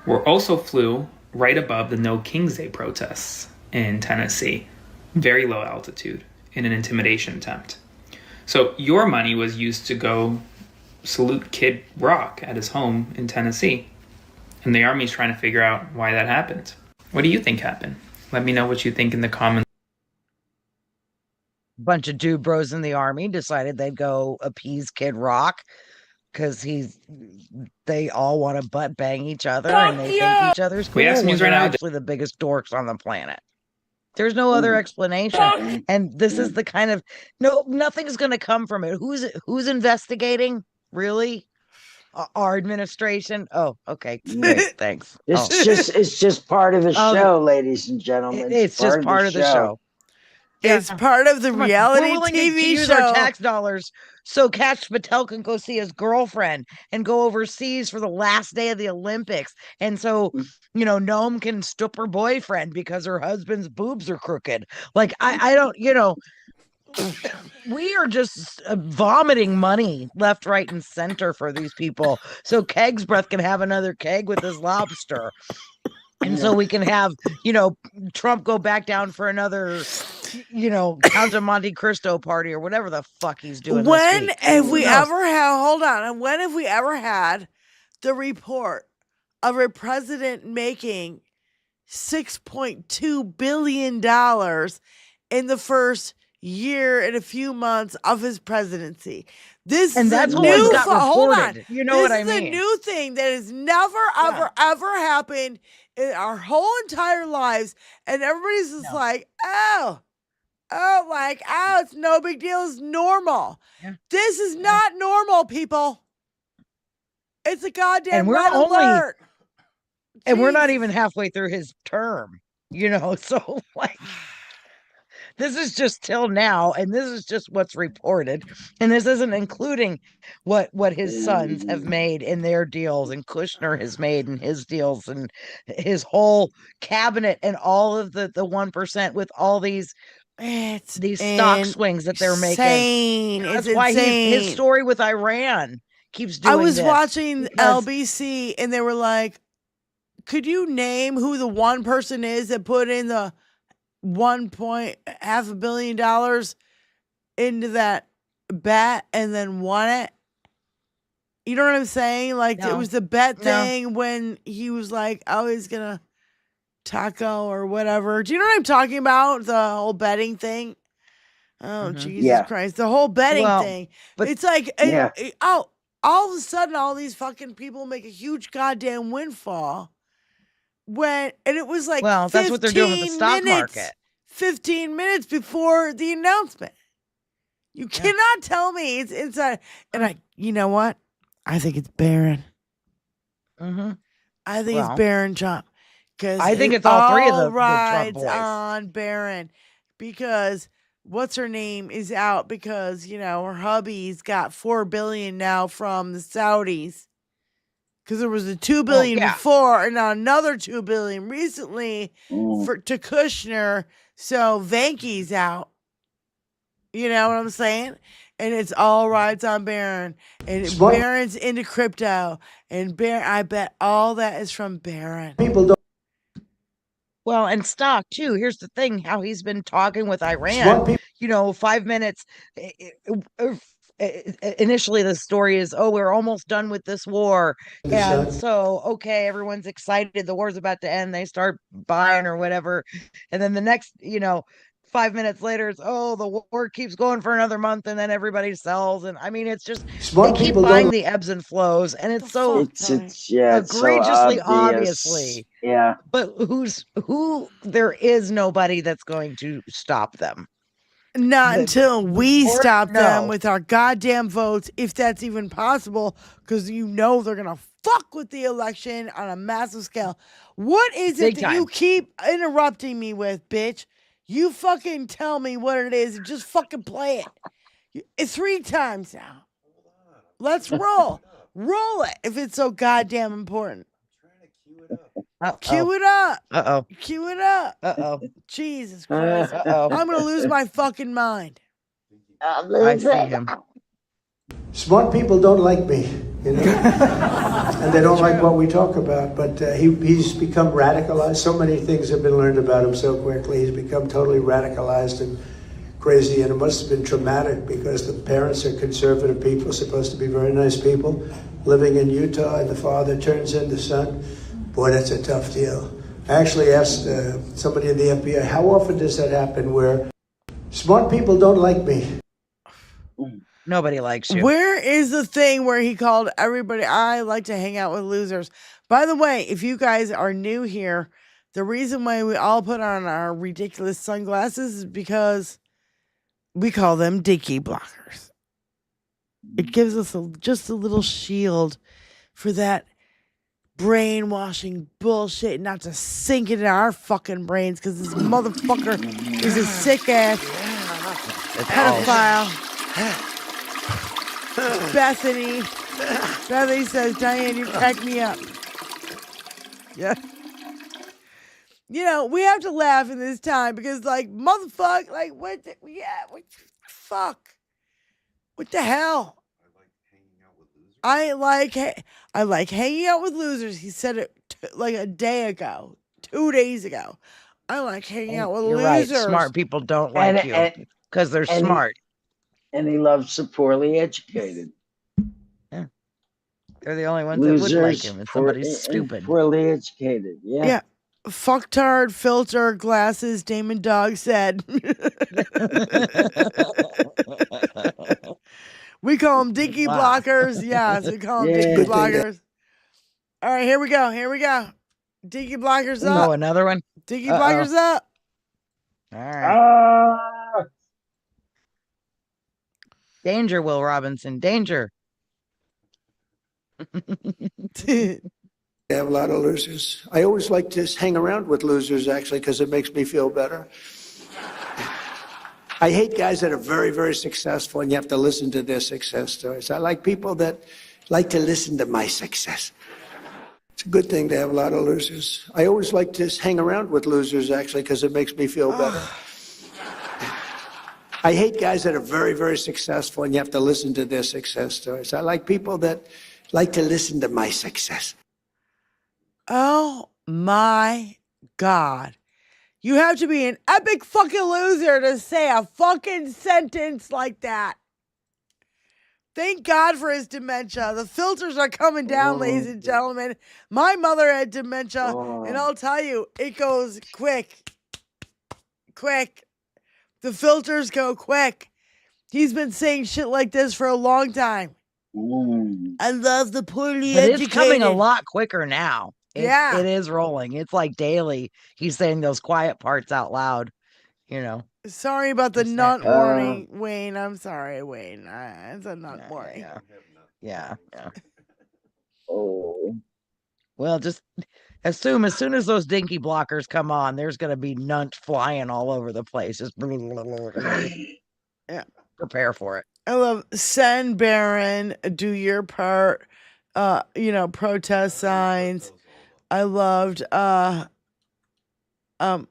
Speaker 19: also flew right above the No King's Day protests in Tennessee, very low altitude, in an intimidation attempt. So your money was used to go salute Kid Rock at his home in Tennessee. And the Army's trying to figure out why that happened. What do you think happened? Let me know what you think in the comments.
Speaker 4: Bunch of dude bros in the Army decided they'd go appease Kid Rock because they all want to butt bang each other and they think each other's cool.
Speaker 19: We have some news
Speaker 4: when
Speaker 19: right
Speaker 4: they're
Speaker 19: now.
Speaker 4: actually the biggest dorks on the planet. There's no other explanation. And this is the kind of nothing's going to come from it. Who's investigating? Really? Our administration? Oh, okay. Great, thanks.
Speaker 6: It's just part of the show, ladies and gentlemen.
Speaker 4: It's just part of the show.
Speaker 2: It's part of the reality
Speaker 4: We're willing
Speaker 2: TV
Speaker 4: to use
Speaker 2: show.
Speaker 4: our tax dollars so Kash Patel can go see his girlfriend and go overseas for the last day of the Olympics. And so, Noam can stoop her boyfriend because her husband's boobs are crooked. Like, I don't, we are just vomiting money left, right, and center for these people. So Keg's breath can have another keg with his lobster. And so we can have, Trump go back down for another, Count of Monte Cristo party or whatever the fuck he's doing.
Speaker 2: When
Speaker 4: this week.
Speaker 2: have we ever had, hold on, when have we ever had the report of a president making $6.2 billion in the first year and a few months of his presidency? This
Speaker 4: and
Speaker 2: is
Speaker 4: that's
Speaker 2: a
Speaker 4: what
Speaker 2: new
Speaker 4: got
Speaker 2: hold on.
Speaker 4: reported. You know what I
Speaker 2: This is
Speaker 4: mean?
Speaker 2: a new thing that has never, ever happened in our whole entire lives. And everybody's just like, it's no big deal. It's normal. Yeah. This is not normal, people. It's a goddamn red alert.
Speaker 4: And we're not even halfway through his term, so like this is just till now, and this is just what's reported, and this isn't including what his sons have made in their deals, and Kushner has made in his deals, and his whole cabinet, and all of the 1% with all these stock swings that they're making.
Speaker 2: It's
Speaker 4: That's why
Speaker 2: insane.
Speaker 4: his story with Iran keeps doing
Speaker 2: I was
Speaker 4: this
Speaker 2: watching
Speaker 4: because-
Speaker 2: LBC and they were like, could you name who the one person is that put in the $1.5 billion into that bet and then won it? You know what I'm saying? Like, it
Speaker 4: No.
Speaker 2: was the bet
Speaker 4: No.
Speaker 2: thing when he was like, oh, he's gonna taco or whatever. Do you know what I'm talking about? The whole betting thing? Oh, Jesus
Speaker 6: Yeah.
Speaker 2: Christ. The whole betting
Speaker 4: Well,
Speaker 2: thing.
Speaker 4: but-
Speaker 2: It's like,
Speaker 6: Yeah.
Speaker 2: oh, all of a sudden, all these fucking people make a huge goddamn windfall. And it was like,
Speaker 4: Well, that's what they're doing with the
Speaker 2: 15
Speaker 4: stock
Speaker 2: minutes,
Speaker 4: market.
Speaker 2: 15 minutes before the announcement. You cannot tell me it's inside. And you know what? I think it's Barron.
Speaker 4: Mm-hmm.
Speaker 2: I think
Speaker 4: Well,
Speaker 2: it's Barron Trump. Because
Speaker 4: I think it's all three of the Trump
Speaker 2: rides
Speaker 4: boys.
Speaker 2: on Barron. Because what's her name is out because, her hubby's got $4 billion now from the Saudis. Because there was a $2 billion
Speaker 4: yeah.
Speaker 2: before and now another $2 billion recently to Kushner. So Vanke's out. You know what I'm saying? And it's all rides on Barron. And Barron's into crypto. And I bet all that is from Barron.
Speaker 15: People don't.
Speaker 4: Well, and stock too. Here's the thing: how he's been talking with Iran. 5 minutes. Initially, the story is, "Oh, we're almost done with this war," and so okay, everyone's excited. The war's about to end. They start buying or whatever, and then the next, 5 minutes later, it's the war keeps going for another month, and then everybody sells. And I mean, it's just they keep buying the ebbs and flows, and it's so
Speaker 6: It's so
Speaker 4: egregiously,
Speaker 6: obvious.
Speaker 4: obviously.
Speaker 6: Yeah.
Speaker 4: But who? There is nobody that's going to stop them.
Speaker 2: Not until we
Speaker 4: or
Speaker 2: stop them
Speaker 4: no.
Speaker 2: with our goddamn votes, if that's even possible, because they're going to fuck with the election on a massive scale. What is it
Speaker 4: Big
Speaker 2: that you
Speaker 4: time.
Speaker 2: keep interrupting me with, bitch? You fucking tell me what it is and just fucking play it. It's 3 times now. Let's roll. Roll it if it's so goddamn important. Cue it up.
Speaker 4: Uh-oh.
Speaker 2: Cue it up.
Speaker 4: Uh-oh.
Speaker 2: Jesus Christ.
Speaker 4: Uh-oh.
Speaker 2: I'm going to lose my fucking mind.
Speaker 4: I see him.
Speaker 15: Smart people don't like me, and they don't like what we talk about. But he's become radicalized. So many things have been learned about him so quickly. He's become totally radicalized and crazy, and it must have been traumatic because the parents are conservative people, supposed to be very nice people, living in Utah, and the father turns into son. Boy, that's a tough deal. I actually asked somebody in the FBI, how often does that happen where smart people don't like me?
Speaker 4: Nobody likes you.
Speaker 2: Where is the thing where he called everybody, I like to hang out with losers? By the way, if you guys are new here, the reason why we all put on our ridiculous sunglasses is because we call them dicky blockers. It gives us just a little shield for that brainwashing bullshit not to sink into our fucking brains because this motherfucker is a sick ass pedophile. Bethany says, Diane, you crack me up. Yeah. We have to laugh in this time because, motherfucker, what the fuck? What the hell? I like hanging out with losers. He said it a day ago, 2 days ago. I like hanging out with
Speaker 4: You're
Speaker 2: losers.
Speaker 4: right. Smart people don't like you because they're smart.
Speaker 6: And he loves the poorly educated.
Speaker 4: Yeah. They're the only ones that would like him if somebody's stupid.
Speaker 6: Poorly educated. Yeah.
Speaker 2: Yeah. Fucktard, filter, glasses, Damon Dog said. We call them dicky blockers. Yes, we call them dicky blockers. All right, here we go. Dicky blockers up.
Speaker 4: Oh, another one?
Speaker 2: Dicky blockers up.
Speaker 4: All right. Danger, Will Robinson. Danger.
Speaker 15: I have a lot of losers. I always like to hang around with losers, actually, because it makes me feel better. I hate guys that are very, very successful and you have to listen to their success stories. I like people that like to listen to my success. It's a good thing to have a lot of losers. I always like to hang around with losers, actually, because it makes me feel better.
Speaker 20: I hate guys that are very, very successful and you have to listen to their success stories. I like people that like to listen to my success.
Speaker 2: Oh my God. You have to be an epic fucking loser to say a fucking sentence like that. Thank God for his dementia. The filters are coming down, ladies and gentlemen. My mother had dementia, and I'll tell you, it goes quick. Quick. The filters go quick. He's been saying shit like this for a long time. I love the poorly
Speaker 4: But
Speaker 2: educated.
Speaker 4: it's coming a lot quicker now.
Speaker 2: Yeah.
Speaker 4: It is rolling. It's like daily. He's saying those quiet parts out loud, you know.
Speaker 2: Sorry about the nut warning, Wayne. I'm sorry, Wayne. It's a nut warning.
Speaker 4: Yeah. Oh. Well, just assume as soon as those dinky blockers come on, there's going to be nunt flying all over the place. Just
Speaker 2: yeah.
Speaker 4: Prepare for it.
Speaker 2: I love send Baron, do your part. Protest signs. I loved
Speaker 3: I got a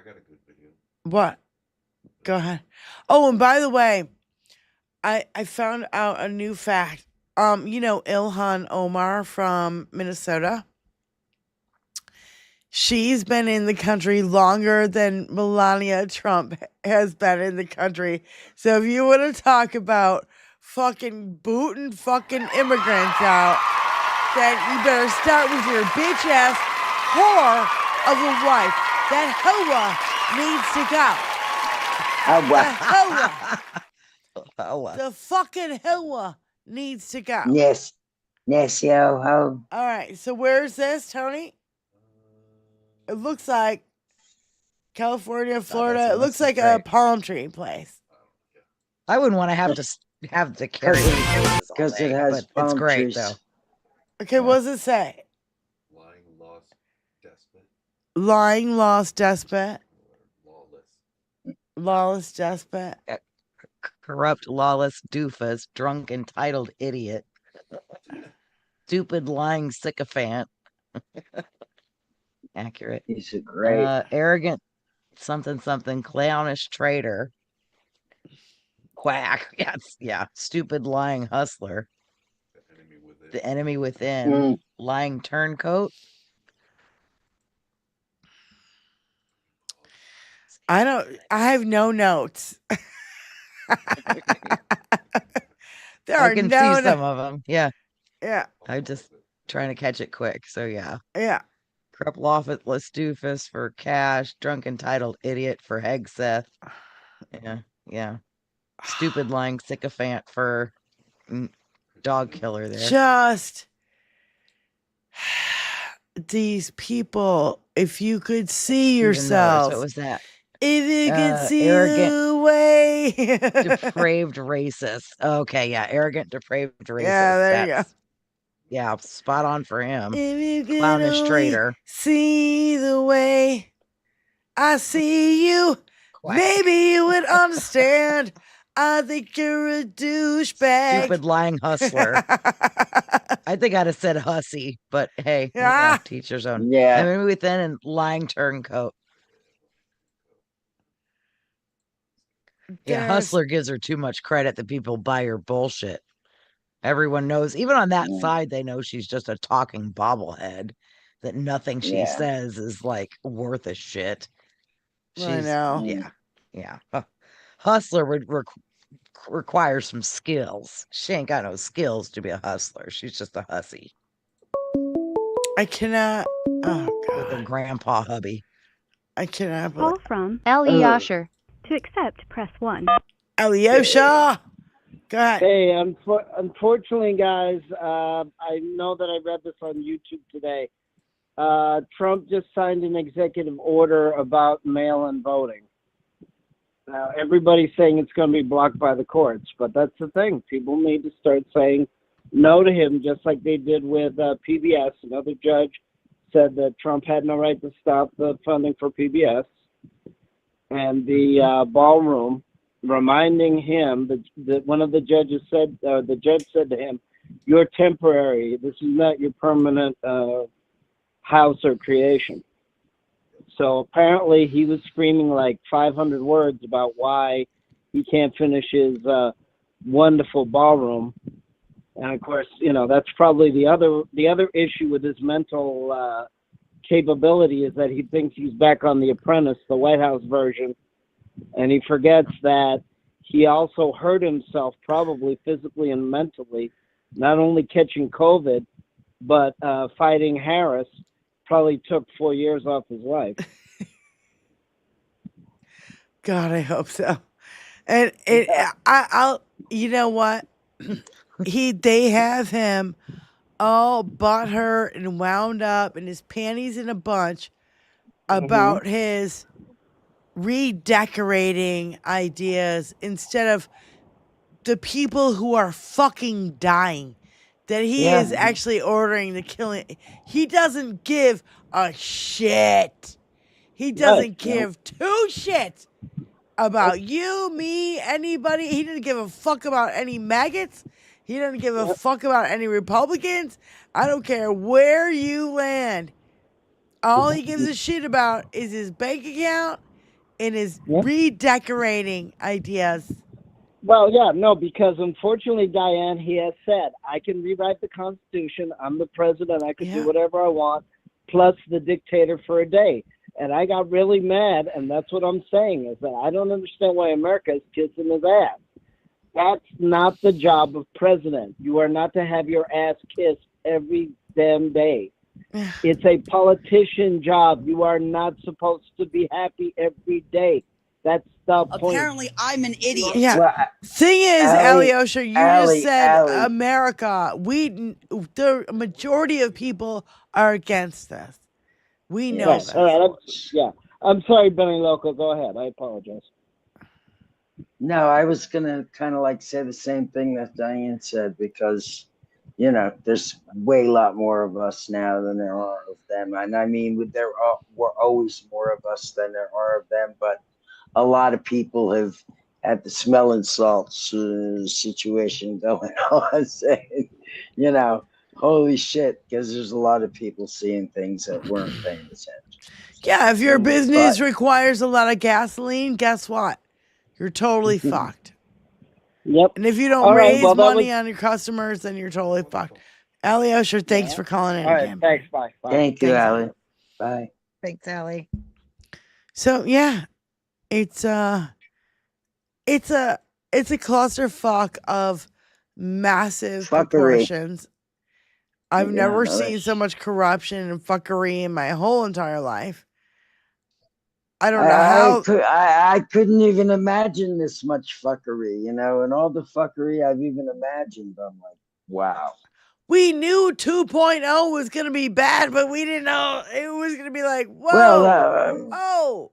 Speaker 3: good video.
Speaker 2: What? Go ahead. Oh, and by the way, I found out a new fact. Ilhan Omar from Minnesota. She's been in the country longer than Melania Trump has been in the country. So if you want to talk about fucking booting fucking immigrants out, then you better start with your bitch ass whore of a wife. That hoa needs to go. The fucking hoa needs to go.
Speaker 6: Yes, yo ho.
Speaker 2: All right, so where's this, Tony? It looks like California, Florida. It looks like a palm tree place.
Speaker 4: I wouldn't want to have to carry it
Speaker 6: because it has
Speaker 4: but it's
Speaker 6: palm
Speaker 4: great
Speaker 6: trees.
Speaker 4: though.
Speaker 2: Okay, what does it say?
Speaker 3: Lying, lost, despot.
Speaker 2: Lawless despot.
Speaker 4: Corrupt, lawless doofus, drunk, entitled idiot, stupid, lying sycophant. Accurate.
Speaker 6: He's a great.
Speaker 4: Arrogant, something, clownish traitor. Quack. Yes, yeah. Stupid, lying hustler. The enemy within. Lying turncoat.
Speaker 2: I have no notes.
Speaker 4: I can see some of them. Yeah.
Speaker 2: Yeah.
Speaker 4: I'm just trying to catch it quick. So yeah.
Speaker 2: Yeah.
Speaker 4: Corrupt, lawless doofus for cash. Drunk, entitled idiot for Hegseth. Yeah. Stupid, lying sycophant for dog killer there.
Speaker 2: Just these people, if you could see yourself.
Speaker 4: What was that?
Speaker 2: If you could see
Speaker 4: arrogant,
Speaker 2: the way.
Speaker 4: depraved racist. Okay, yeah. Arrogant, depraved racist.
Speaker 2: Yeah, there you go.
Speaker 4: Yeah, spot on for him.
Speaker 2: If you could
Speaker 4: Clownish
Speaker 2: only
Speaker 4: traitor.
Speaker 2: see the way I see you, maybe you would understand. I think you're a douchebag.
Speaker 4: Stupid, lying hustler. I think I'd have said hussy, but hey, teacher's own.
Speaker 6: Yeah.
Speaker 4: Enemy within and lying turncoat. Yeah, hustler gives her too much credit that people buy her bullshit. Everyone knows, even on that side, they know she's just a talking bobblehead, that nothing she says is like worth a shit.
Speaker 2: I know.
Speaker 4: Yeah. Hustler would require some skills. She ain't got no skills to be a hustler. She's just a hussy.
Speaker 2: I cannot. Oh, God.
Speaker 4: With her grandpa hubby.
Speaker 2: I cannot.
Speaker 10: Call from Ellie Yasher. To accept, press 1.
Speaker 2: Alyosha! Go ahead.
Speaker 15: Hey, unfortunately, guys, I know that I read this on YouTube today. Trump just signed an executive order about mail-in voting. Now, everybody's saying it's going to be blocked by the courts, but that's the thing. People need to start saying no to him, just like they did with PBS. Another judge said that Trump had no right to stop the funding for PBS. And the ballroom, reminding him that one of the judges said, the judge said to him, "You're temporary. This is not your permanent house or creation." So apparently he was screaming like 500 words about why he can't finish his wonderful ballroom. And of course, that's probably the other issue with his mental capability is that he thinks he's back on The Apprentice, the White House version, and he forgets that he also hurt himself, probably physically and mentally, not only catching COVID, but fighting Harris. Probably took 4 years off his life.
Speaker 2: God, I hope so. And I'll, you know what? They have him all butthurt and wound up and his panties in a bunch about his redecorating ideas instead of the people who are fucking dying. That he is actually ordering the killing. He doesn't give a shit. He doesn't give two shits about you, me, anybody. He didn't give a fuck about any maggots. He doesn't give a fuck about any Republicans. I don't care where you land. All he gives a shit about is his bank account and his redecorating ideas.
Speaker 15: Well, yeah, no, because unfortunately, Diane, he has said, I can rewrite the Constitution. I'm the president. I can do whatever I want, plus the dictator for a day. And I got really mad, and that's what I'm saying, is that I don't understand why America is kissing his ass. That's not the job of president. You are not to have your ass kissed every damn day. It's a politician job. You are not supposed to be happy every day. That's the point.
Speaker 14: Apparently, I'm an idiot.
Speaker 2: Yeah.
Speaker 6: Well,
Speaker 2: Thing is, Alyosha, you just said
Speaker 6: Allie.
Speaker 2: America. The majority of people are against this. We know
Speaker 15: Yes.
Speaker 2: this.
Speaker 15: All right. I'm sorry, Benny Loco. Go ahead. I apologize.
Speaker 6: No, I was gonna kind of like say the same thing that Diane said because, there's way lot more of us now than there are of them, and I mean, there were always more of us than there are of them, but a lot of people have had the smell and salt situation going on, saying, holy shit, because there's a lot of people seeing things that weren't paying attention.
Speaker 2: Yeah, if your business requires a lot of gasoline, guess what? You're totally fucked.
Speaker 15: Yep.
Speaker 2: And if you don't raise money on your customers, then you're totally fucked. Alyosha, thanks for calling in
Speaker 15: All right,
Speaker 2: again.
Speaker 15: thanks. Bye.
Speaker 6: Thank you, Allie. Bye.
Speaker 4: Thanks, Allie.
Speaker 2: So yeah, it's a clusterfuck of massive proportions. I've never seen so much corruption and fuckery in my whole entire life. I don't know how.
Speaker 6: I couldn't even imagine this much fuckery, and all the fuckery I've even imagined. I'm like, wow.
Speaker 2: We knew 2.0 was going to be bad, but we didn't know it was going to be like, whoa.
Speaker 6: Well,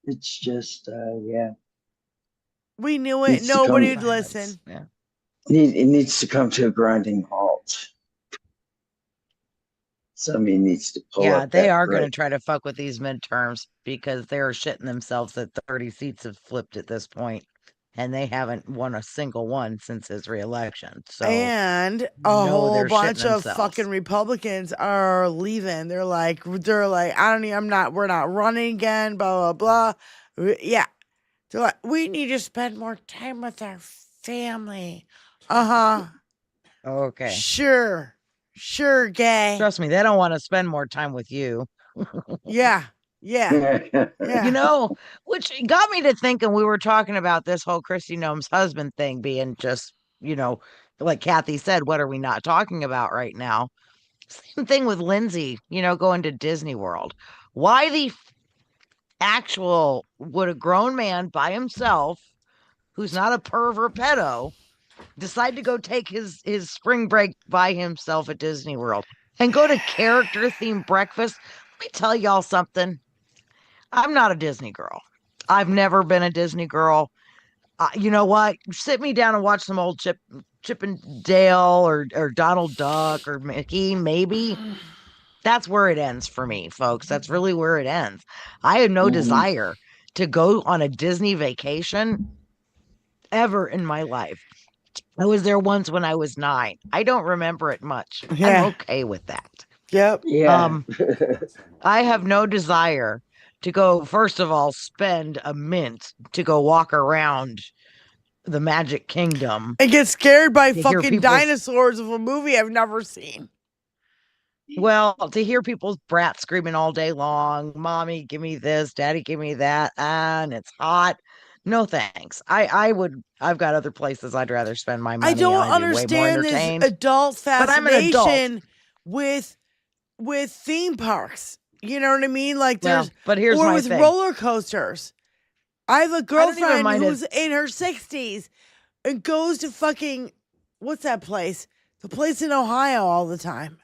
Speaker 6: it's just,
Speaker 2: We knew it. Nobody'd listen.
Speaker 4: Yeah.
Speaker 6: It needs to come to a grinding halt. Somebody needs to pull up.
Speaker 4: They are going to try to fuck with these midterms because they're shitting themselves that 30 seats have flipped at this point, and they haven't won a single one since his reelection. So,
Speaker 2: and a whole bunch of fucking Republicans are leaving. They're like, we're not running again, blah, blah, blah. Yeah. They're like, we need to spend more time with our family.
Speaker 4: Okay.
Speaker 2: Sure, gay.
Speaker 4: Trust me, they don't want to spend more time with you.
Speaker 2: Yeah.
Speaker 4: Which got me to thinking, we were talking about this whole Kristi Noem's husband thing being just, like Kathy said, what are we not talking about right now? Same thing with Lindsay, going to Disney World. Why the would a grown man by himself, who's not a perv or pedo, decide to go take his spring break by himself at Disney World and go to character-themed breakfast? Let me tell y'all something. I'm not a Disney girl. I've never been a Disney girl. You know what? Sit me down and watch some old Chip and Dale or Donald Duck or Mickey, maybe. That's where it ends for me, folks. That's really where it ends. I had no desire to go on a Disney vacation ever in my life. I was there once when I was 9. I don't remember it much. I'm okay with that.
Speaker 2: Yep.
Speaker 6: Yeah.
Speaker 4: I have no desire to go, first of all, spend a mint to go walk around the Magic Kingdom.
Speaker 2: And get scared by
Speaker 4: to hear
Speaker 2: fucking
Speaker 4: people's-
Speaker 2: dinosaurs of a movie I've never seen.
Speaker 4: Well, to hear people's brats screaming all day long, mommy, give me this, daddy, give me that, and it's hot. No thanks. I've got other places I'd rather spend my money.
Speaker 2: I don't
Speaker 4: and I'd be way more
Speaker 2: understand this
Speaker 4: entertained.
Speaker 2: adult
Speaker 4: But I'm an adult.
Speaker 2: fascination with theme parks. You know what I mean? Like
Speaker 4: Well,
Speaker 2: there's
Speaker 4: but here's
Speaker 2: or
Speaker 4: my
Speaker 2: with
Speaker 4: thing.
Speaker 2: roller coasters. I have a
Speaker 4: even
Speaker 2: girlfriend
Speaker 4: mind
Speaker 2: who's in her 60s and goes to fucking what's that place? The place in Ohio all the time.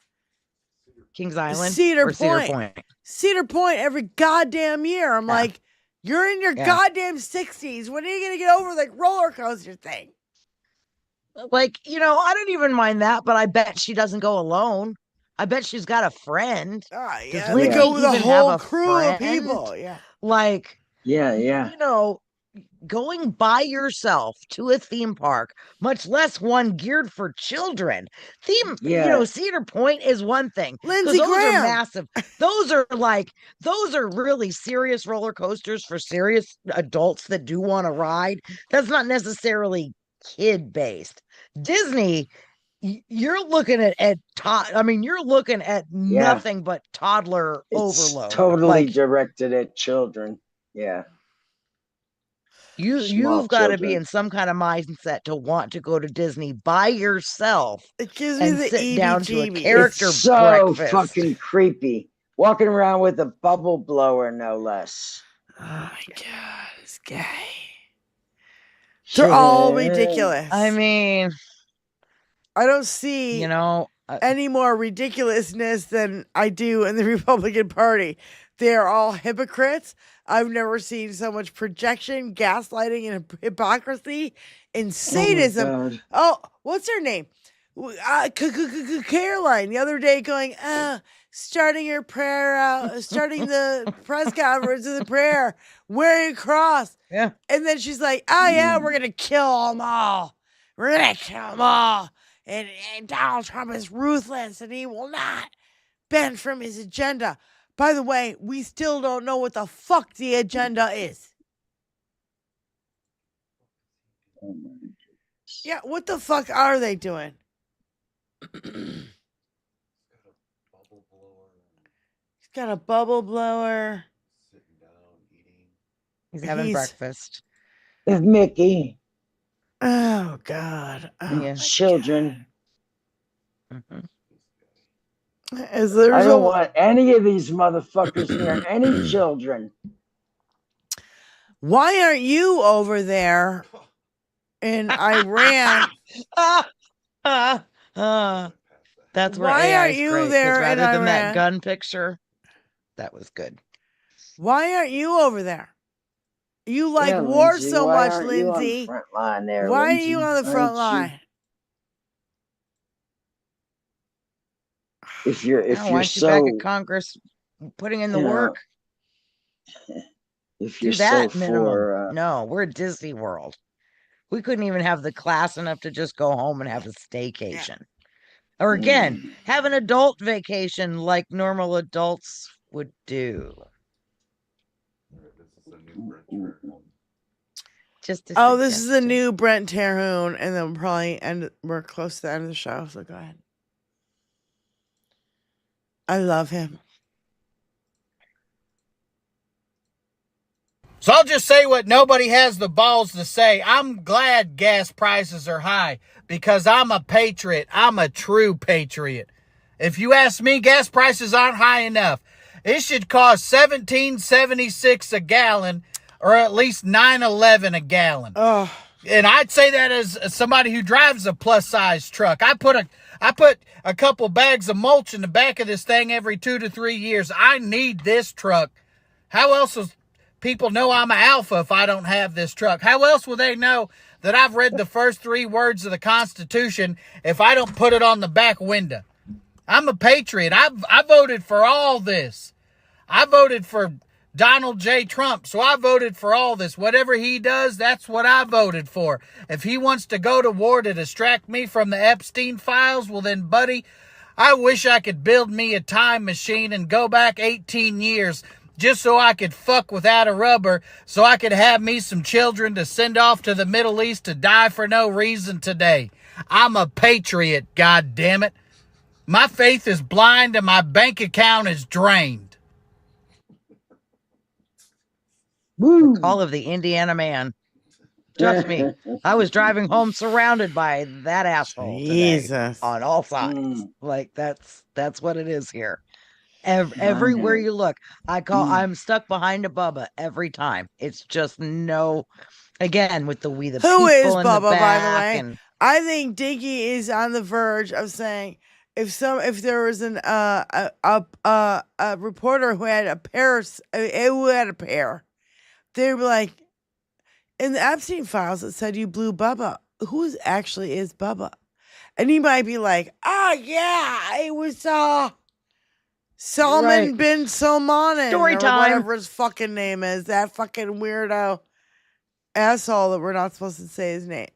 Speaker 4: Kings Island
Speaker 2: Cedar
Speaker 4: or Cedar
Speaker 2: Point.
Speaker 4: Point.
Speaker 2: Cedar Point every goddamn year. I'm like, you're in your
Speaker 4: Yeah.
Speaker 2: goddamn 60s. When are you gonna get over the roller coaster thing?
Speaker 4: Like, I don't even mind that, but I bet she doesn't go alone. I bet she's got a friend.
Speaker 2: Yeah,
Speaker 4: Does
Speaker 2: they
Speaker 4: Lindsay
Speaker 2: go with a
Speaker 4: even have
Speaker 2: whole crew of
Speaker 4: friend?
Speaker 2: people. Yeah.
Speaker 4: Like,
Speaker 6: Yeah.
Speaker 4: going by yourself to a theme park, much less one geared for children. Cedar Point is one thing. 'cause
Speaker 2: Lindsey
Speaker 4: those
Speaker 2: Graham.
Speaker 4: are massive. Those are really serious roller coasters for serious adults that do want to ride. That's not necessarily kid based. Disney, you're looking at you're looking at nothing but toddler
Speaker 6: It's
Speaker 4: overload.
Speaker 6: totally directed at children. Yeah.
Speaker 4: You've got to be in some kind of mindset to want to go to Disney by yourself.
Speaker 2: It gives me
Speaker 4: and
Speaker 2: the
Speaker 4: sit down to a
Speaker 2: EBGBs.
Speaker 4: character
Speaker 6: It's so
Speaker 4: breakfast.
Speaker 6: fucking creepy. Walking around with a bubble blower, no less.
Speaker 2: Oh my god, this guy. They're all ridiculous.
Speaker 4: I mean,
Speaker 2: I don't see any more ridiculousness than I do in the Republican Party. They're all hypocrites. I've never seen so much projection, gaslighting, and hypocrisy and sadism. Oh, what's her name? Caroline the other day going, starting her prayer out, starting the press conference with a prayer, wearing a cross.
Speaker 4: Yeah.
Speaker 2: And then she's like, oh yeah, we're going to kill them all. We're going to kill them all. And Donald Trump is ruthless and he will not bend from his agenda. By the way, we still don't know what the fuck the agenda is. Yeah, what the fuck are they doing? He's got a bubble blower.
Speaker 4: He's having breakfast.
Speaker 6: With Mickey.
Speaker 2: Oh, God. Oh,
Speaker 4: Yeah.
Speaker 6: Children.
Speaker 2: Is there
Speaker 6: I don't want any of these motherfuckers near any children.
Speaker 2: Why aren't you over there in Iran?
Speaker 4: That's where
Speaker 2: Why
Speaker 4: AI
Speaker 2: aren't
Speaker 4: is
Speaker 2: you
Speaker 4: great, 'cause
Speaker 2: there in
Speaker 4: rather than that
Speaker 2: Iran?
Speaker 4: gun picture, that was good.
Speaker 2: Why aren't you over there? You like
Speaker 6: Yeah,
Speaker 2: war
Speaker 6: Lindsay,
Speaker 2: so
Speaker 6: why
Speaker 2: much,
Speaker 6: aren't you on the
Speaker 2: Lindsay.
Speaker 6: front line there,
Speaker 2: Why
Speaker 6: Lindsay?
Speaker 2: are you on the front
Speaker 6: Aren't you?
Speaker 2: line?
Speaker 6: If you're
Speaker 4: Why
Speaker 6: so
Speaker 4: aren't you back at Congress putting in the
Speaker 6: you know,
Speaker 4: work?
Speaker 6: if
Speaker 4: Do
Speaker 6: you're
Speaker 4: that
Speaker 6: so
Speaker 4: minimum.
Speaker 6: for
Speaker 4: No, we're at Disney World. We couldn't even have the class enough to just go home and have a staycation. Or again, have an adult vacation like normal adults would do. Just a
Speaker 2: This is the new Brent Terhune, and then we'll probably end. We're close to the end of the show, so go ahead. I love him.
Speaker 21: So I'll just say what nobody has the balls to say. I'm glad gas prices are high because I'm a patriot. I'm a true patriot. If you ask me, gas prices aren't high enough. It should cost $17.76 a gallon, or at least $9.11 a gallon.
Speaker 2: Oh.
Speaker 21: And I'd say that as somebody who drives a plus size truck. I put a couple bags of mulch in the back of this thing every 2 to 3 years. I need this truck. How else will people know I'm an alpha if I don't have this truck? How else will they know that I've read the first 3 words of the Constitution if I don't put it on the back window? I'm a patriot. I voted for all this. I voted for Donald J. Trump, so I voted for all this. Whatever he does, that's what I voted for. If he wants to go to war to distract me from the Epstein files, well then, buddy, I wish I could build me a time machine and go back 18 years just so I could fuck without a rubber, so I could have me some children to send off to the Middle East to die for no reason today. I'm a patriot, God damn it. My faith is blind and my bank account is drained.
Speaker 4: The call of the Indiana man. Trust me, I was driving home surrounded by that asshole today on all sides. Like that's what it is here. Everywhere you look, I'm stuck behind a Bubba every time. It's just again with the
Speaker 2: Who
Speaker 4: people
Speaker 2: is
Speaker 4: in
Speaker 2: Bubba,
Speaker 4: the back,
Speaker 2: by the way?
Speaker 4: and
Speaker 2: I think Dinky is on the verge of saying if there was a reporter who had a pair, they'd be like, in the Epstein files, it said you blew Bubba. Who actually is Bubba? And he might be like, oh yeah, it was Salman bin Salmanin,
Speaker 4: Story
Speaker 2: or
Speaker 4: time.
Speaker 2: whatever his fucking name is. That fucking weirdo asshole that we're not supposed to say his name.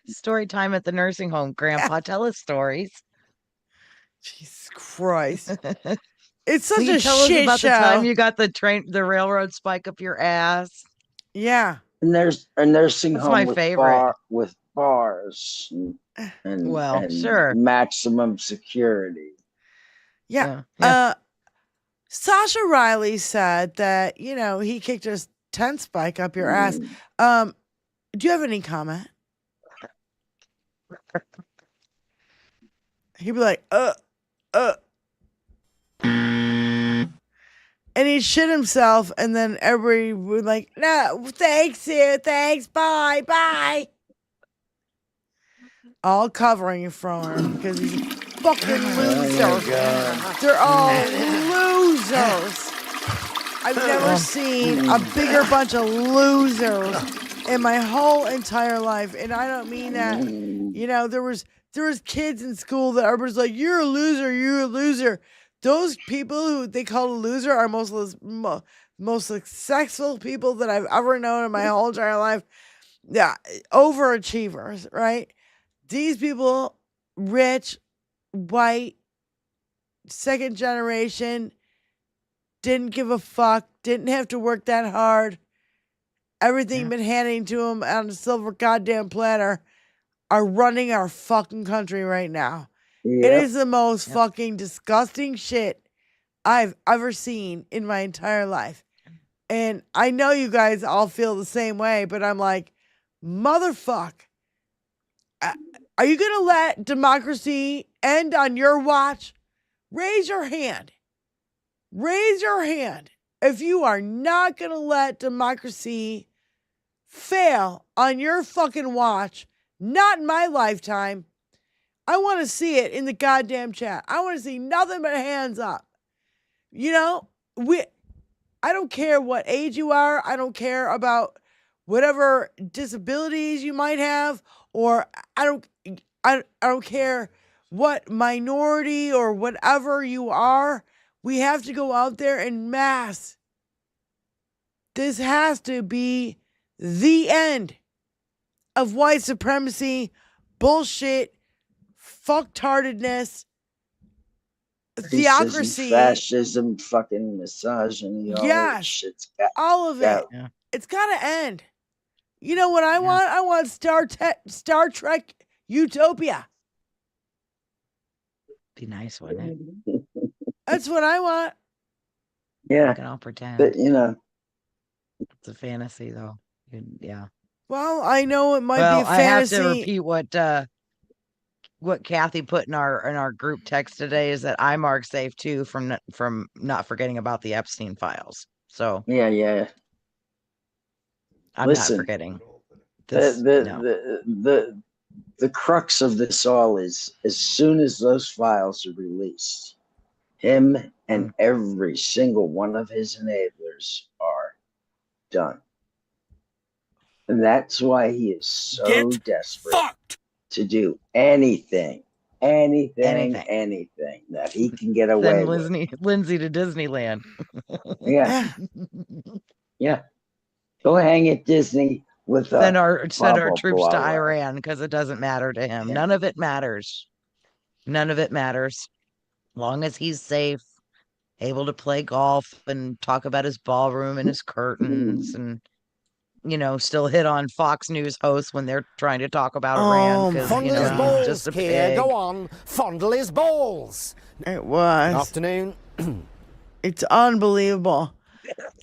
Speaker 4: Story time at the nursing home. Grandpa, tell us stories.
Speaker 2: Jesus Christ. It's such
Speaker 4: Will you
Speaker 2: a
Speaker 4: tell us
Speaker 2: shit
Speaker 4: about
Speaker 2: show.
Speaker 4: the time you got the railroad spike up your ass?
Speaker 2: Yeah.
Speaker 6: And there's a nursing
Speaker 4: That's
Speaker 6: home
Speaker 4: my
Speaker 6: with,
Speaker 4: favorite.
Speaker 6: with bars and
Speaker 4: sure.
Speaker 6: maximum security.
Speaker 2: Yeah.
Speaker 4: Yeah.
Speaker 2: Sasha Riley said that, he kicked a tent spike up your ass. Do you have any comment? He'd be like, and he'd shit himself, and then everybody would like, no, thanks, bye, bye. All covering it from him because he's a fucking loser. They're all losers. I've never seen a bigger bunch of losers in my whole entire life. And I don't mean that, there was kids in school that everybody's like, you're a loser. Those people who they call a loser are most successful people that I've ever known in my whole entire life. Yeah, overachievers, right? These people, rich, white, second generation, didn't give a fuck, didn't have to work that hard. Everything been handing to them on a silver goddamn platter, are running our fucking country right now. It is the most fucking disgusting shit I've ever seen in my entire life. And I know you guys all feel the same way, but I'm like, motherfuck. Are you going to let democracy end on your watch? Raise your hand. Raise your hand if you are not going to let democracy fail on your fucking watch. Not in my lifetime. I want to see it in the goddamn chat. I want to see nothing but hands up. I don't care what age you are. I don't care about whatever disabilities you might have, or I don't care what minority or whatever you are. We have to go out there en masse. This has to be the end of white supremacy, bullshit, fucktardedness, theocracy,
Speaker 6: fascism, fucking misogyny.
Speaker 2: All of it.
Speaker 6: Yeah.
Speaker 2: It's got to end. You know what I want? I want Star Trek Utopia.
Speaker 4: Be nice, wouldn't it?
Speaker 2: That's what I want.
Speaker 6: Yeah.
Speaker 4: I can all pretend.
Speaker 6: But,
Speaker 4: it's a fantasy, though. Yeah.
Speaker 2: Well, I know it might be a fantasy.
Speaker 4: I have to repeat what Kathy put in our group text today is that I mark safe too from not forgetting about the Epstein files. So
Speaker 6: yeah.
Speaker 4: I'm not forgetting.
Speaker 6: The crux of this all is as soon as those files are released, him and every single one of his enablers are done. And that's why he is so desperate to do anything that he can get away with.
Speaker 4: Lindsay to Disneyland.
Speaker 6: Yeah. Yeah. Go hang at Disney with
Speaker 4: send our troops to Iran because it doesn't matter to him. None of it matters. None of it matters. Long as he's safe, able to play golf and talk about his ballroom and his curtains and, still hit on Fox News hosts when they're trying to talk about Iran because,
Speaker 1: Fondle his
Speaker 4: he's
Speaker 1: balls,
Speaker 4: just a
Speaker 1: Keir.
Speaker 4: pig.
Speaker 1: Go on. Fondle his balls.
Speaker 2: It was.
Speaker 1: Afternoon.
Speaker 2: It's unbelievable.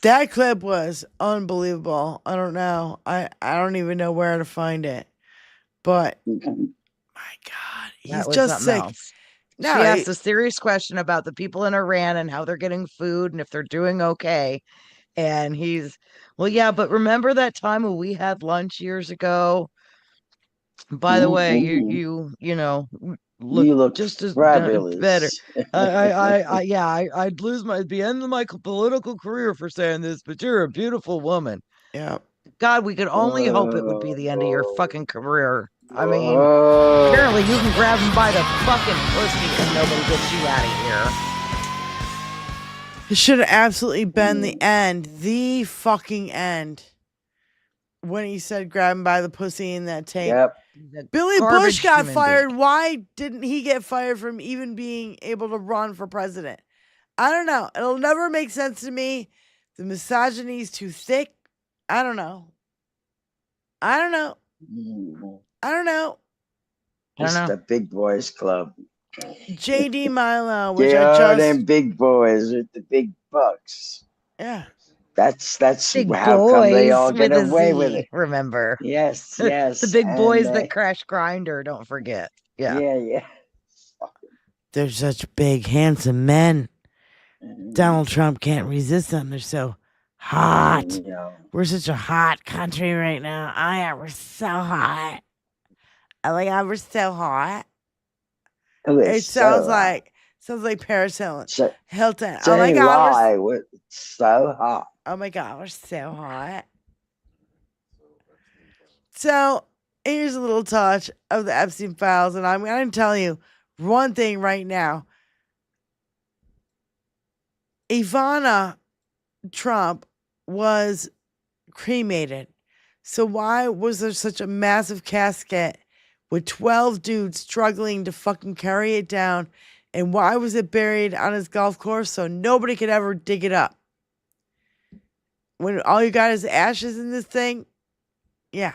Speaker 2: That clip was unbelievable. I don't know. I don't even know where to find it. But, my God, he's just sick.
Speaker 4: Else.
Speaker 2: No,
Speaker 4: she asked a serious question about the people in Iran and how they're getting food and if they're doing okay. And he's, well, yeah, but remember that time when we had lunch years ago? By the way, you look just as
Speaker 6: fabulous.
Speaker 4: better. I'd lose the end of my political career for saying this, but you're a beautiful woman.
Speaker 2: Yeah.
Speaker 4: God, we could only hope it would be the end of your fucking career. I mean, apparently you can grab him by the fucking pussy and nobody gets you out of here.
Speaker 2: It should have absolutely been the end. The fucking end. When he said grab him by the pussy in that tape.
Speaker 6: Yep.
Speaker 2: Billy Bush got fired. Why didn't he get fired from even being able to run for president? I don't know. It'll never make sense to me. The misogyny is too thick. I don't know.
Speaker 6: Just a big boys club.
Speaker 2: JD Milo, which
Speaker 6: them big boys with the big bucks.
Speaker 2: Yeah.
Speaker 6: That's
Speaker 4: big
Speaker 6: how come they all get away with it.
Speaker 4: Remember?
Speaker 6: Yes, yes.
Speaker 4: The big boys that crash Grinder, don't forget. Yeah.
Speaker 6: Yeah.
Speaker 2: They're such big, handsome men. Donald Trump can't resist them. They're so hot. We're such a hot country right now. Oh, yeah, we're so hot. Oh, my God, we're so hot. It sounds like Paris Hilton. Oh, my God,
Speaker 6: we're so hot.
Speaker 2: Oh, my God, we're so hot. So, here's a little touch of the Epstein files, and I'm going to tell you one thing right now. Ivana Trump was cremated. So why was there such a massive casket with 12 dudes struggling to fucking carry it down? And why was it buried on his golf course so nobody could ever dig it up? When all you got is ashes in this thing? Yeah.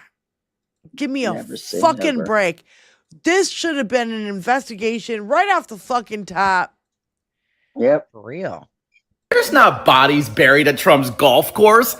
Speaker 2: Give me a fucking break. This should have been an investigation right off the fucking top.
Speaker 6: Yep.
Speaker 4: For real.
Speaker 16: There's not bodies buried at Trump's golf course.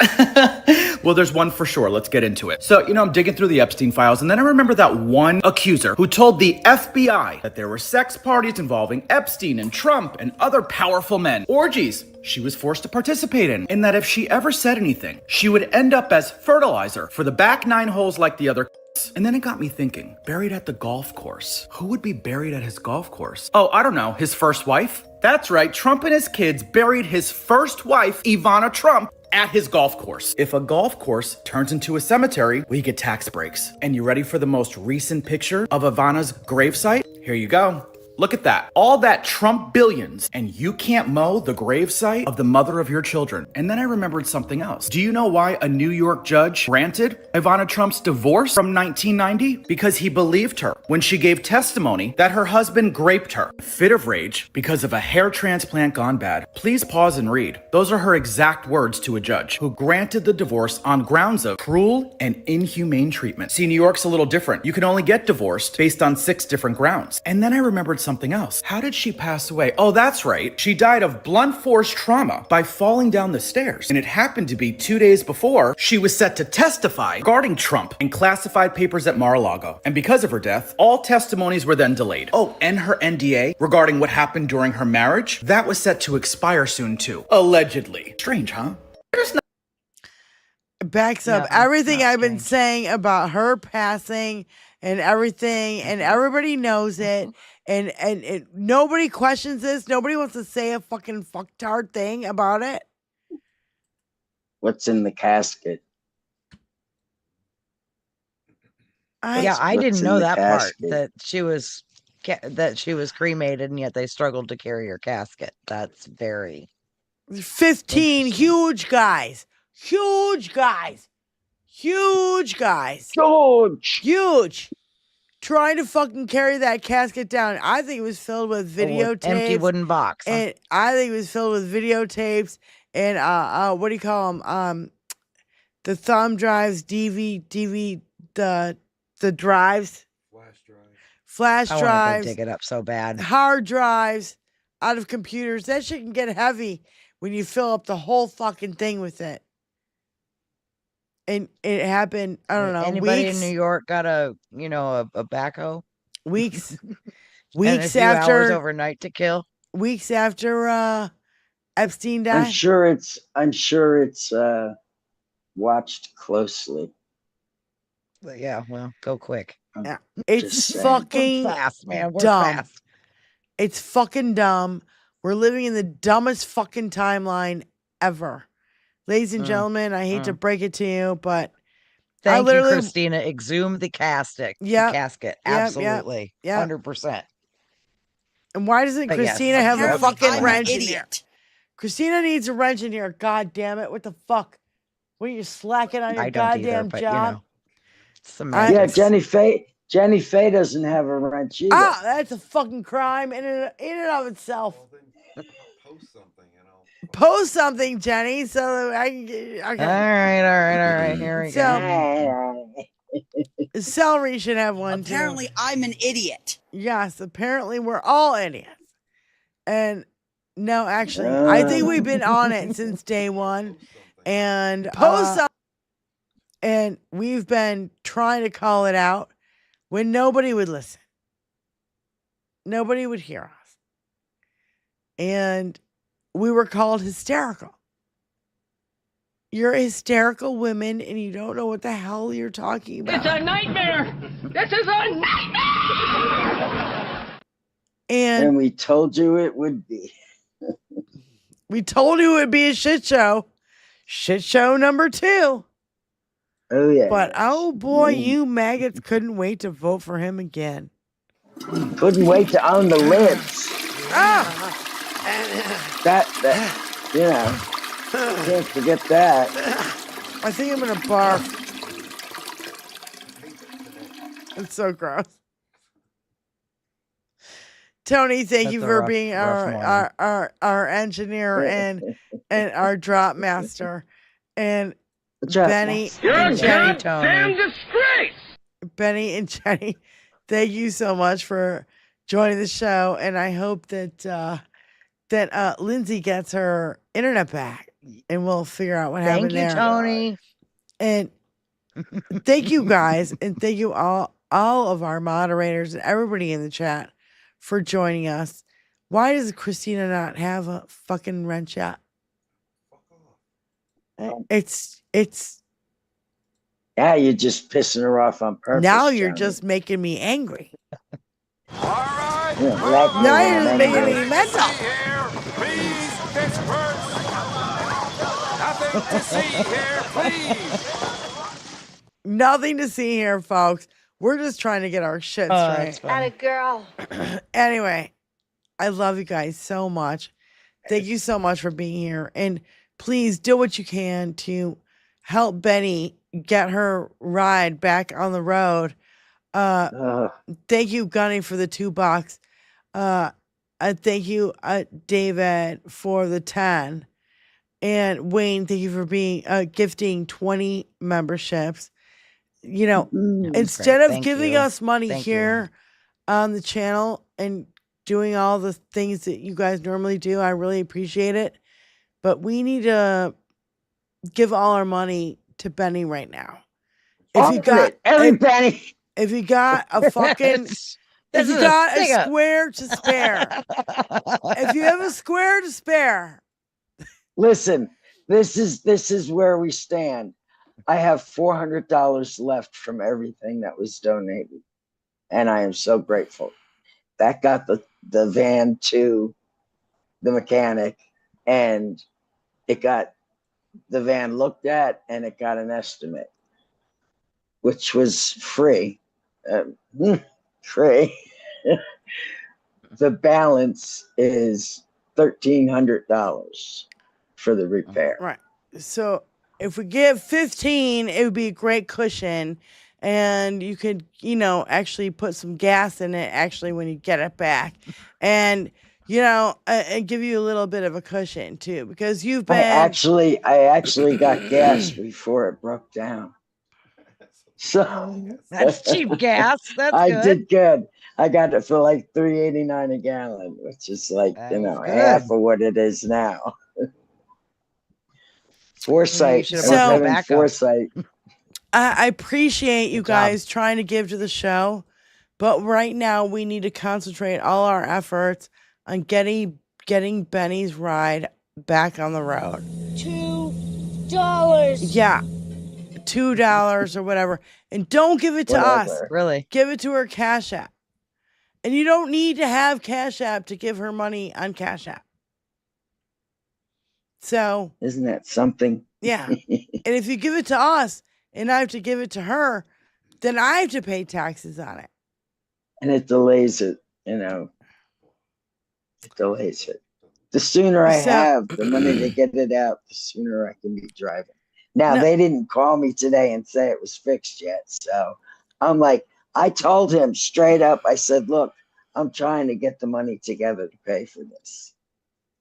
Speaker 16: Well, there's one for sure. Let's get into it. So, I'm digging through the Epstein files, and then I remember that one accuser who told the FBI that there were sex parties involving Epstein and Trump and other powerful men. Orgies she was forced to participate in, and that if she ever said anything, she would end up as fertilizer for the back 9 holes like the other. And then it got me thinking, buried at the golf course. Who would be buried at his golf course? Oh, I don't know, his first wife? That's right, Trump and his kids buried his first wife, Ivana Trump, at his golf course. If a golf course turns into a cemetery, we get tax breaks. And you ready for the most recent picture of Ivana's gravesite? Here you go. Look at that. All that Trump billions, and you can't mow the gravesite of the mother of your children. And then I remembered something else. Do you know why a New York judge granted Ivana Trump's divorce from 1990? Because he believed her when she gave testimony that her husband raped her. Fit of rage because of a hair transplant gone bad. Please pause and read. Those are her exact words to a judge who granted the divorce on grounds of cruel and inhumane treatment. See, New York's a little different. You can only get divorced based on 6 different grounds. And then I remembered something else. How did she pass away? Oh, that's right. She died of blunt force trauma by falling down the stairs. And it happened to be 2 days before she was set to testify regarding Trump in classified papers at Mar-a-Lago. And because of her death, all testimonies were then delayed. Oh, and her NDA regarding what happened during her marriage, that was set to expire soon too. Allegedly. Strange, huh?
Speaker 2: Backs up everything I've been saying about her passing and everything, and everybody knows it. And nobody questions this. Nobody wants to say a fucking fucktard thing about it.
Speaker 6: What's in the casket?
Speaker 4: I didn't know that part, that she was cremated, and yet they struggled to carry her casket. That's very
Speaker 2: 15 huge guys. Huge. trying to fucking carry that casket down. I think it was filled with videotapes.
Speaker 4: Empty wooden box. Huh?
Speaker 2: And I think it was filled with videotapes and what do you call them? The thumb drives, the drives. Flash
Speaker 4: I want
Speaker 2: drives.
Speaker 4: to go dig it up so bad.
Speaker 2: Hard drives out of computers. That shit can get heavy when you fill up the whole fucking thing with it. And it happened, I don't know,
Speaker 4: Anybody
Speaker 2: weeks,
Speaker 4: in New York got a backhoe?
Speaker 2: Weeks
Speaker 4: And a few hours
Speaker 2: after
Speaker 4: overnight to kill.
Speaker 2: Weeks after Epstein died.
Speaker 6: I'm sure it's watched closely.
Speaker 4: But yeah, well, go quick.
Speaker 2: Yeah. It's
Speaker 6: Just saying.
Speaker 2: fucking
Speaker 4: We're fast, man. We're
Speaker 2: dumb.
Speaker 4: fast.
Speaker 2: It's fucking dumb. We're living in the dumbest fucking timeline ever. Ladies and gentlemen, I hate to break it to you, but
Speaker 4: Thank you, Christina. Exhume the casket.
Speaker 2: Yep.
Speaker 4: Casket.
Speaker 2: Yep, yep,
Speaker 4: Absolutely.
Speaker 2: yep.
Speaker 4: 100%.
Speaker 2: And why doesn't
Speaker 4: But yes,
Speaker 2: Christina have a
Speaker 14: apparently
Speaker 2: fucking
Speaker 14: I'm an
Speaker 2: wrench in
Speaker 14: idiot.
Speaker 2: here? Christina needs a wrench in here. God damn it. What the fuck? What are you slacking on your
Speaker 4: I don't either,
Speaker 2: goddamn
Speaker 4: but,
Speaker 2: job?
Speaker 6: Yeah, Jenny Faye doesn't have a wrench either.
Speaker 2: Ah, that's a fucking crime in and of itself. Post something, Jenny, so that I can get. Okay.
Speaker 4: All right. Here we go.
Speaker 2: Celery should have one too.
Speaker 14: Apparently, I'm an idiot.
Speaker 2: Yes, apparently we're all idiots. And no, actually, I think we've been on it since day one. And and we've been trying to call it out when nobody would listen. Nobody would hear us. And we were called hysterical. You're hysterical women and you don't know what the hell you're talking about.
Speaker 5: It's a nightmare. This is a nightmare.
Speaker 2: And
Speaker 6: we told you it would be.
Speaker 2: We told you it would be a shit show. Shit show number 2.
Speaker 6: Oh, yeah.
Speaker 2: But oh boy, you maggots couldn't wait to vote for him again.
Speaker 6: Couldn't wait to own the libs.
Speaker 2: Ah!
Speaker 6: That, you know, can't forget that.
Speaker 2: I think I'm gonna barf. It's so gross. Tony, thank you for being our engineer and our drop master. And Benny and Jenny.
Speaker 5: Damn disgrace.
Speaker 2: Benny and Jenny, thank you so much for joining the show. And I hope that Lindsay gets her internet back and we'll figure out what happened there.
Speaker 4: Thank you, Tony.
Speaker 2: And thank you guys. And thank you all of our moderators and everybody in the chat for joining us. Why does Christina not have a fucking wrench yet? It's
Speaker 6: yeah, you're just pissing her off on purpose.
Speaker 2: now you're
Speaker 6: Johnny.
Speaker 2: just making me angry.
Speaker 6: Yeah,
Speaker 2: Now you're just making me mental.
Speaker 5: Please, experts. Nothing to see here, please.
Speaker 2: Nothing to see here, folks. We're just trying to get our shit straight.
Speaker 4: Atta girl.
Speaker 2: Anyway, I love you guys so much. Thank you so much for being here. And please do what you can to help Benny get her ride back on the road. Thank you, Gunny, for the $2. Thank you, David, for the 10. And Wayne, thank you for being gifting 20 memberships. You know, instead of giving us money here on the channel and doing all the things that you guys normally do, I really appreciate it. But we need to give all our money to Benny right now. If you got
Speaker 6: every penny.
Speaker 2: If you got a fucking if you got a square to spare. If you have a square to spare.
Speaker 6: Listen, this is where we stand. I have $400 left from everything that was donated. And I am so grateful. That got the van to the mechanic, and it got the van looked at, and it got an estimate, which was free. Free. The balance is $1,300 for the repair.
Speaker 2: Right. So if we give 15, it would be a great cushion. and you could, actually put some gas in it actually when you get it back, and and give you a little bit of a cushion too, because you've been.
Speaker 6: I actually got gas before it broke down. So
Speaker 4: that's cheap gas. That's
Speaker 6: I
Speaker 4: good.
Speaker 6: did good. I got it for like $3.89 a gallon, which is like half of what it is now. Foresight. Foresight.
Speaker 2: I appreciate you guys trying to give to the show, but right now we need to concentrate all our efforts on getting Benny's ride back on the road.
Speaker 8: $2.
Speaker 2: Yeah. $2 or whatever. And don't give it to us.
Speaker 4: Really?
Speaker 2: Give it to her Cash App. And you don't need to have Cash App to give her money on Cash App. So.
Speaker 6: Isn't that something?
Speaker 2: Yeah. And if you give it to us and I have to give it to her, then I have to pay taxes on it.
Speaker 6: And it delays it, It delays it. The sooner I have the money to get it out, the sooner I can be driving. Now, they didn't call me today and say it was fixed yet. So I'm like, I told him straight up, I said, look, I'm trying to get the money together to pay for this.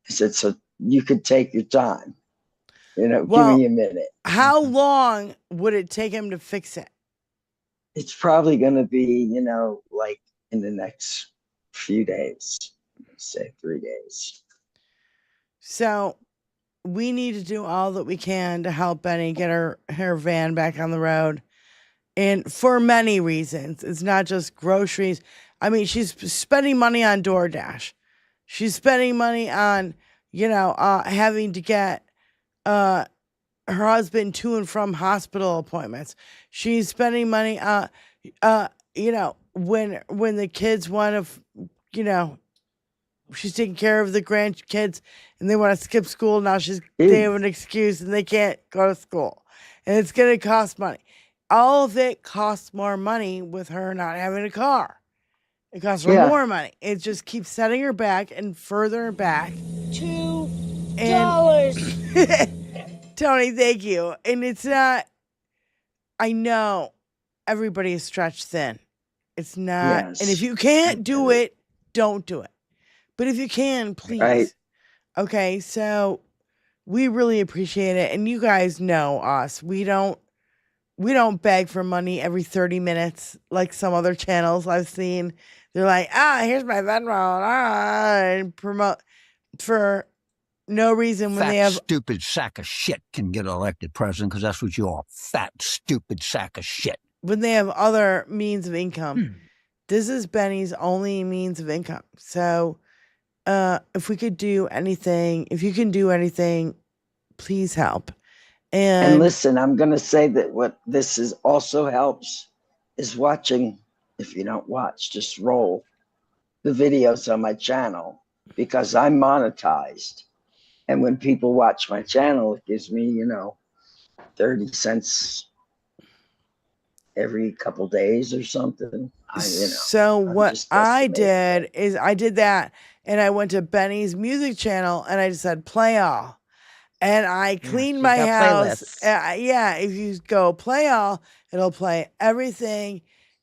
Speaker 6: I said, so you could take your time. Give me a minute.
Speaker 2: How long would it take him to fix it?
Speaker 6: It's probably going to be, like in the next few days, say 3 days.
Speaker 2: So we need to do all that we can to help Benny get her van back on the road. And for many reasons, it's not just groceries. I mean, she's spending money on DoorDash. She's spending money on, having to get her husband to and from hospital appointments. She's spending money on, when the kids want to, she's taking care of the grandkids and they want to skip school. Now they have an excuse and they can't go to school. And it's going to cost money. All of it costs more money with her not having a car. It costs her more money. It just keeps setting her back and further back.
Speaker 8: $2.
Speaker 2: Tony, thank you. And it's not, I know everybody is stretched thin. It's not.
Speaker 6: Yes.
Speaker 2: And if you can't do it, don't do it. But if you can, please.
Speaker 6: Right.
Speaker 2: Okay, so we really appreciate it. And you guys know us. We don't beg for money every 30 minutes like some other channels I've seen. They're like, here's my Venmo, and promote for no reason when
Speaker 22: fat,
Speaker 2: they have
Speaker 22: stupid sack of shit can get elected president because that's what you are. Fat, stupid sack of shit.
Speaker 2: When they have other means of income. This is Benny's only means of income. So if we could do anything, if you can do anything, please help. And
Speaker 6: listen, I'm going to say that what this is also helps is watching. If you don't watch, just roll the videos on my channel because I'm monetized. And when people watch my channel, it gives me, 30 cents every couple days or something.
Speaker 2: So what I did is I did that and I went to Benny's music channel and I just said play all. And I cleaned my house. If you go play all, it'll play everything.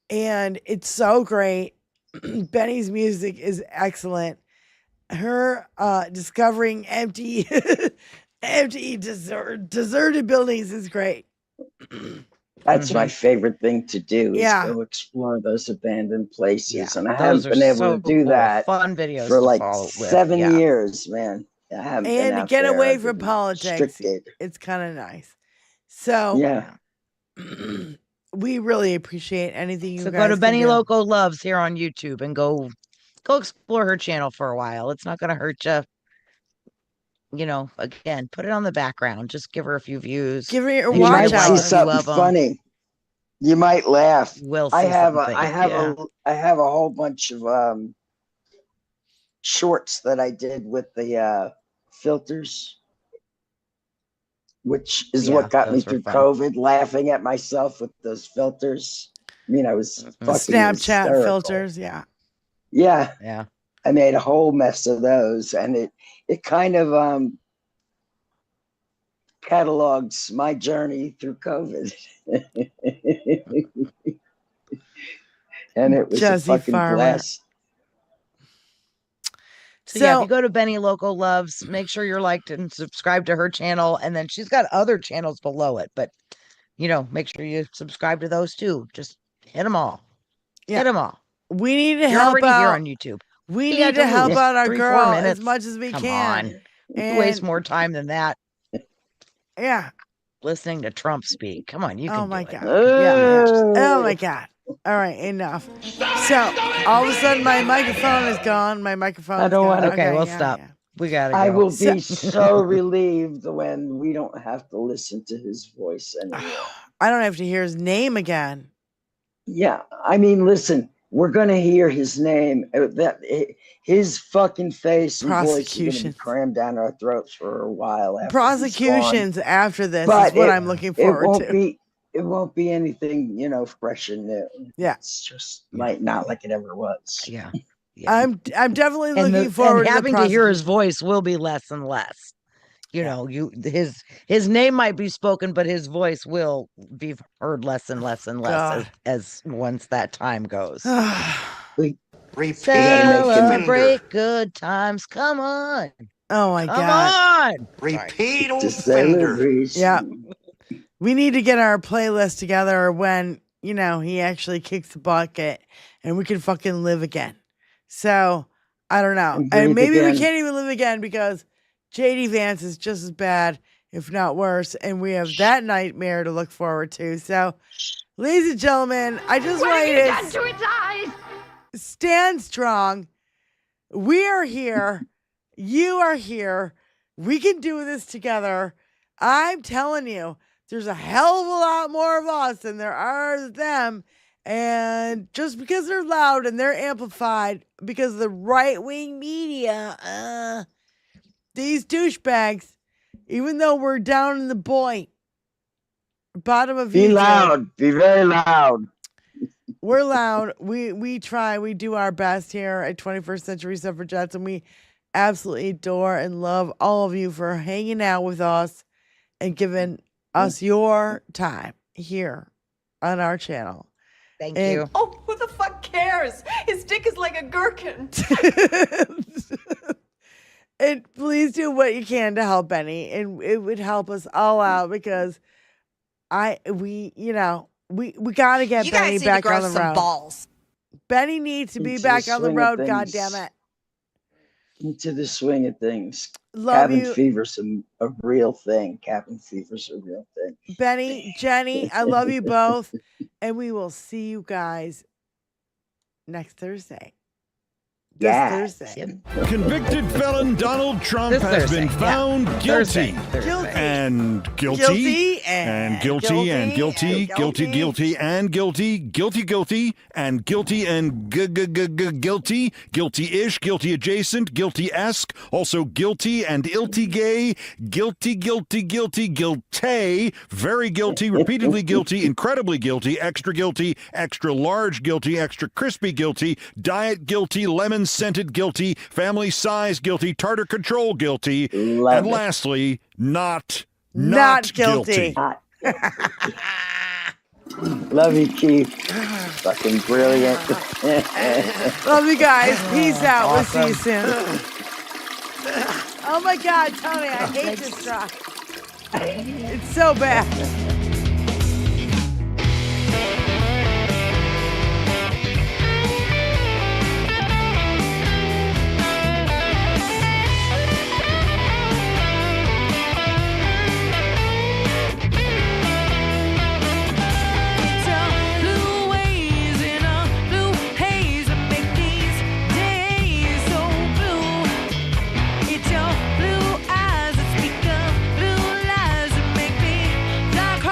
Speaker 2: And it's so great. Benny's music is excellent. Her discovering empty deserted buildings is great.
Speaker 6: That's my favorite thing to do is go explore those abandoned places. And I haven't been able to do that
Speaker 4: fun videos
Speaker 6: for like
Speaker 4: follow with.
Speaker 6: 7 years, man. I haven't been
Speaker 2: And to
Speaker 6: out
Speaker 2: get
Speaker 6: there.
Speaker 2: away
Speaker 6: I've
Speaker 2: from
Speaker 6: been
Speaker 2: politics,
Speaker 6: restricted.
Speaker 2: it's kind of nice. So we really appreciate anything you
Speaker 4: So
Speaker 2: guys
Speaker 4: go to
Speaker 2: can
Speaker 4: Benny
Speaker 2: do.
Speaker 4: Loco Loves here on YouTube and go explore her channel for a while. It's not going to hurt you. Again, put it on the background. Just give her a few views.
Speaker 2: Give her your
Speaker 6: You might see something funny. You might laugh.
Speaker 4: Will
Speaker 6: I
Speaker 4: see
Speaker 6: have
Speaker 4: something.
Speaker 6: I have a whole bunch of shorts that I did with the filters, which is what got me through COVID, laughing at myself with those filters. I mean, I was fucking
Speaker 2: Snapchat
Speaker 6: hysterical.
Speaker 2: filters, yeah.
Speaker 6: I made a whole mess of those, and it kind of catalogs my journey through COVID. And it was
Speaker 2: Jesse
Speaker 6: a fucking
Speaker 2: Farmer.
Speaker 6: blast.
Speaker 4: So yeah, if you go to Benny Local Loves, make sure you're liked and subscribe to her channel. And then she's got other channels below it. But, make sure you subscribe to those too. Just hit them all.
Speaker 2: Yeah.
Speaker 4: Hit them all.
Speaker 2: We need to
Speaker 4: You're
Speaker 2: help
Speaker 4: already
Speaker 2: out.
Speaker 4: here on YouTube.
Speaker 2: We
Speaker 4: You
Speaker 2: need
Speaker 4: got
Speaker 2: to help
Speaker 4: lose
Speaker 2: out our
Speaker 4: 3-4
Speaker 2: girl
Speaker 4: minutes.
Speaker 2: as much as we
Speaker 4: Come
Speaker 2: can.
Speaker 4: on.
Speaker 2: And
Speaker 4: Waste more time than that.
Speaker 2: Yeah.
Speaker 4: Listening to Trump speak. Come on, you can
Speaker 2: Oh my
Speaker 4: do it.
Speaker 2: God. Yeah. Oh my God. All right, enough. So all of a sudden my microphone is gone. My microphone
Speaker 6: I
Speaker 2: is
Speaker 6: don't
Speaker 2: gone.
Speaker 6: want to.
Speaker 4: Okay, we'll
Speaker 2: yeah,
Speaker 4: stop.
Speaker 2: yeah.
Speaker 4: We gotta go.
Speaker 6: I will be so relieved when we don't have to listen to his voice anymore.
Speaker 2: I don't have to hear his name again.
Speaker 6: Yeah, I mean, listen, we're gonna hear his name. His fucking face and voice are gonna be crammed down our throats for a while. After
Speaker 2: Prosecutions after this
Speaker 6: but
Speaker 2: is what I'm looking forward to.
Speaker 6: It won't be anything, fresh and new.
Speaker 2: Yeah,
Speaker 6: it's just not like it ever was.
Speaker 4: Yeah.
Speaker 2: I'm definitely looking forward
Speaker 4: and
Speaker 2: to
Speaker 4: having to hear his voice will be less and less. His name might be spoken, but his voice will be heard less and less and less as once that time goes. Celebrate good times. Come on.
Speaker 2: Oh my
Speaker 4: Come
Speaker 2: God.
Speaker 4: on.
Speaker 22: Repeat
Speaker 6: offender.
Speaker 2: Yeah. We need to get our playlist together when, he actually kicks the bucket and we can fucking live again. So, I don't know. And maybe we can't even live again because JD Vance is just as bad, if not worse. And we have that nightmare to look forward to. So, ladies and gentlemen, I just want to stand strong. We are here. You are here. We can do this together. I'm telling you, there's a hell of a lot more of us than there are of them. And just because they're loud and they're amplified, because of the right-wing media, these douchebags, even though we're down in the bottom of
Speaker 6: Be
Speaker 2: YouTube,
Speaker 6: loud. Be very loud.
Speaker 2: we're loud. We try. We do our best here at 21st Century Suffragettes, and we absolutely adore and love all of you for hanging out with us and giving us your time here on our channel.
Speaker 4: Thank you.
Speaker 8: Oh, who the fuck cares? His dick is like a gherkin.
Speaker 2: And please do what you can to help Benny, and it would help us all out because we got to get
Speaker 8: You
Speaker 2: Benny
Speaker 8: guys need
Speaker 2: back
Speaker 8: to grow
Speaker 2: on the
Speaker 8: some
Speaker 2: road.
Speaker 8: balls.
Speaker 2: Benny needs to be
Speaker 6: Into
Speaker 2: back
Speaker 6: the
Speaker 2: on the
Speaker 6: swing of
Speaker 2: road. God
Speaker 6: things.
Speaker 2: damn it!
Speaker 6: Into the swing of things.
Speaker 2: Love
Speaker 6: Cabin
Speaker 2: you.
Speaker 6: fever's a real thing. Cabin fever's a real thing.
Speaker 2: Benny, Jenny, I love you both, and we will see you guys next Thursday. Thursday.
Speaker 7: Convicted felon Donald Trump
Speaker 2: This
Speaker 7: has
Speaker 2: Thursday,
Speaker 7: been found
Speaker 2: Thursday.
Speaker 7: guilty.
Speaker 2: Guilty.
Speaker 7: And guilty.
Speaker 2: Guilty
Speaker 7: And guilty and guilty. Guilty and guilty. Guilty and guilty and guilty. Guilty-ish. Guilty adjacent. Guilty-esque. Also guilty and ilty gay. Guilty. Very guilty. Repeatedly guilty. Incredibly guilty. Extra large guilty. Extra crispy guilty. Diet guilty. Lemon scented guilty, family size guilty, tartar control guilty, and lastly, not guilty.
Speaker 6: Love you, Keith. Fucking brilliant.
Speaker 2: Love you guys. Peace out. We'll see you soon. Oh my God, Tony, I hate this truck. It's so bad.
Speaker 8: It's your blue eyes that speak of blue lies that make me like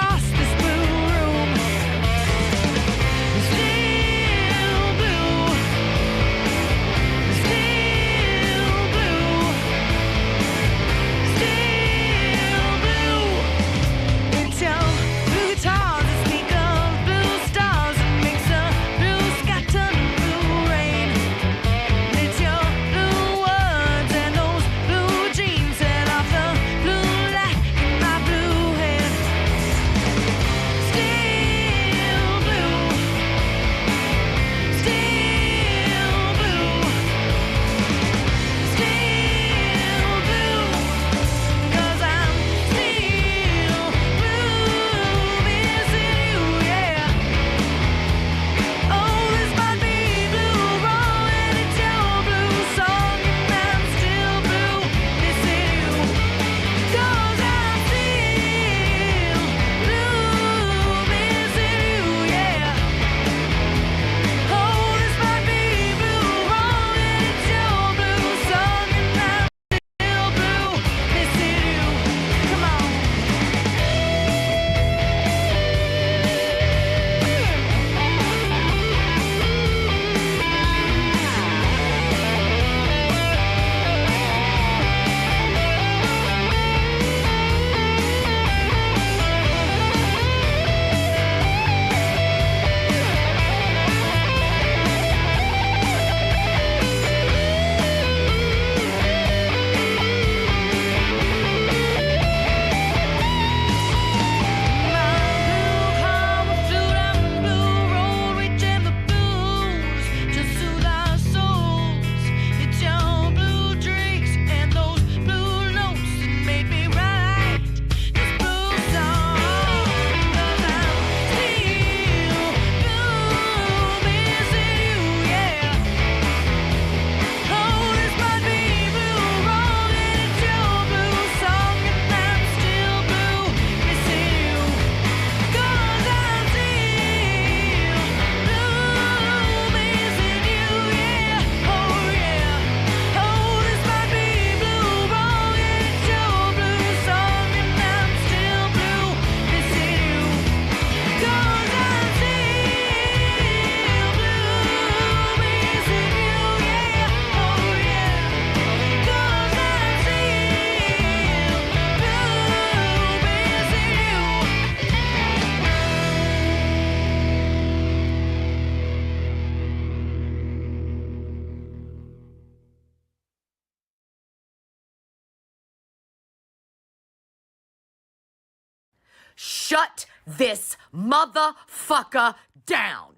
Speaker 9: shut this motherfucker down.